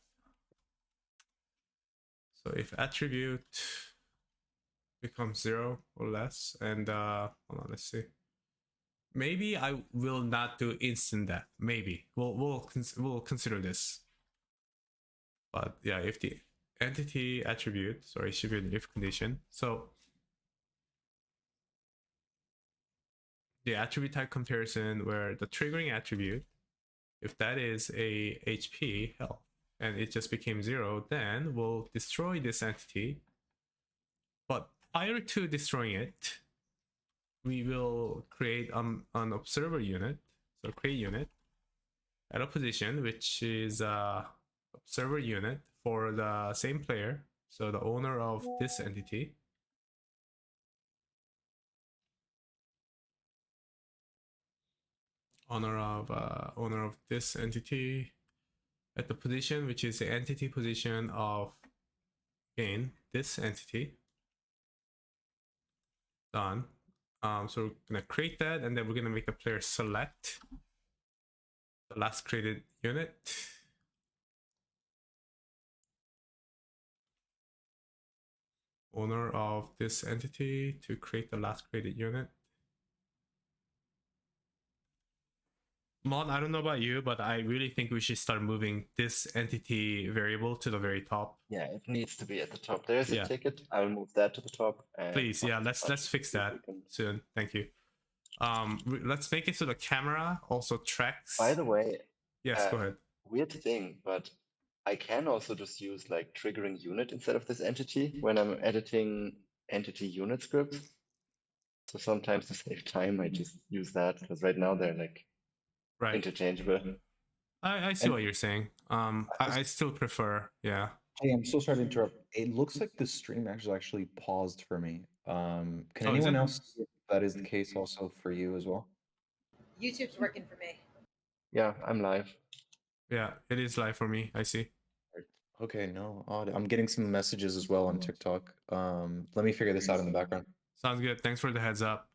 So if attribute becomes 0 or less, and hold on, let's see. Maybe I will not do instant death. Maybe we'll consider this. But yeah, if the entity attribute, sorry, should be an if condition. So the attribute type comparison where the triggering attribute, if that is a HP health and it just became 0, then we'll destroy this entity. But prior to destroying it, we will create an observer unit. So create unit at a position which is observer unit for the same player. So the owner of this entity. Owner of this entity at the position which is the entity position of again this entity. Done. So we're gonna create that, and then we're gonna make the player select the last created unit. Owner of this entity to create the last created unit. Mon, I don't know about you, but I really think we should start moving this entity variable to the very top. Yeah, it needs to be at the top. There's Yeah. a ticket. I'll move that to the top. And Please, yeah, let's fix that soon. Thank you. Let's make it so the camera also tracks. By the way, yes, go ahead. weird thing, but I can also just use like triggering unit instead of this entity when I'm editing entity unit scripts. So sometimes to save time, I just use that because right now they're like Right. interchangeable. I see what you're saying. I still prefer, yeah. Hey, I'm so sorry to interrupt. It looks like the stream actually paused for me. Can Oh, is anyone it? else see if that is the case also for you as well? YouTube's working for me. Yeah, I'm live. Yeah, it is live for me. I see. Okay, no, odd. I'm getting some messages as well on TikTok. Let me figure this out in the background. Sounds good. Thanks for the heads up.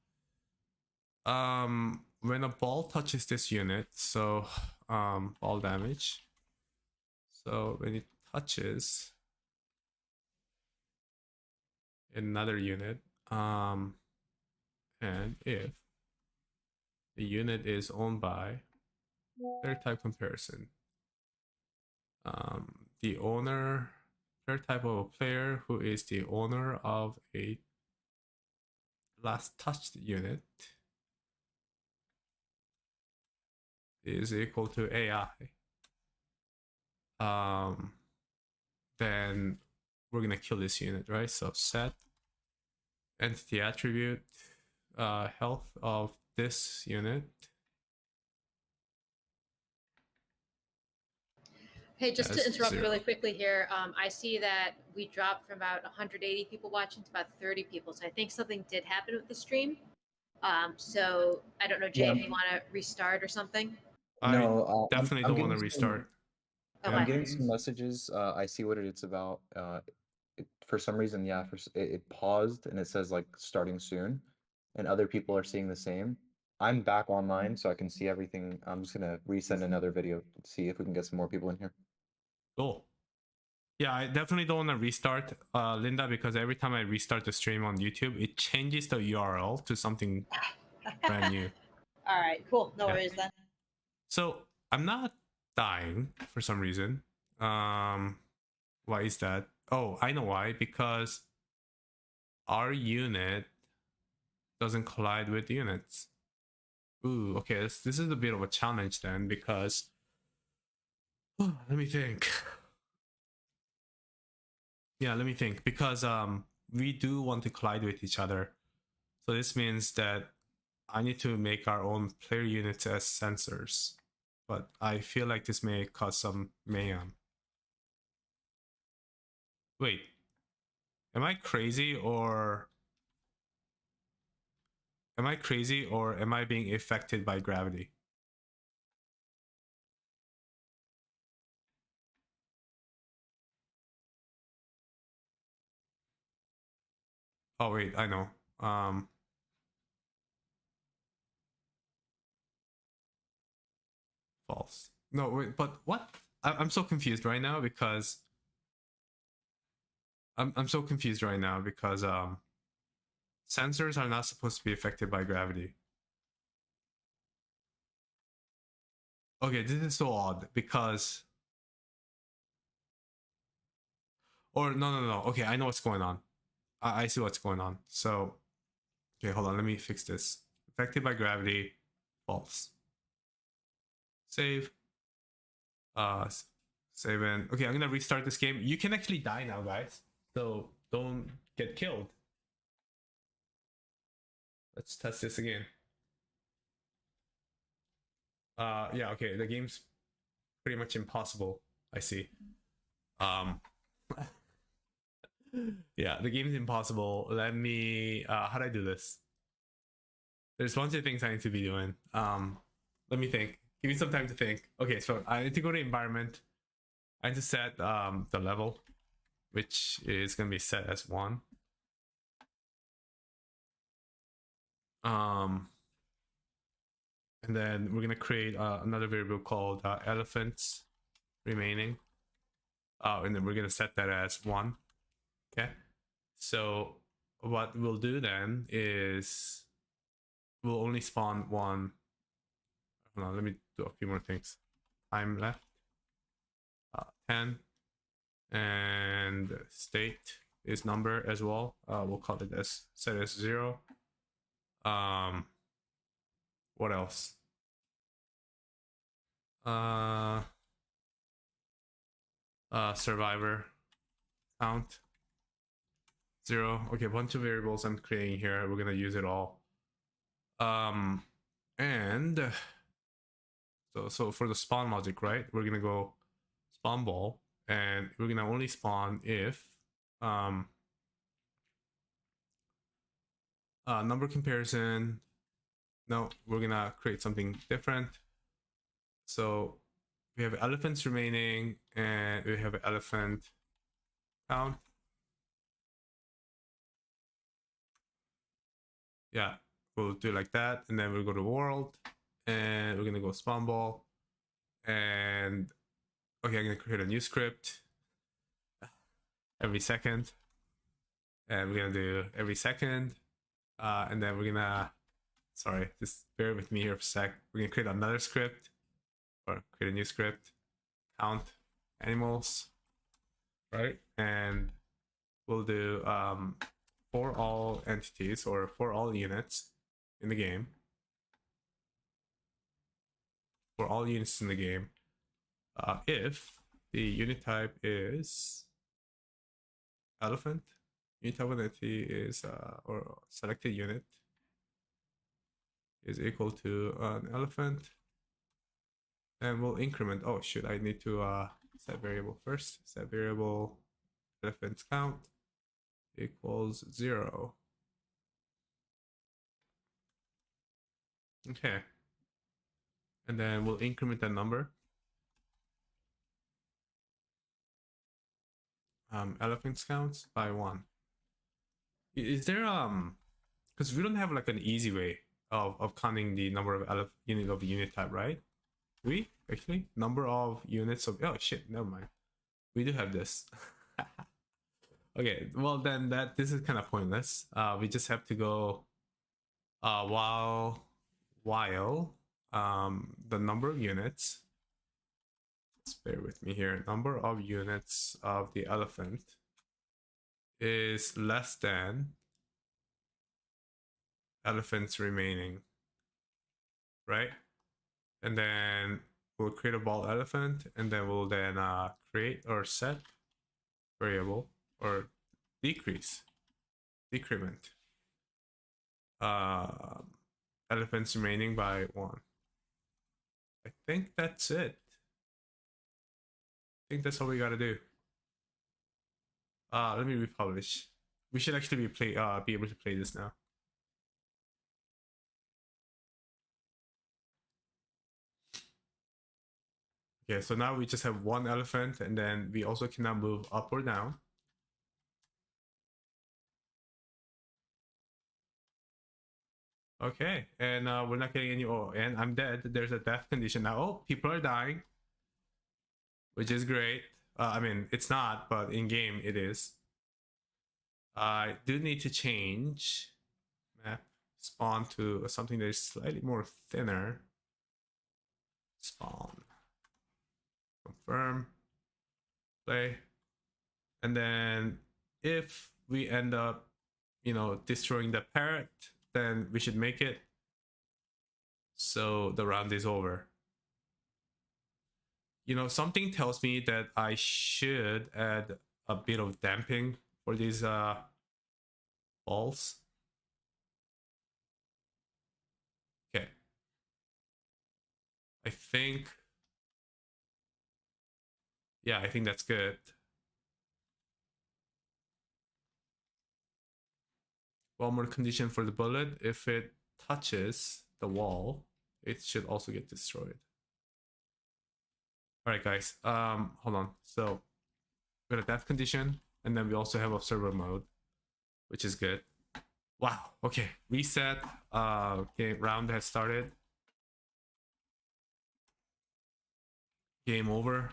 When a ball touches this unit, so ball damage. So when it touches another unit, and if the unit is owned by player type comparison, the owner, player type of a player who is the owner of a last touched unit is equal to AI. Then we're gonna kill this unit, right? So set entity attribute health of this unit. Hey, just to That's interrupt 0. really quickly here, I see that we dropped from about 180 people watching to about 30 people. So I think something did happen with the stream. So I don't know, Jay, if you want to restart or something. No, I definitely don't want to restart. I'm Okay. getting some messages. I see what it's about. For some reason, yeah, it paused and it says like starting soon, and other people are seeing the same. I'm back online, so I can see everything. I'm just gonna resend another video to see if we can get some more people in here. Cool. Yeah, I definitely don't want to restart, Linda, because every time I restart the stream on YouTube, it changes the URL to something brand new. All right, cool. No Yeah. worries then. So I'm not dying for some reason. Why is that? Oh, I know why. Because our unit doesn't collide with units. Ooh, okay. This is a bit of a challenge then, because let me think. Yeah, let me think. Because we do want to collide with each other. So this means that I need to make our own player units as sensors. But I feel like this may cause some mayhem. Wait, am I crazy or am I being affected by gravity? Oh wait, I know. False. No, wait, but what? I'm so confused right now because I'm so confused right now because sensors are not supposed to be affected by gravity. Okay, this is so odd because no. Okay, I know what's going on. I see what's going on. So okay, hold on, let me fix this. Affected by gravity, false. Save. Save in. Okay, I'm gonna restart this game. You can actually die now, guys. So don't get killed. Let's test this again. Yeah, okay, the game's pretty much impossible. I see. Yeah, the game's impossible. Let me how do I do this? There's a bunch of things I need to be doing. Let me think. Give me some time to think. Okay, so I need to go to environment. I need to set the level, which is gonna be set as 1. And then we're gonna create another variable called elephants remaining. And then we're gonna set that as 1. Okay. So what we'll do then is we'll only spawn 1. Hold on, let me do a few more things. Time left. 10. And state is number as well. We'll call it as set as 0. What else? Survivor count 0. Okay, a bunch of variables I'm creating here. We're gonna use it all. And so for the spawn logic, right? We're gonna go spawn ball, and we're gonna only spawn if number comparison. No, we're gonna create something different. So we have elephants remaining, and we have an elephant count. Yeah, we'll do like that, and then we'll go to world, and we're gonna go spawn ball, and okay, I'm gonna create a new script every second, and we're gonna do every second, and then we're gonna, sorry, just bear with me here for a sec. We're gonna create another script, or create a new script, count animals, right? And we'll do for all entities or for all units in the game. For all units in the game, if the unit type is elephant, unit type of entity is or selected unit is equal to an elephant, and we'll increment. Oh shoot, I need to set variable first. Set variable elephants count equals 0. Okay, and then we'll increment that number. Elephants counts by 1. Is there because we don't have like an easy way of counting the number of unit of the unit type, right? We actually number of units of, oh shit, never mind. We do have this. Okay, well then this is kind of pointless. We just have to go while the number of units, just bear with me here, number of units of the elephant is less than elephants remaining, right? And then we'll create a ball elephant, and then we'll then create or set variable or decrement elephants remaining by 1. I think that's it. I think that's all we gotta do. Let me republish. We should actually be able to play this now. Okay, so now we just have 1 elephant, and then we also cannot move up or down. Okay, and we're not getting any. Oh, and I'm dead. There's a death condition now. Oh, people are dying, which is great. I mean, it's not, but in game it is. I do need to change map spawn to something that is slightly more thinner. Spawn. Confirm. Play. And then if we end up, destroying the parrot, then we should make it so the round is over. Something tells me that I should add a bit of damping for these balls. Okay. I think that's good. One more condition for the bullet. If it touches the wall, it should also get destroyed. All right, guys. Hold on. So we got a death condition, and then we also have observer mode, which is good. Wow. Okay. Reset. Okay. Round has started. Game over.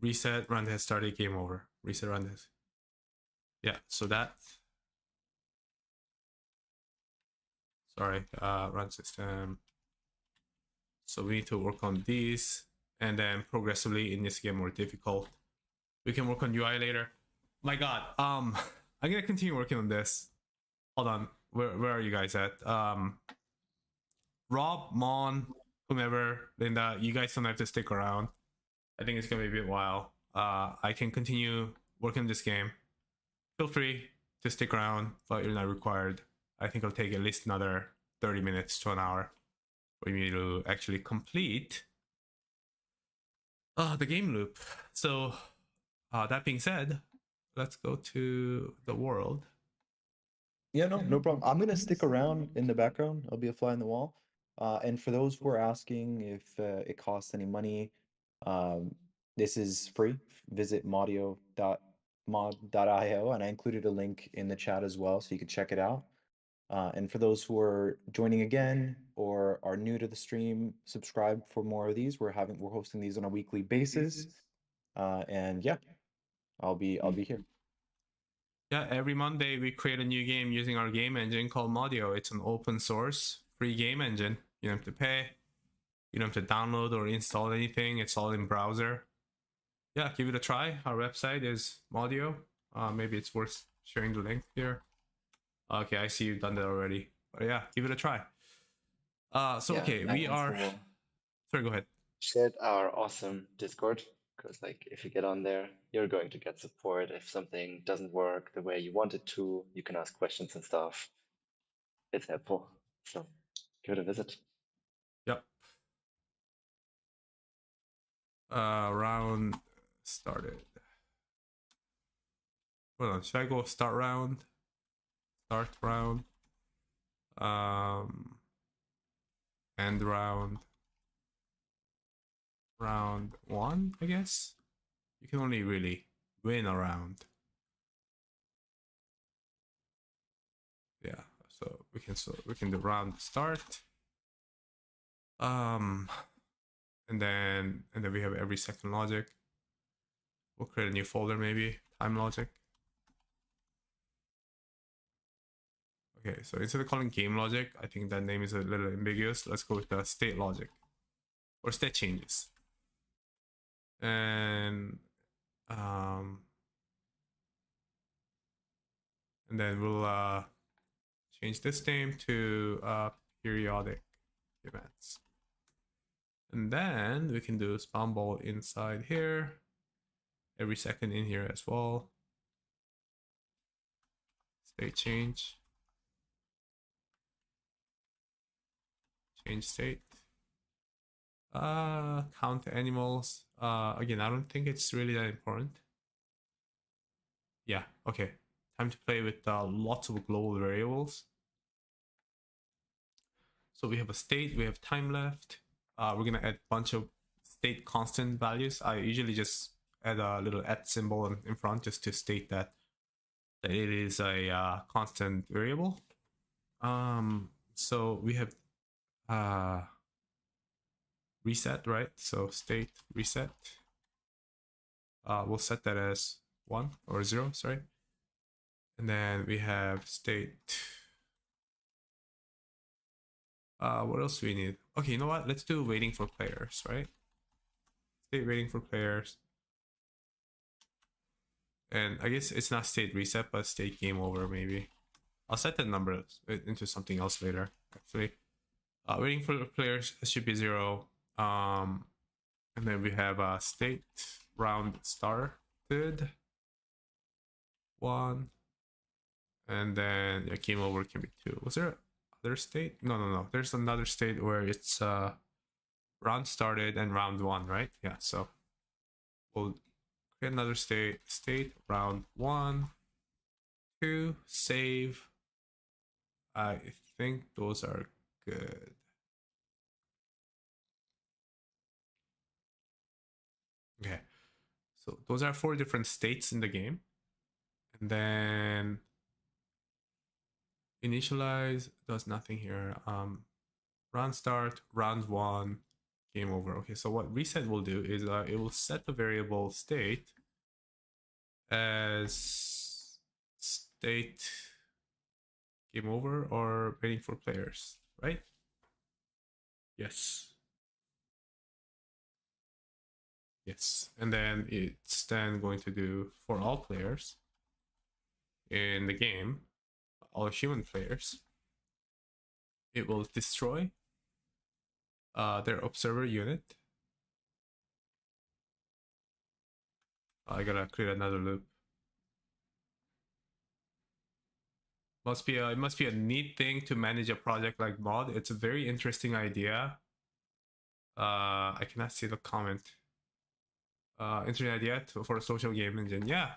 Reset. Round has started. Game over. Reset. Round has. Yeah. So that. Sorry. Run system. So we need to work on these, and then progressively in this game more difficult. We can work on UI later. My God. I'm gonna continue working on this. Hold on. Where are you guys at? Rob, Mon, whomever, Linda, you guys don't have to stick around. I think it's gonna be a bit while. I can continue working on this game. Feel free to stick around, but you're not required. I think it'll take at least another 30 minutes to an hour for me to actually complete the game loop. So that being said, let's go to the world. Yeah, no problem. I'm gonna stick around in the background. I'll be a fly on the wall. And for those who are asking if it costs any money, this is free. Visit modio.mod.io, and I included a link in the chat as well, so you can check it out. And for those who are joining again or are new to the stream, subscribe for more of these. We're hosting these on a weekly basis. And yeah, I'll be here. Yeah, every Monday we create a new game using our game engine called Modio. It's an open source free game engine. You don't have to pay. You don't have to download or install anything. It's all in browser. Yeah, give it a try. Our website is Modio. Maybe it's worth sharing the link here. Okay, I see you've done that already. But yeah, give it a try. We are. Sorry, go ahead. Shared our awesome Discord, because if you get on there, you're going to get support. If something doesn't work the way you want it to, you can ask questions and stuff. It's helpful. So give it a visit. Yep. Round started. Hold on, should I go start round? Start round. End round. Round 1, I guess. You can only really win a round. Yeah, so we can do round start. And then we have every second logic. We'll create a new folder maybe, time logic. Okay, so instead of calling game logic, I think that name is a little ambiguous. Let's go with the state logic or state changes. And then we'll change this name to periodic events. And then we can do spawn ball inside here, every second in here as well. State change. Change state. Count animals. Again, I don't think it's really that important. Yeah, okay. Time to play with lots of global variables. So we have a state, we have time left. We're gonna add a bunch of state constant values. I usually just add a little @ symbol in front just to state that it is a constant variable. So we have reset, right? So state reset. We'll set that as 1 or 0, sorry. And then we have state. What else do we need? Okay, you know what? Let's do waiting for players, right? State waiting for players. And I guess it's not state reset, but state game over maybe. I'll set that number into something else later, actually. Waiting for the players should be 0. And then we have state round started 1. And then game over can be 2. Was there other state? No. There's another state where it's round started and round 1, right? Yeah, so we'll create another state round 1, 2, save. I think those are good. Okay, so those are 4 different states in the game. And then initialize does nothing here. Round start, round 1, game over. Okay, so what reset will do is it will set the variable state as state game over or waiting for players, right? Yes. Yes, and then it's then going to do for all players in the game, all human players, it will destroy their observer unit. I gotta create another loop. It must be a neat thing to manage a project like mod. It's a very interesting idea. I cannot see the comment. Interesting idea for a social game engine. Yeah,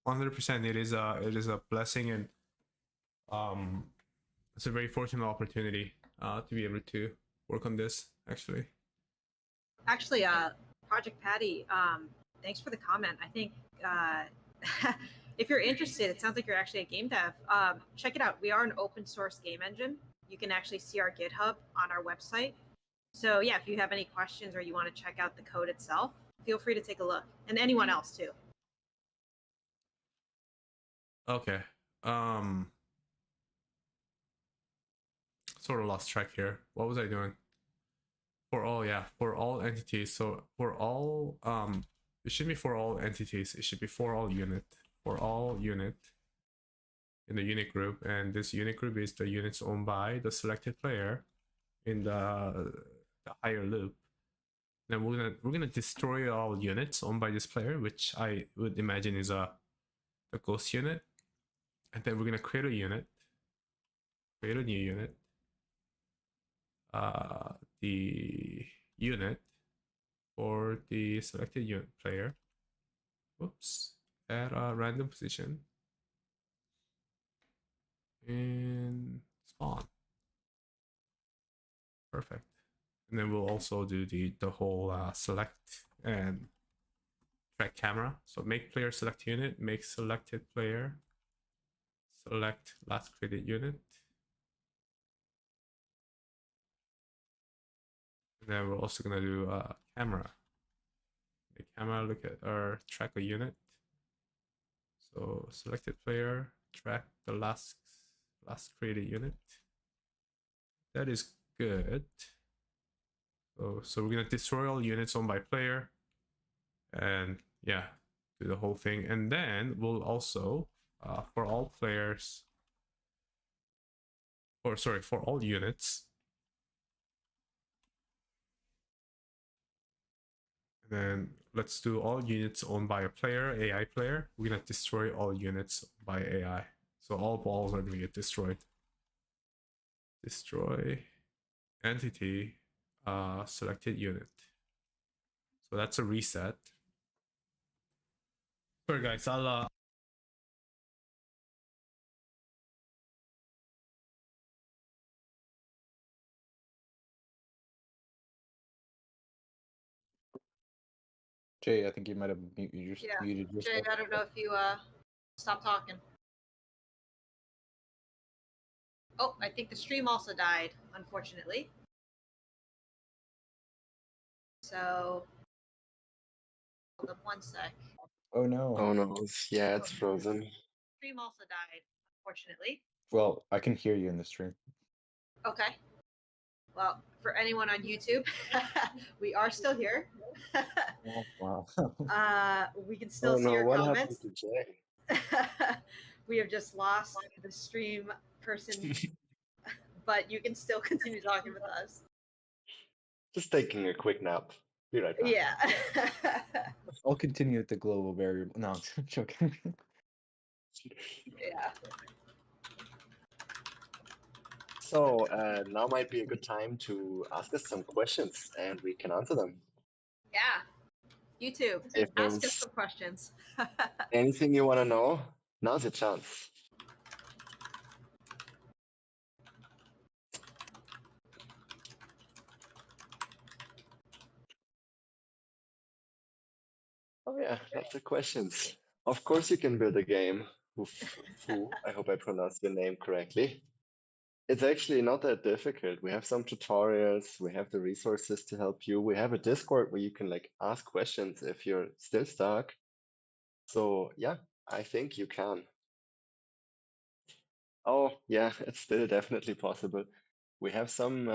100%. It is a blessing, and it's a very fortunate opportunity to be able to work on this. Actually, Project Patty, thanks for the comment. I think if you're interested, it sounds like you're actually a game dev. Check it out. We are an open source game engine. You can actually see our GitHub on our website. So yeah, if you have any questions or you want to check out the code itself, feel free to take a look, and anyone else too. okay. Sort of lost track here. What was I doing? For all, yeah, for all entities. So for all, it should be for all entities. It should be for all unit. For all unit in the unit group, and this unit group is the units owned by the selected player in the higher loop. Then we're gonna destroy all units owned by this player, which I would imagine is the ghost unit. And then we're gonna create a unit, create a new unit. The unit for the selected unit player. Whoops, at a random position in spawn. Perfect. And then we'll also do the whole select and track camera. So make player select unit, make selected player, select last created unit. And then we're also gonna do camera. the camera, look at our track a unit. So selected player, track the last created unit. That is good. So we're gonna destroy all units owned by player, and yeah, do the whole thing. And then we'll also for all players, or sorry, for all units. And then let's do all units owned by a player, AI player. We're gonna destroy all units by AI. So all balls are gonna get destroyed. Destroy entity, selected unit. So that's a reset. Sorry guys, I'll Jay, I think you might have muted Yeah, muted Jay, yourself. I don't know if you stopped talking. Oh, I think the stream also died, unfortunately. So, hold up one sec. Oh no. Oh no, yeah, it's frozen. Stream also died, unfortunately. Well, I can hear you in the stream. Okay. Well, for anyone on YouTube, we are still here. Oh, wow. We can still Oh see no, your what comments. happened to Jay? We have just lost the stream person, but you can still continue talking with us. Just taking a quick nap. Be right back. Yeah. I'll continue with the global variable. No, I'm joking. Yeah. So now might be a good time to ask us some questions and we can answer them. Yeah. YouTube, If ask us there's some questions. anything you want to know, now's your chance. Oh yeah, lots of questions. Of course you can build a game. Fu, I hope I pronounced your name correctly. It's actually not that difficult. We have some tutorials, we have the resources to help you. We have a Discord where you can like ask questions if you're still stuck. So yeah, I think you can. Oh yeah, it's still definitely possible. We have some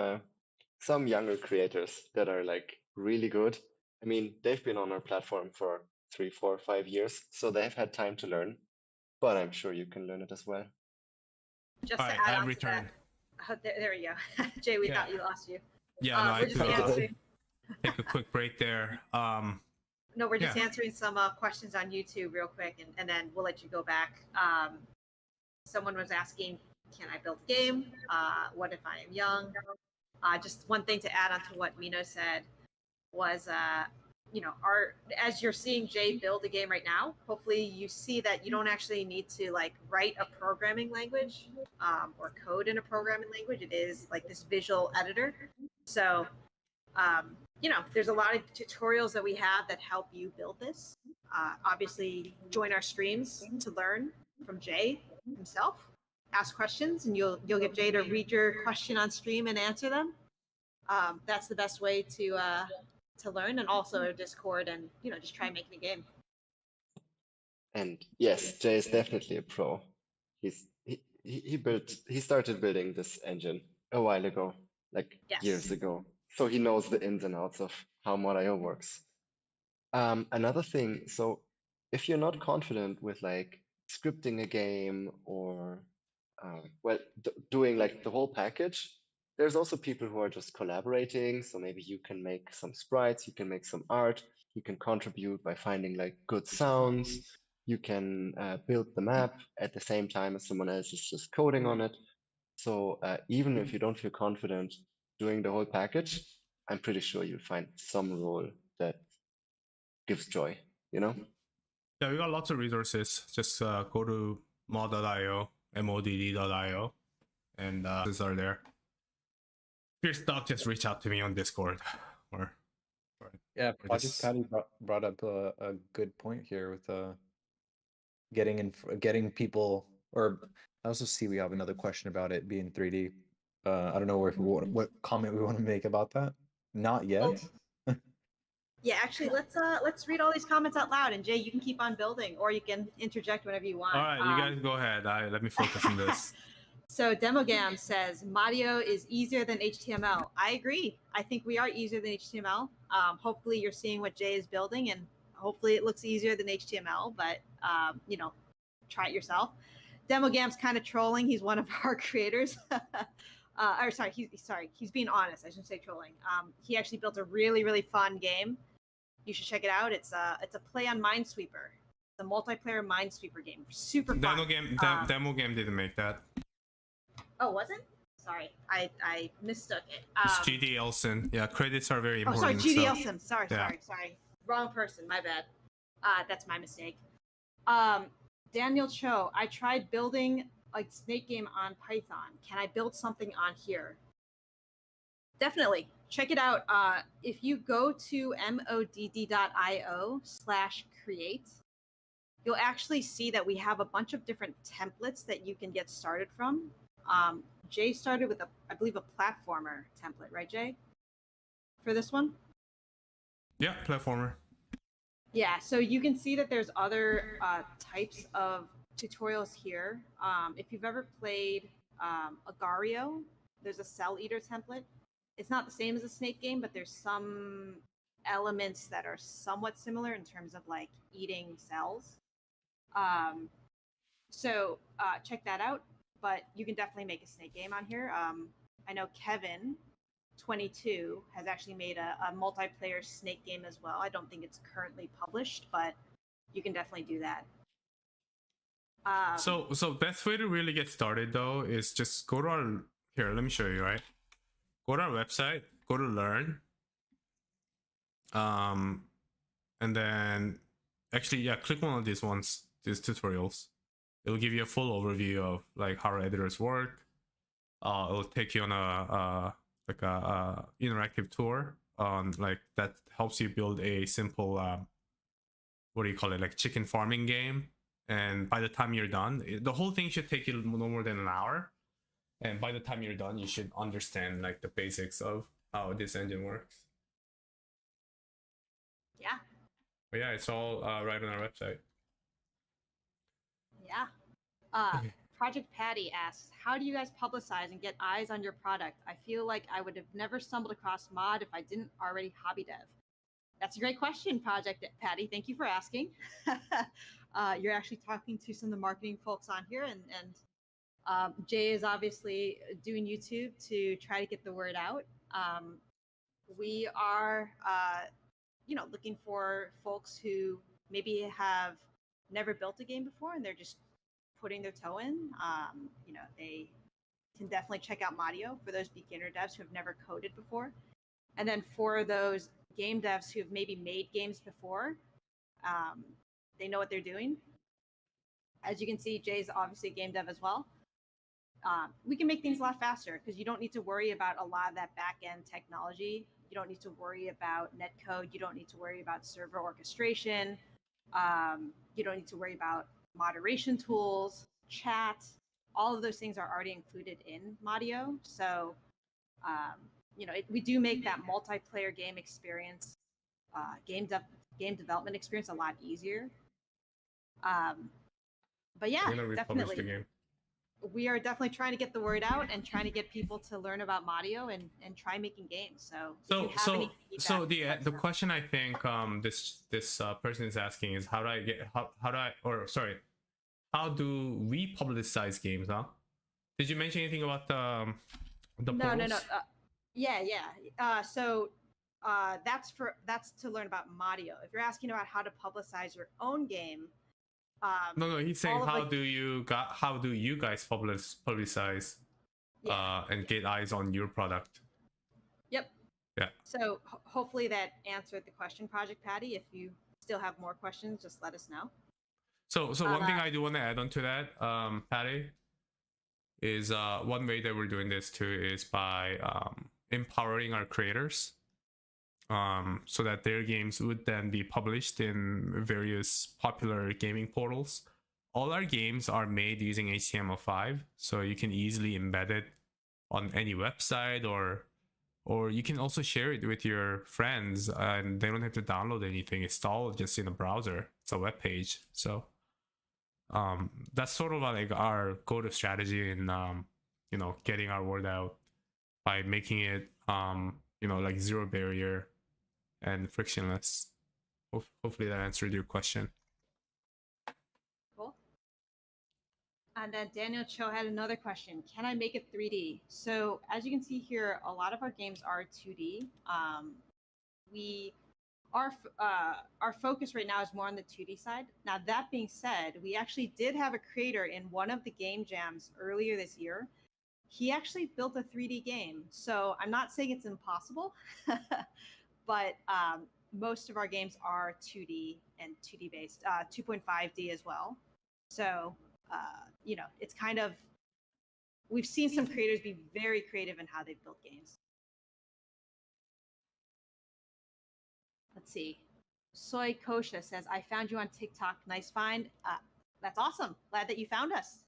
younger creators that are like really good. I mean, they've been on our platform for 3, 4, 5 years, so they've had time to learn. But I'm sure you can learn it as well. Just Hi, to add I on to returned. that. Oh, there we go. Jay, we Yeah. thought you lost you. Yeah, no, I we're just had to answering. take a quick break there. No, we're just Yeah. answering some questions on YouTube real quick, and then we'll let you go back. Someone was asking, can I build a game? What if I am young? Just one thing to add on to what Mino said was, as you're seeing Jay build a game right now, hopefully you see that you don't actually need to like write a programming language or code in a programming language. It is like this visual editor. So, there's a lot of tutorials that we have that help you build this. Obviously, join our streams to learn from Jay himself. Ask questions, and you'll get Jay to read your question on stream and answer them. That's the best way to learn, and also Discord, and just try making a game. And yes, Jay is definitely a pro. He started building this engine a while ago, like Yes. years ago. So he knows the ins and outs of how Mod.io works. Another thing, so if you're not confident with like scripting a game or doing like the whole package, there's also people who are just collaborating. So maybe you can make some sprites, you can make some art, you can contribute by finding like good sounds. You can build the map at the same time as someone else is just coding on it. So even if you don't feel confident doing the whole package, I'm pretty sure you'll find some role that gives joy, you know? Yeah, we got lots of resources. Just go to mod.io, modd.io, and these are there. If you're stuck, just reach out to me on Discord. Yeah, Or Project just- Patty brought up a good point here with getting people. Or I also see we have another question about it being 3D. I don't know what comment we want to make about that. Not yet. Yeah, actually, let's read all these comments out loud, and Jay, you can keep on building, or you can interject whenever you want. All right, you guys go ahead. Let me focus on this. So Demogam says Mario is easier than HTML. I agree. I think we are easier than HTML. Hopefully, you're seeing what Jay is building, and hopefully, it looks easier than HTML. But you know, try it yourself. Demogam's kind of trolling. He's one of our creators. Or sorry, he's being honest. I shouldn't say trolling. He actually built a really, really fun game. You should check it out. It's a play on Minesweeper. It's a multiplayer Minesweeper game. Super fun. Demogame didn't make that. Oh, was it? Sorry, I mistook it. It's GD Elson. Yeah, credits are very Oh, sorry, important. GD so- Elson. Sorry, yeah. sorry. Wrong person. My bad. That's my mistake. Daniel Cho, I tried building a snake game on Python. Can I build something on here? Definitely. Check it out. If you go to modd.io/create, you'll actually see that we have a bunch of different templates that you can get started from. Jay started with I believe a platformer template, right, Jay? For this one? Yeah, platformer. Yeah, so you can see that there's other types of tutorials here. If you've ever played Agario, there's a Cell Eater template. It's not the same as a snake game, but there's some elements that are somewhat similar in terms of like eating cells. So check that out. But you can definitely make a snake game on here. I know Kevin22 has actually made a multiplayer snake game as well. I don't think it's currently published, but you can definitely do that. So best way to really get started though is just go to our here. Let me show you. Right, go to our website. Go to Learn. And then actually, click one of these ones. These tutorials. It'll give you a full overview of like how our editors work. It'll take you on a interactive tour on like that helps you build a simple what do you call it, like chicken farming game. And by the time you're done, the whole thing should take you no more than an hour. And by the time you're done, you should understand like the basics of how this engine works. Yeah. But yeah, it's all right on our website. Yeah. Project Patty asks, how do you guys publicize and get eyes on your product? I feel like I would have never stumbled across mod if I didn't already hobby dev. That's a great question, Project Patty. Thank you for asking. You're actually talking to some of the marketing folks on here, and Jay is obviously doing YouTube to try to get the word out. We are, looking for folks who maybe have never built a game before and they're just putting their toe in. They can definitely check out Madio for those beginner devs who have never coded before. And then for those game devs who have maybe made games before, they know what they're doing. As you can see, Jay's obviously a game dev as well. We can make things a lot faster because you don't need to worry about a lot of that back-end technology. You don't need to worry about netcode. You don't need to worry about server orchestration. You don't need to worry about moderation tools, chat. All of those things are already included in Madio. So, we do make that multiplayer game experience, game development experience a lot easier. But yeah, We're gonna republish the definitely. game. We are definitely trying to get the word out and trying to get people to learn about Madio and try making games. So if you have any feedback, the let us know. question I think this person is asking is how do we publicize games? Huh? Did you mention anything about the No. polls? That's to learn about Madio. If you're asking about how to publicize your own game, No, he's saying all of, how like- do you guys publicize yeah. and get eyes on your product? Yep. Yeah. So hopefully that answered the question, Project Patty. If you still have more questions, just let us know. So one thing I do want to add on to that, Patty, is one way that we're doing this too is by empowering our creators, so that their games would then be published in various popular gaming portals. All our games are made using HTML5, so you can easily embed it on any website or Or you can also share it with your friends, and they don't have to download anything. It's all just in a browser. It's a web page. So that's sort of like our go-to strategy in getting our word out by making it like zero barrier and frictionless. Hopefully that answered your question. Cool. And then Daniel Cho had another question. Can I make it 3D? So as you can see here, a lot of our games are 2D. Our focus right now is more on the 2D side. Now, that being said, we actually did have a creator in one of the game jams earlier this year. He actually built a 3D game. So I'm not saying it's impossible, but most of our games are 2D and 2D based, 2.5D as well. So, it's kind of, we've seen some creators be very creative in how they've built games. Let's see. Soy Kosha says, I found you on TikTok. Nice find. That's awesome. Glad that you found us.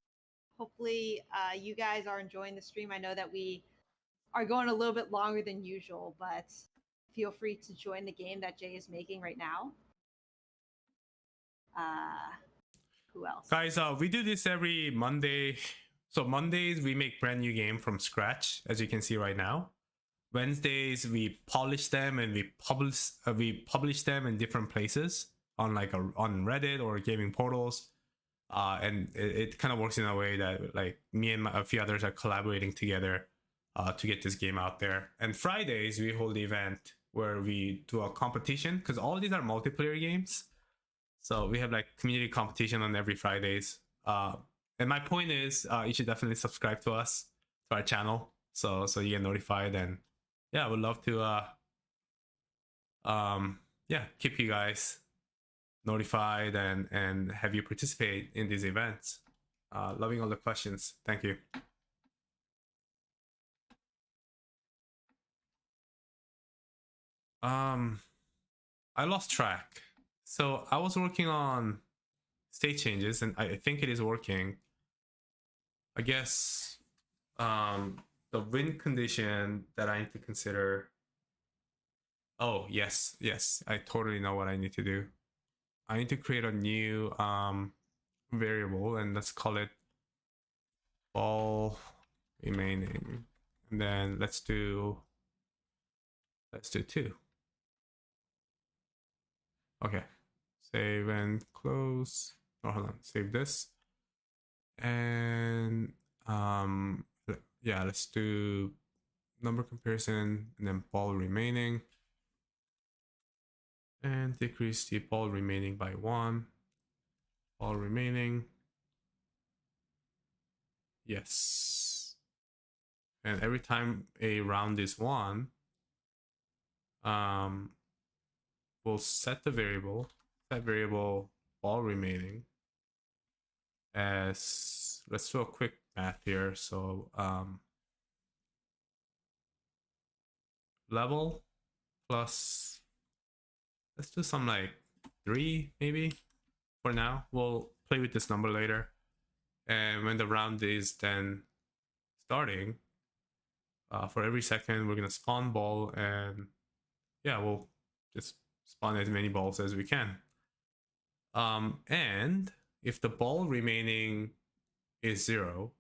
Hopefully you guys are enjoying the stream. I know that we are going a little bit longer than usual, but feel free to join the game that Jay is making right now. Who else? Guys, we do this every Monday. So Mondays we make brand new game from scratch, as you can see right now. Wednesdays we polish them and we publish them in different places on on Reddit or gaming portals. And it kind of works in a way that like me and a few others are collaborating together to get this game out there. And Fridays we hold the event where we do a competition, because all of these are multiplayer games. So we have like community competition on every Fridays. And my point is, you should definitely subscribe to us, to our channel, so you get notified. And yeah, I would love to keep you guys notified and have you participate in these events. Loving all the questions. Thank you. I lost track. So I was working on state changes, and I think it is working. I guess the win condition that I need to consider. Oh, yes. I totally know what I need to do. I need to create a new variable, and let's call it ball remaining. And then let's do 2. Okay. Save and close. Oh, hold on. Save this. And yeah, let's do number comparison and then ball remaining. And decrease the ball remaining by 1. Ball remaining. Yes. And every time a round is won, we'll set the variable, ball remaining as, let's do a quick math here. So level plus, let's do some like 3 maybe for now. We'll play with this number later. And when the round is then starting, for every second, we're gonna spawn ball, and yeah, we'll just spawn as many balls as we can. And if the ball remaining is 0,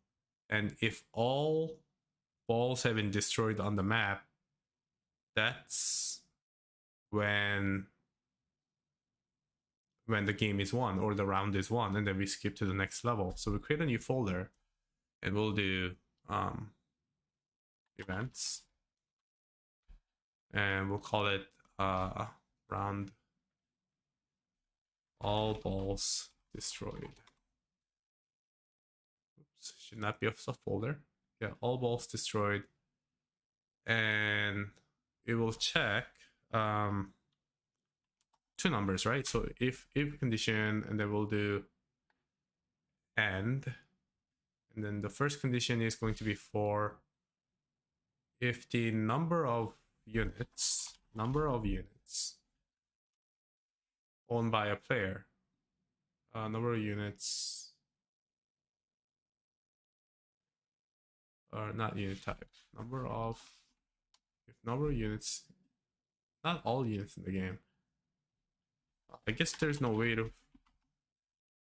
and if all balls have been destroyed on the map, that's when the game is won or the round is won, and then we skip to the next level. So we create a new folder, and we'll do events, and we'll call it round all balls destroyed. Oops, should not be a subfolder. Yeah, all balls destroyed, and it will check 2 numbers, right? So if condition, and then we'll do and then the first condition is going to be for if the number of units owned by a player, number of units, or not unit type, number of if number of units, not all units in the game. I guess there's no way to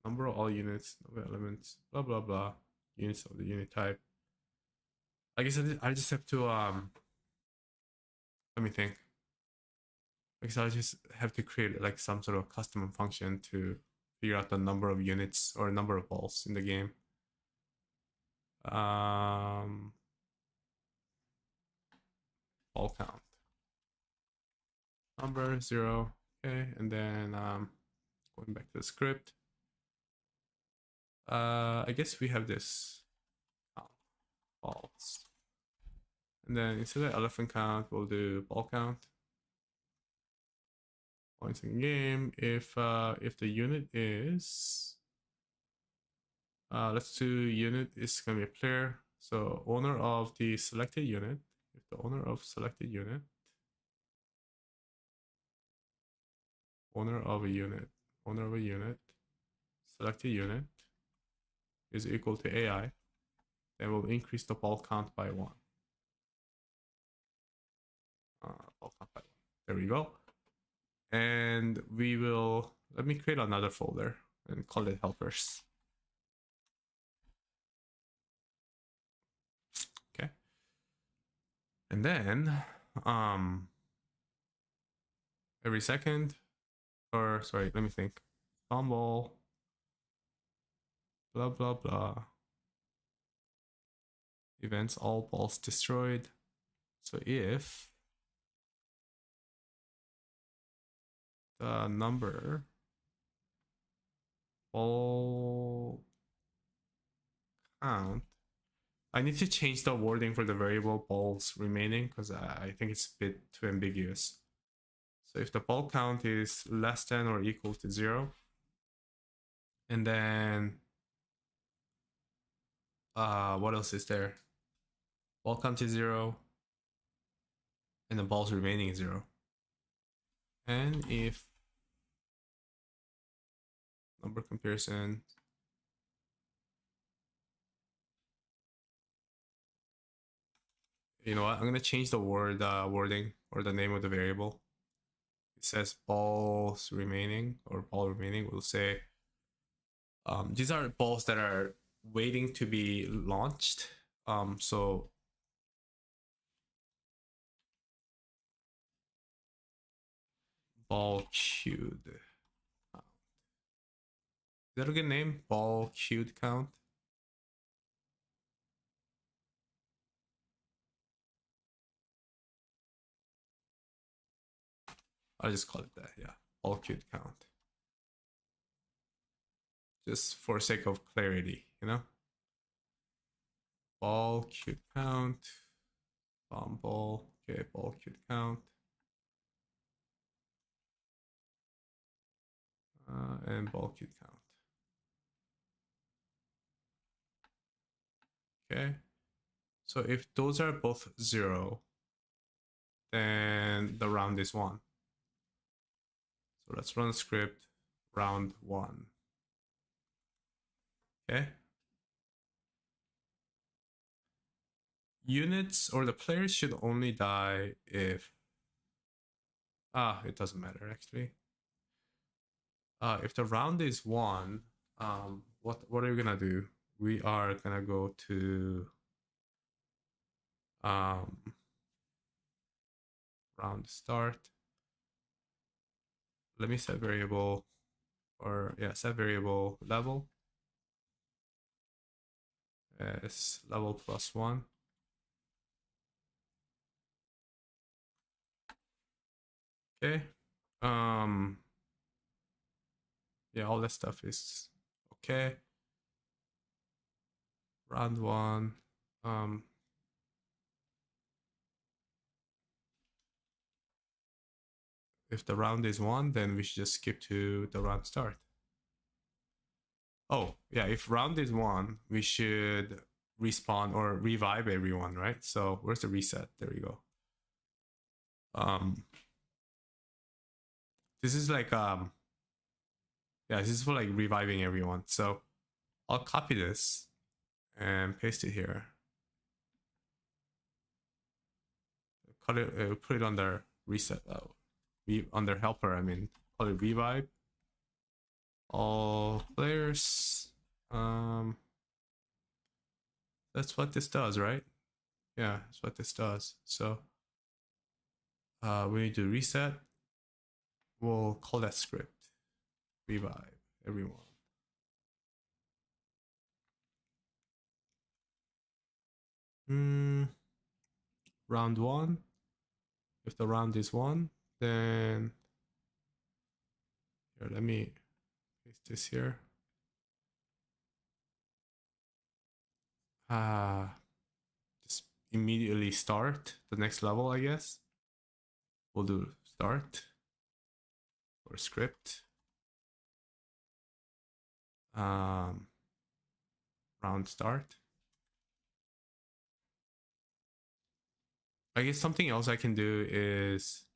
number of all units, number of elements, blah blah blah, units of the unit type. I guess I just have to let me think. I guess I just have to create like some sort of custom function to figure out the number of units or number of balls in the game. Ball count. Number 0. Okay, and then going back to the script. I guess we have this balls. And then instead of elephant count, we'll do ball count. Points in game. If the unit is let's do unit is gonna be a player. So owner of the selected unit. If the owner of selected unit, owner of a unit, selected unit is equal to AI, then we'll increase the ball count by 1. Ball count by 1. There we go. And we will, let me create another folder and call it helpers. Okay. And then every second, or sorry, let me think. Ball, blah blah blah. Events, all balls destroyed. So if the number ball count, I need to change the wording for the variable balls remaining because I think it's a bit too ambiguous. So if the ball count is less than or equal to 0, and then what else is there? Ball count is 0, and the balls remaining is 0. And if number comparison you know what, I'm gonna change the wording or the name of the variable. It says balls remaining or ball remaining. We'll say these are balls that are waiting to be launched. So ball queued. Is that a good name? Ball queued count. I'll just call it that, yeah. Ball queued count. Just for sake of clarity, you know? Ball queued count. Bomb ball. Okay, ball queued count. And ball queued count. Okay. So if those are both 0, then the round is 1. So let's run the script, round 1. Okay. Units or the players should only die if it doesn't matter actually. If the round is 1, what are we gonna do? We are gonna go to round start. Let me set variable, or yeah, set variable level as level +1. Okay. Yeah, all that stuff is okay. Round 1. If the round is 1, then we should just skip to the round start. Oh, yeah, if round is 1, we should respawn or revive everyone, right? So where's the reset? There we go. This is like yeah, this is for like reviving everyone. So I'll copy this and paste it here. call it, put it under reset level. Under helper, I mean, call it revive. All players. That's what this does, right? Yeah, that's what this does. So we need to reset. We'll call that script. Revive everyone. Round 1. If the round is 1, then here, let me paste this here. Just immediately start the next level, I guess. We'll do start or script. Round start. I guess something else I can do is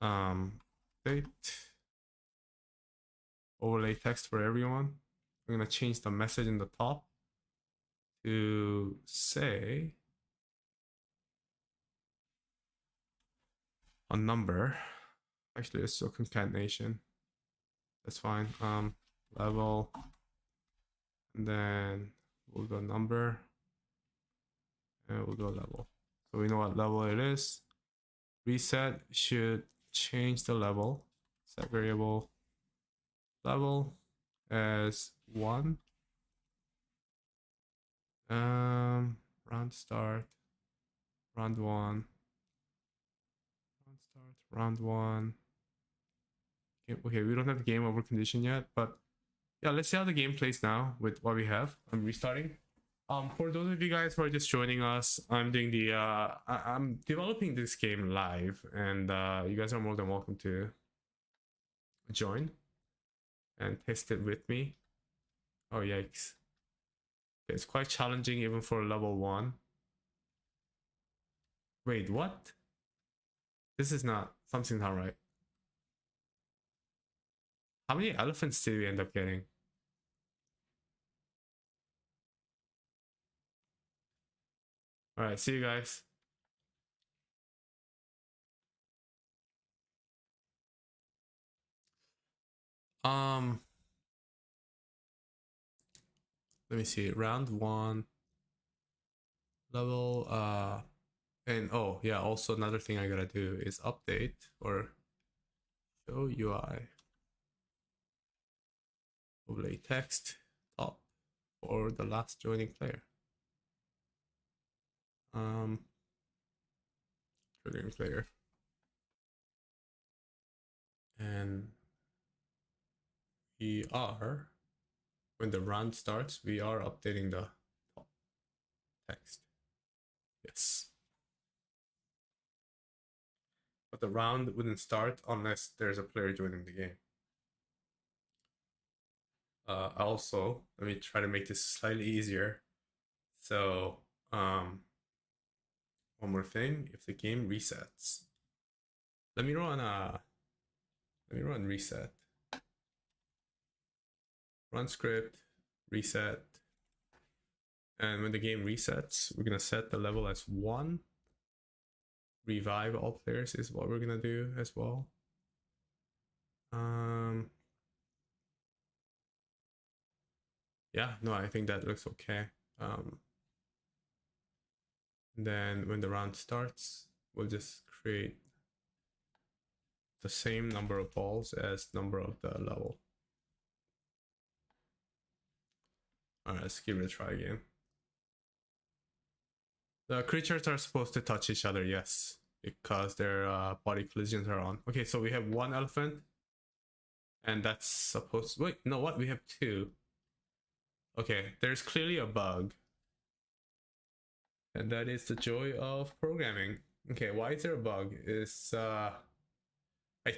date overlay text for everyone. I'm gonna change the message in the top to say a number. Actually, it's a concatenation. That's fine. Level, and then we'll go number, and we'll go level. So we know what level it is. Reset should change the level. Set variable level as 1. Round start, round 1. Round 1. Okay, we don't have the game over condition yet, but yeah, let's see how the game plays now with what we have. I'm restarting. For those of you guys who are just joining us, I'm doing the I'm developing this game live, and you guys are more than welcome to join and test it with me. Oh yikes. It's quite challenging even for level 1. Wait, what? This is not, something's not right. How many elephants did we end up getting? All right, see you guys. Let me see. Round 1 level. And oh yeah, also another thing I gotta do is update or show UI overlay text top for the last joining player. Joining player, and we are, when the round starts, we are updating the top text. Yes. But the round wouldn't start unless there's a player joining the game. Also, let me try to make this slightly easier. So, one more thing, if the game resets, let me run reset. Run script, reset. And when the game resets, we're gonna set the level as 1. Revive all players is what we're gonna do as well. Yeah, no, I think that looks okay. Then when the round starts, we'll just create the same number of balls as number of the level. All right, let's give it a try again. The creatures are supposed to touch each other, yes, because their body collisions are on. Okay, so we have 1 elephant, and that's supposed. Wait, no, what? We have 2. Okay, there's clearly a bug, and that is the joy of programming. Okay, why is there a bug? Is I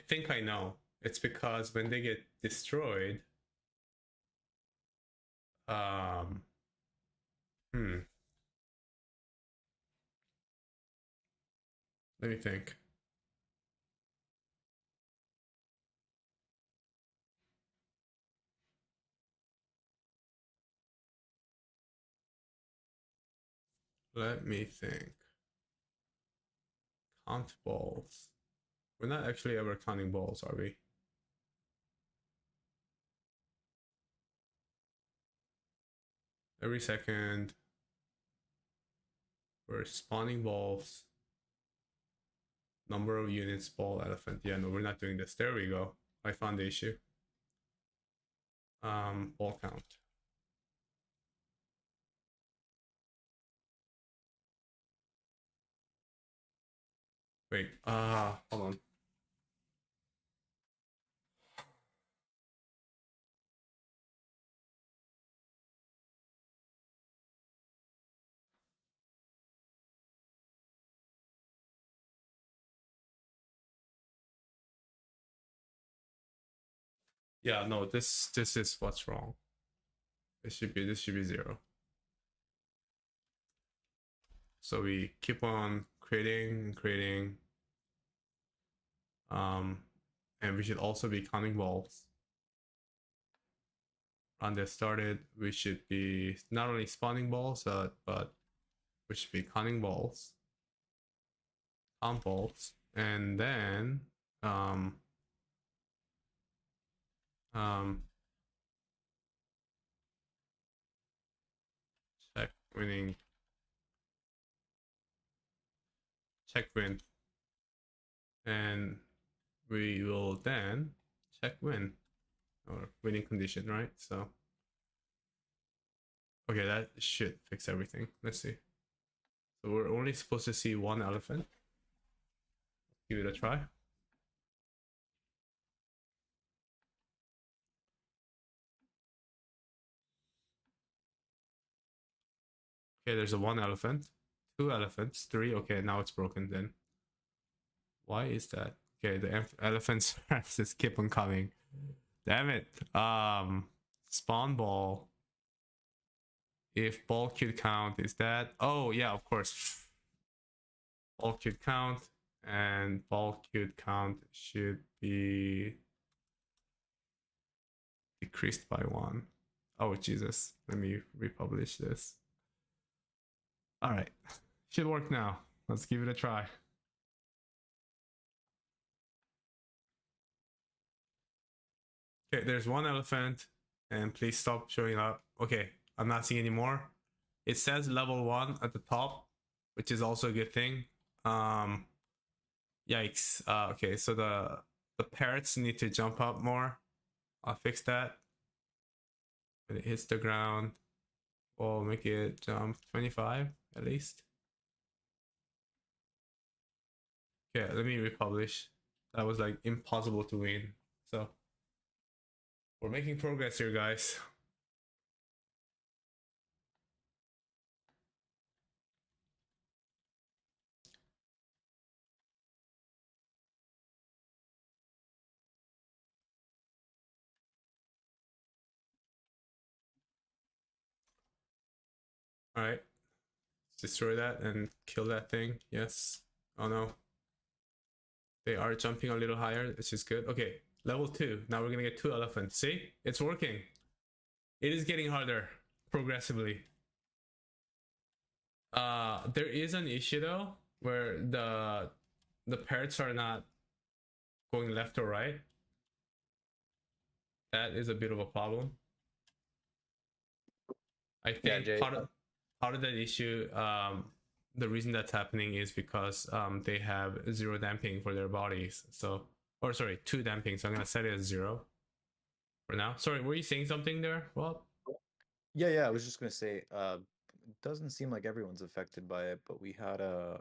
think I know. It's because when they get destroyed, let me think. Let me think. Count balls. We're not actually ever counting balls, are we? Every second we're spawning balls. Number of units, ball, elephant. Yeah, no, we're not doing this. There we go. I found the issue. Ball count. Wait, hold on. Yeah, no, this is what's wrong. This should be 0. So we keep on creating, and we should also be counting balls. Run this started. We should be not only spawning balls, but we should be counting balls, count balls, and then check winning, check win, and we will then check win or winning condition, right? So okay, that should fix everything. Let's see. So we're only supposed to see one elephant. Give it a try. Okay, there's a 1 elephant, 2 elephants, 3. Okay, now it's broken then. Why is that? Okay, the elephants just keep on coming. Damn it. Spawn ball. If ball could count, is that? Oh yeah, of course. Ball could count, and ball could count should be decreased by 1. Oh Jesus, let me republish this. All right, should work now. Let's give it a try. Okay, there's 1 elephant, and please stop showing up. Okay, I'm not seeing anymore. It says level 1 at the top, which is also a good thing. Yikes. Okay, so the parrots need to jump up more. I'll fix that. When it hits the ground, we'll make it jump 25 at least. Okay, let me republish. That was like impossible to win. So we're making progress here, guys. All right, destroy that and kill that thing. Yes. Oh no. They are jumping a little higher, which is good. Okay, level 2. Now we're gonna get 2 elephants. See, it's working. It is getting harder progressively. There is an issue though, where the parrots are not going left or right. That is a bit of a problem. I think Jay, part of that issue, the reason that's happening is because they have 0 damping for their bodies. So, or sorry, 2 damping. So I'm gonna set it as 0 for now. Sorry, were you saying something there, Rob? yeah, I was just gonna say, it doesn't seem like everyone's affected by it, but we had a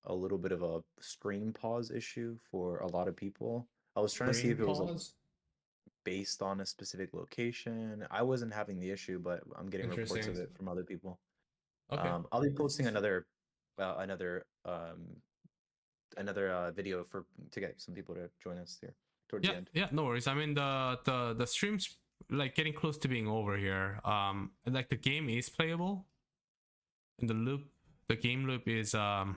little bit of a stream pause issue for a lot of people. I was trying to see if it was Pause? based on a specific location. I wasn't having the issue, but I'm getting reports of Interesting. it from other people. Okay. I'll be posting another video to get some people to join us here towards the end. Yeah, no worries. I mean the stream's like getting close to being over here. Like the game is playable. And the game loop is it's kind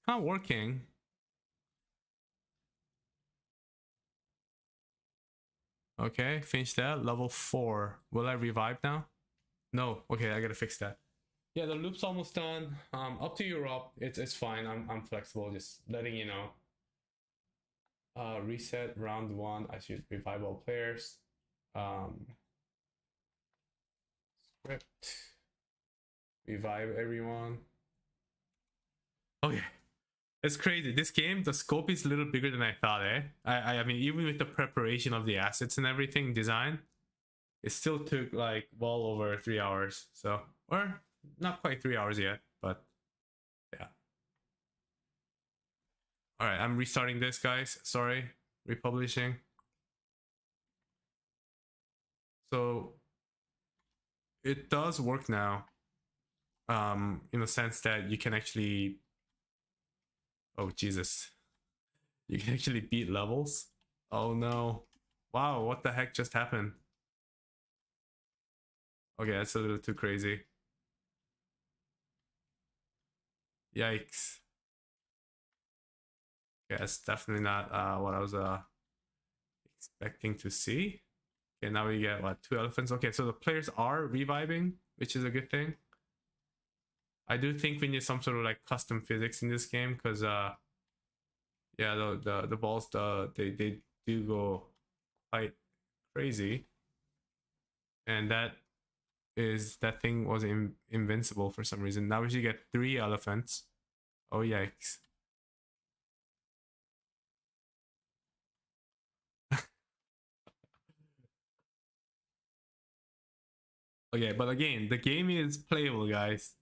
of working. Okay, finish that. Level 4. Will I revive now? No. Okay, I gotta fix that. Yeah, the loop's almost done. Up to you, Rob. It's fine. I'm flexible. Just letting you know. Reset round 1. I should revive all players. Script. Revive everyone. Okay. It's crazy. This game, the scope is a little bigger than I thought, eh? I mean, even with the preparation of the assets and everything, design, it still took like well over 3 hours. So, or not quite 3 hours yet, but yeah. All right, I'm restarting this, guys. Sorry, republishing. So it does work now. In the sense that you can actually, oh Jesus, you can actually beat levels. Oh no. Wow, what the heck just happened? Okay, that's a little too crazy. Yikes. Yeah, it's definitely not what I was expecting to see. Okay, now we get what, 2 elephants. Okay, so the players are reviving, which is a good thing. I do think we need some sort of like custom physics in this game because yeah, the balls they do go quite crazy, and that thing was invincible for some reason. Now we should get 3 elephants. Oh yikes. Okay, but again, the game is playable, guys.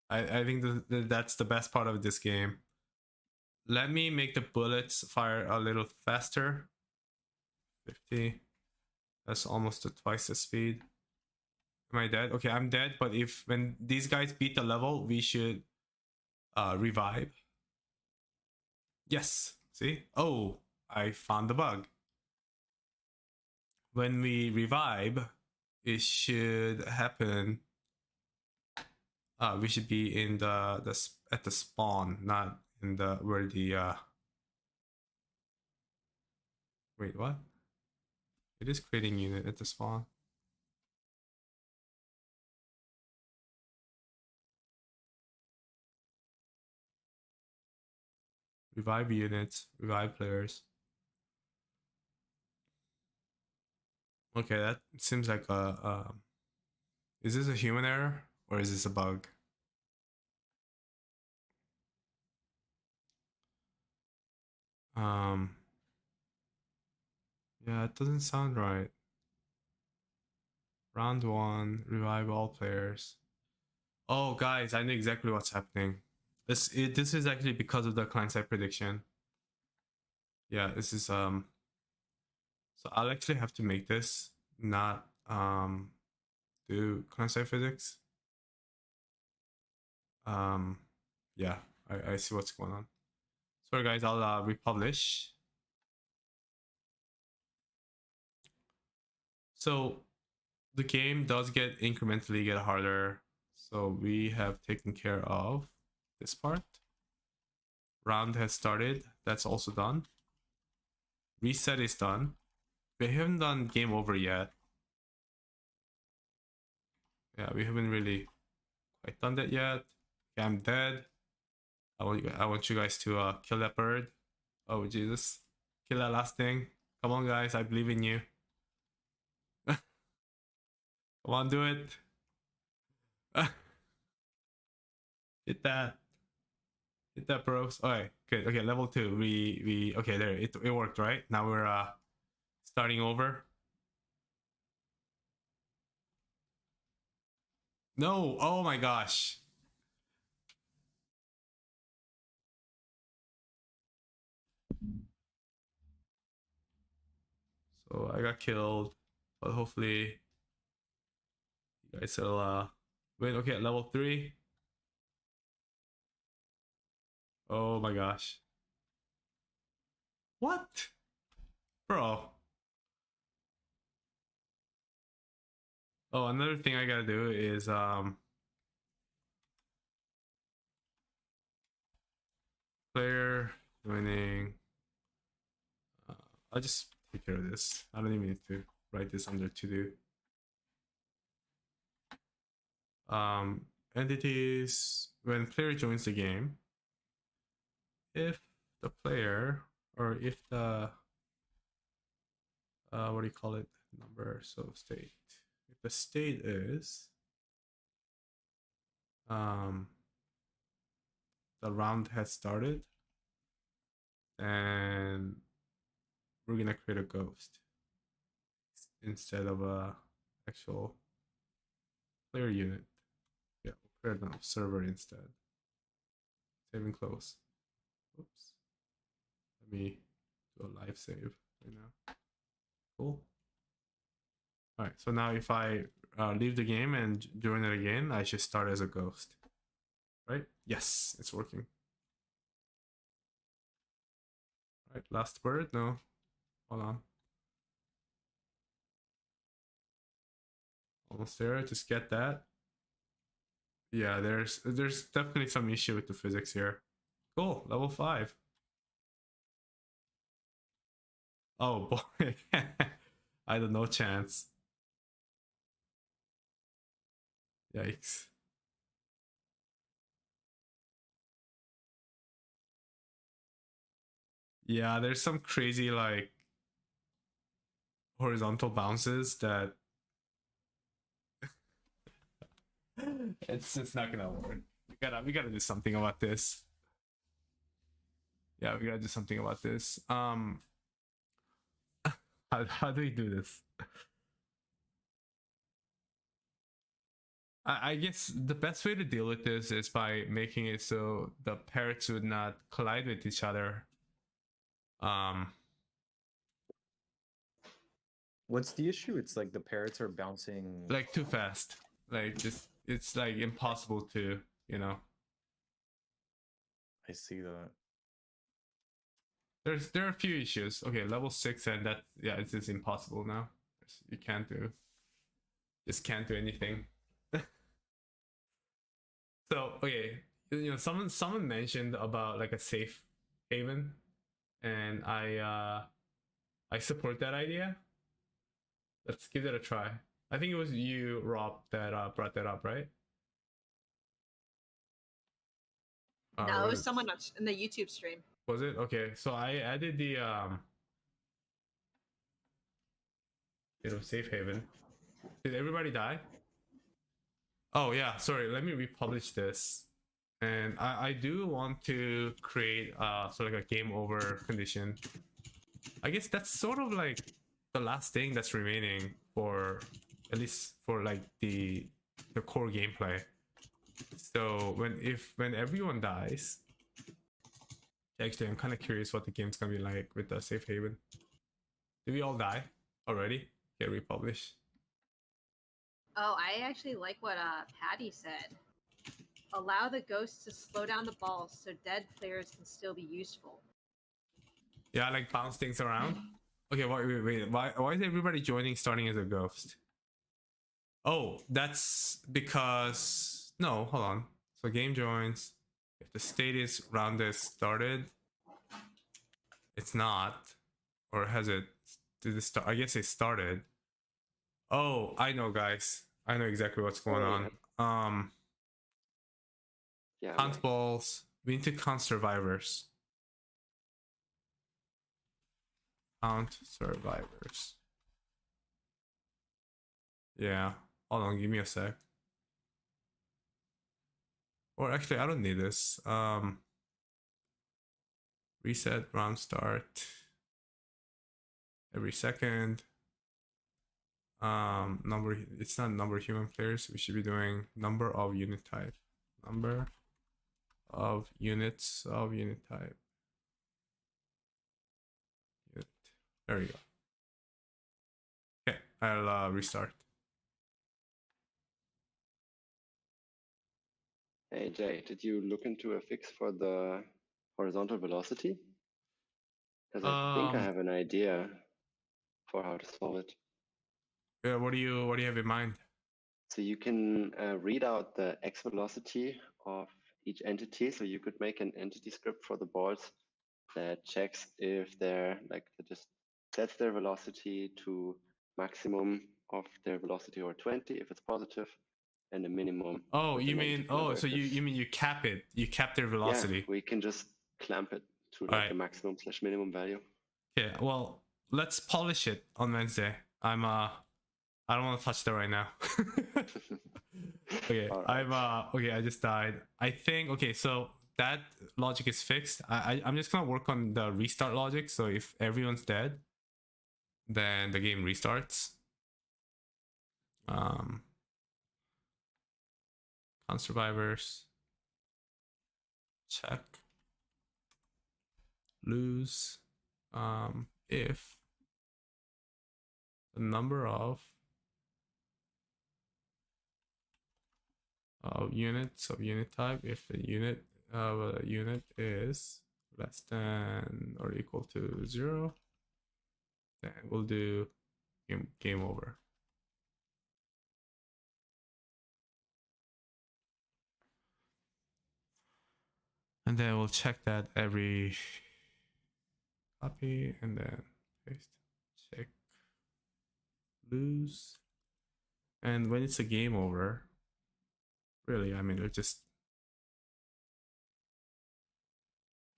I think that's the best part of this game. Let me make the bullets fire a little faster. 50. That's almost twice the speed. Am I dead? Okay, I'm dead, but when these guys beat the level, we should revive. Yes, see? Oh, I found the bug. When we revive, it should happen. We should be in at the spawn, not in the where the wait, what? It is creating unit at the spawn. Revive units, revive players. Okay, that seems like a is this a human error or is this a bug? Yeah, it doesn't sound right. Round 1, revive all players. Oh, guys, I know exactly what's happening. This is actually because of the client-side prediction. Yeah, this is so I'll actually have to make this not do client-side physics. Yeah, I see what's going on. Sorry guys, I'll republish. So the game does get incrementally get harder. So we have taken care of this part. Round has started. That's also done. Reset is done. We haven't done game over yet. Yeah, we haven't really quite done that yet. Okay, I'm dead. I want you guys to kill that bird. Oh Jesus. Kill that last thing. Come on guys, I believe in you. Come on, do it. Hit that. Hit that, bros. Alright, good. Okay, level 2. We okay, there. It worked, right? Now we're starting over. No, oh my gosh. So I got killed, but hopefully you guys will win. Okay, level 3. Oh my gosh. What? Bro. Oh, another thing I gotta do is player joining. I'll just take care of this. I don't even need to write this under to do. entities, when player joins the game, if the player, or if the what do you call it, number, so state, if the state is the round has started, then we're gonna create a ghost instead of a actual player unit. Yeah, we'll create an observer instead. Save and close. Oops. Let me do a live save right now. Cool. All right, so now if I leave the game and join it again, I should start as a ghost, right? Yes, it's working. All right, last word. No, hold on. Almost there. Just get that. Yeah, there's definitely some issue with the physics here. Cool, level 5. Oh boy, I had no chance. Yikes. Yeah, there's some crazy like horizontal bounces that it's just not gonna work. We gotta do something about this. Yeah, we gotta do something about this. How do we do this? I guess the best way to deal with this is by making it so the parrots would not collide with each other. What's the issue? It's like the parrots are bouncing. Like too fast. Like just it's like impossible to, you know. I see that. There are a few issues. Okay, level 6 and that, yeah, it's just impossible now. You can't do, just can't do anything. So okay, you know, someone mentioned about like a safe haven, and I support that idea. Let's give it a try. I think it was you, Rob, that brought that up, right? No, it was someone in the YouTube stream. Was it? Okay, so I added the safe haven. Did everybody die? Oh yeah, sorry, let me republish this. And I do want to create sort of like a game over condition. I guess that's sort of like the last thing that's remaining for, at least for like the core gameplay. So when everyone dies, actually I'm kind of curious what the game's gonna be like with the safe haven. Did we all die already? Get republished. Oh, I actually like what Patty said. Allow the ghosts to slow down the balls so dead players can still be useful. Yeah, like bounce things around. Okay, wait. Why is everybody joining starting as a ghost? Oh, that's because no, hold on. So game joins. If the state is round is started, it's not, or has it? Did it start? I guess it started. Oh, I know, guys. I know exactly what's going on. Yeah. Count balls. We need to count survivors. Count survivors. Yeah. Hold on, give me a sec. Or actually, I don't need this. Reset round start every second. Number, it's not number of human players. We should be doing number of unit type. Number of units of unit type. Unit. There we go. Okay, I'll restart. Hey Jay, did you look into a fix for the horizontal velocity? Because I think I have an idea for how to solve it. Yeah, what do you have in mind? So you can read out the x velocity of each entity. So you could make an entity script for the balls that checks if they're like, that just sets their velocity to maximum of their velocity or 20 if it's positive, and a minimum. Oh, with a you negative mean number so if you it's- mean you cap it? You cap their Yeah, velocity. we can just clamp it to like Alright. the maximum / minimum value. Okay, well, let's polish it on Wednesday. I don't want to touch that right now. Okay, Alright. okay, I just died. I think okay, so that logic is fixed. I'm just gonna work on the restart logic. So if everyone's dead, then the game restarts. Con survivors. Check. Lose. If the number of units of unit type, if the unit is less than or equal to 0, then we'll do game over. And then we'll check that every copy and then paste, check, lose. And when it's a game over, really, I mean, we'll just,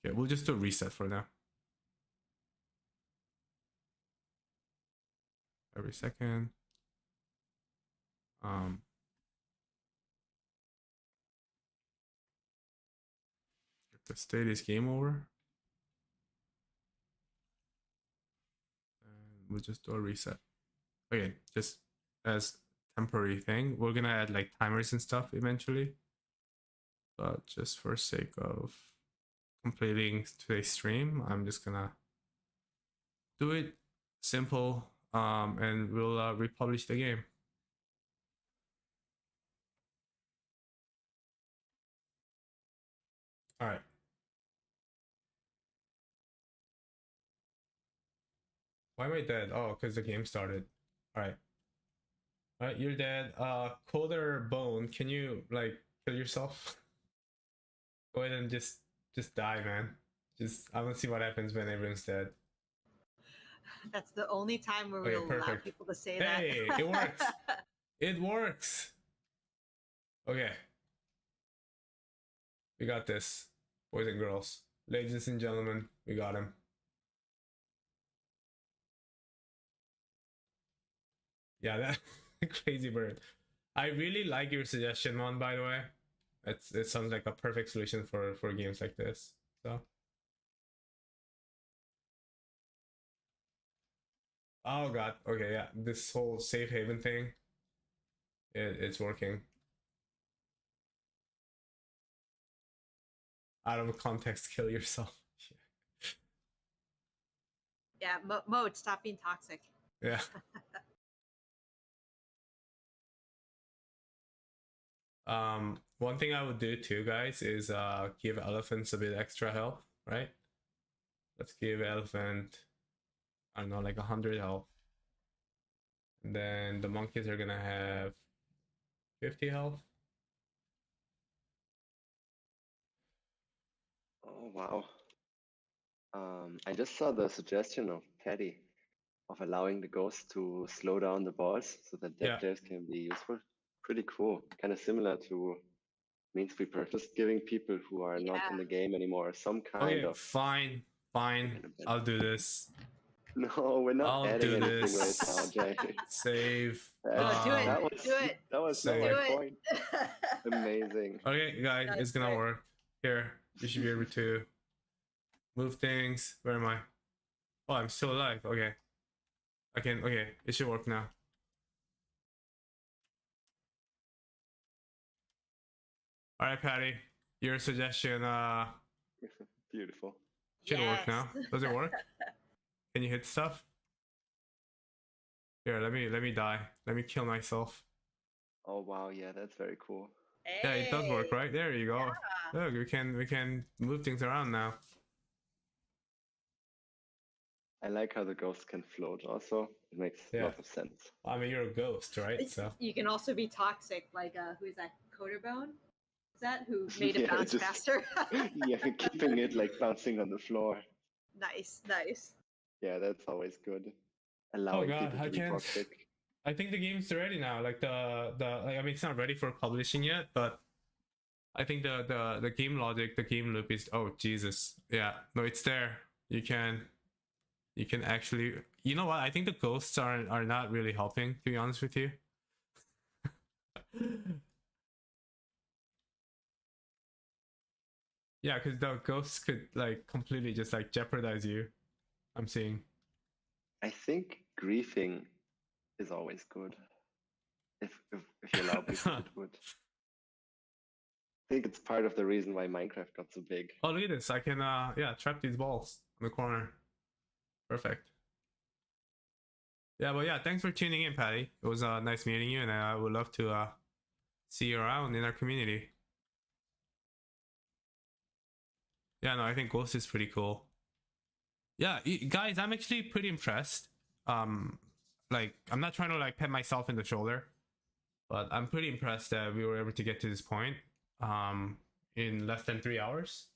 okay, we'll just do a reset for now. Every second. If the state is game over, and we'll just do a reset. Okay, just as temporary thing. We're gonna add like timers and stuff eventually, but just for sake of completing today's stream, I'm just gonna do it simple, and we'll republish the game. All right. Why am I dead? Oh, because the game started. All right. All right, you're dead. Coder Bone, can you like kill yourself? Go ahead and just die, man. I want to see what happens when everyone's dead. That's the only time where Okay, we'll allow perfect. people to say Hey, that. it works. It works. Okay. We got this, boys and girls. Ladies and gentlemen, we got him. Yeah, that crazy bird. I really like your suggestion, Mon, by the way. It sounds like a perfect solution for games like this. So. Oh god. Okay, yeah. This whole safe haven thing. It's working. Out of context, kill yourself. Yeah, Mode, stop being toxic. Yeah. One thing I would do too, guys, is give elephants a bit extra health, right? Let's give elephant, I don't know, like 100 health. And then the monkeys are gonna have 50 health. Oh wow. I just saw the suggestion of Patty of allowing the ghosts to slow down the balls so that dead Yeah. players can be useful. Pretty cool. Kind of similar to Minesweeper, just giving people who are not in Yeah. the game anymore some kind Okay, of. fine. I'll do this. No, we're not I'll adding do anything this. right now, Jay. Save. Do it. Do it. That was Say not it. my Do point. Amazing. Okay, guys, That's it's gonna great. work. Here, you should be able to move things. Where am I? Oh, I'm still alive. Okay. Okay, it should work now. All right, Patty, your suggestion Beautiful. should work now. Yes. Does it work? Can you hit stuff? Here, let me die. Let me kill myself. Oh wow, yeah, that's very cool. Yeah, it does work, Hey. right? There you go. Yeah. Look, we can move things around now. I like how the ghosts can float also. It makes Yeah. lots of sense. I mean, you're a ghost, right? So You can also be toxic, like who's that? Coderbone? Is that who made it Yeah, bounce just- faster? Yeah, keeping it like bouncing on the floor. Nice. Yeah, that's always good. Allowing God, people I to be can't- toxic. I think the game's ready now. Like I mean, it's not ready for publishing yet, but I think the game logic, the game loop is, oh Jesus, yeah, no, it's there. You can actually, you know what? I think the ghosts are not really helping, to be honest with you. Yeah, because the ghosts could like completely just like jeopardize you. I'm seeing. I think griefing is always good. If you allow people to do it. I think it's part of the reason why Minecraft got so big. Oh, look at this! I can yeah, trap these balls in the corner. Perfect. Yeah, but yeah, thanks for tuning in, Patty. It was nice meeting you, and I would love to see you around in our community. Yeah, no, I think Ghost is pretty cool. Yeah, guys, I'm actually pretty impressed. Like, I'm not trying to like pat myself in the shoulder, but I'm pretty impressed that we were able to get to this point in less than 3 hours.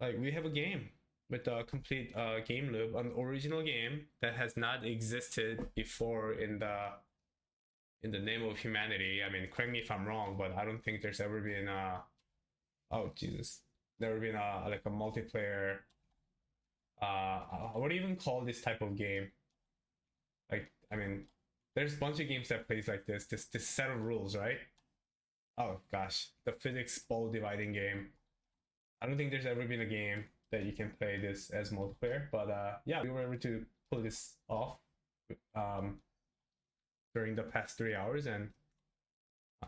Like, we have a game with a complete game loop, an original game that has not existed before in the name of humanity. I mean, correct me if I'm wrong, but I don't think there's ever been oh Jesus, never been like a multiplayer. What do you even call this type of game? Like, I mean, there's a bunch of games that plays like this set of rules, right? Oh gosh, the physics ball dividing game. I don't think there's ever been a game that you can play this as multiplayer, but yeah, we were able to pull this off during the past 3 hours, and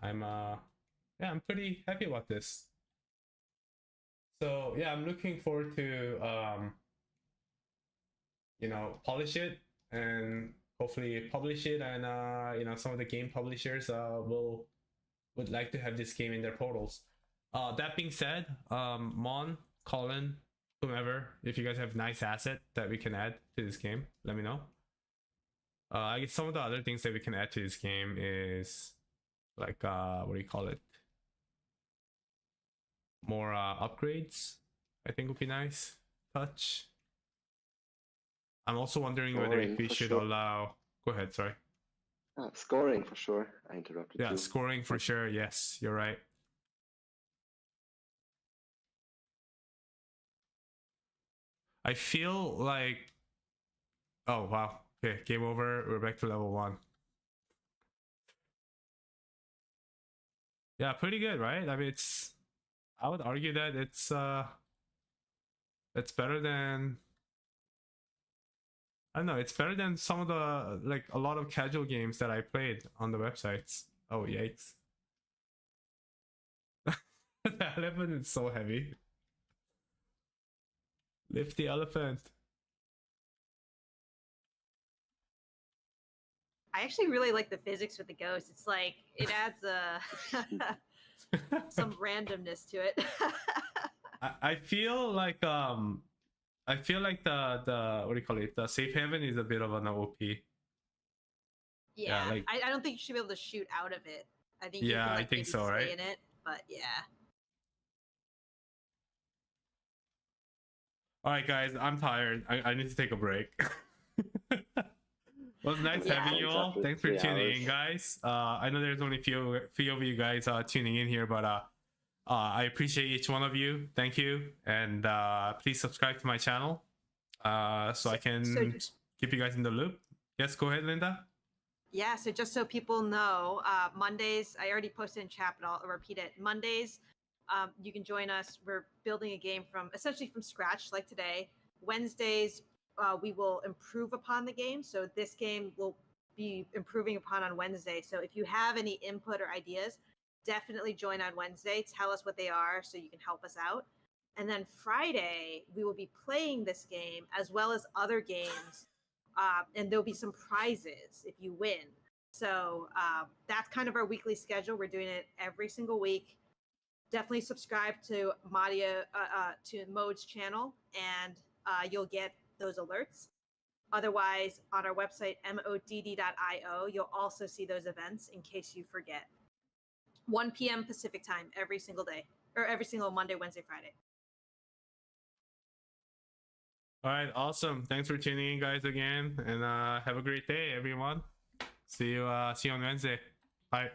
I'm yeah, I'm pretty happy about this. So yeah, I'm looking forward to you know, polish it and hopefully publish it, and you know, some of the game publishers would like to have this game in their portals. That being said, Mon, Colin, whomever, if you guys have nice asset that we can add to this game, let me know. I guess some of the other things that we can add to this game is like what do you call it? More upgrades, I think would be nice. Touch. I'm also wondering whether Scoring, if we for should sure. allow. Go ahead, sorry. Scoring for sure. I interrupted Yeah, you. scoring for sure. Yes, you're right. I feel like. Oh wow. Okay, game over. We're back to level 1. Yeah, pretty good, right? I mean, it's. I would argue that it's better than. I don't know. It's better than some of the like a lot of casual games that I played on the websites. Oh yikes! The elephant is so heavy. Lift the elephant. I actually really like the physics with the ghost. It's like it adds some randomness to it. I feel like the what do you call it? The safe haven is a bit of an OP. Yeah, like- I don't think you should be able to shoot out of it. I think you Yeah, can, I like, think maybe so, stay right? in it, but yeah. All right, guys, I'm tired. I need to take a break. It was nice Yeah. having you all. After Thanks for 3 tuning in, hours. guys. I know there's only few of you guys tuning in here, but I appreciate each one of you. Thank you, and please subscribe to my channel so I can So just- keep you guys in the loop. Yes, go ahead, Linda. Yeah, so just so people know, Mondays, I already posted in chat, but I'll repeat it. Mondays, you can join us. We're building a game essentially from scratch, like today. Wednesdays, we will improve upon the game. So this game will be improving upon on Wednesday. So if you have any input or ideas, definitely join on Wednesday. Tell us what they are so you can help us out. And then Friday, we will be playing this game as well as other games. And there'll be some prizes if you win. So that's kind of our weekly schedule. We're doing it every single week. Definitely subscribe to to Mode's channel, and you'll get those alerts. Otherwise, on our website, modd.io, you'll also see those events in case you forget. 1 p.m. Pacific time every single day, or every single Monday, Wednesday, Friday. All right, awesome. Thanks for tuning in, guys, again, and have a great day, everyone. See you on Wednesday. Bye.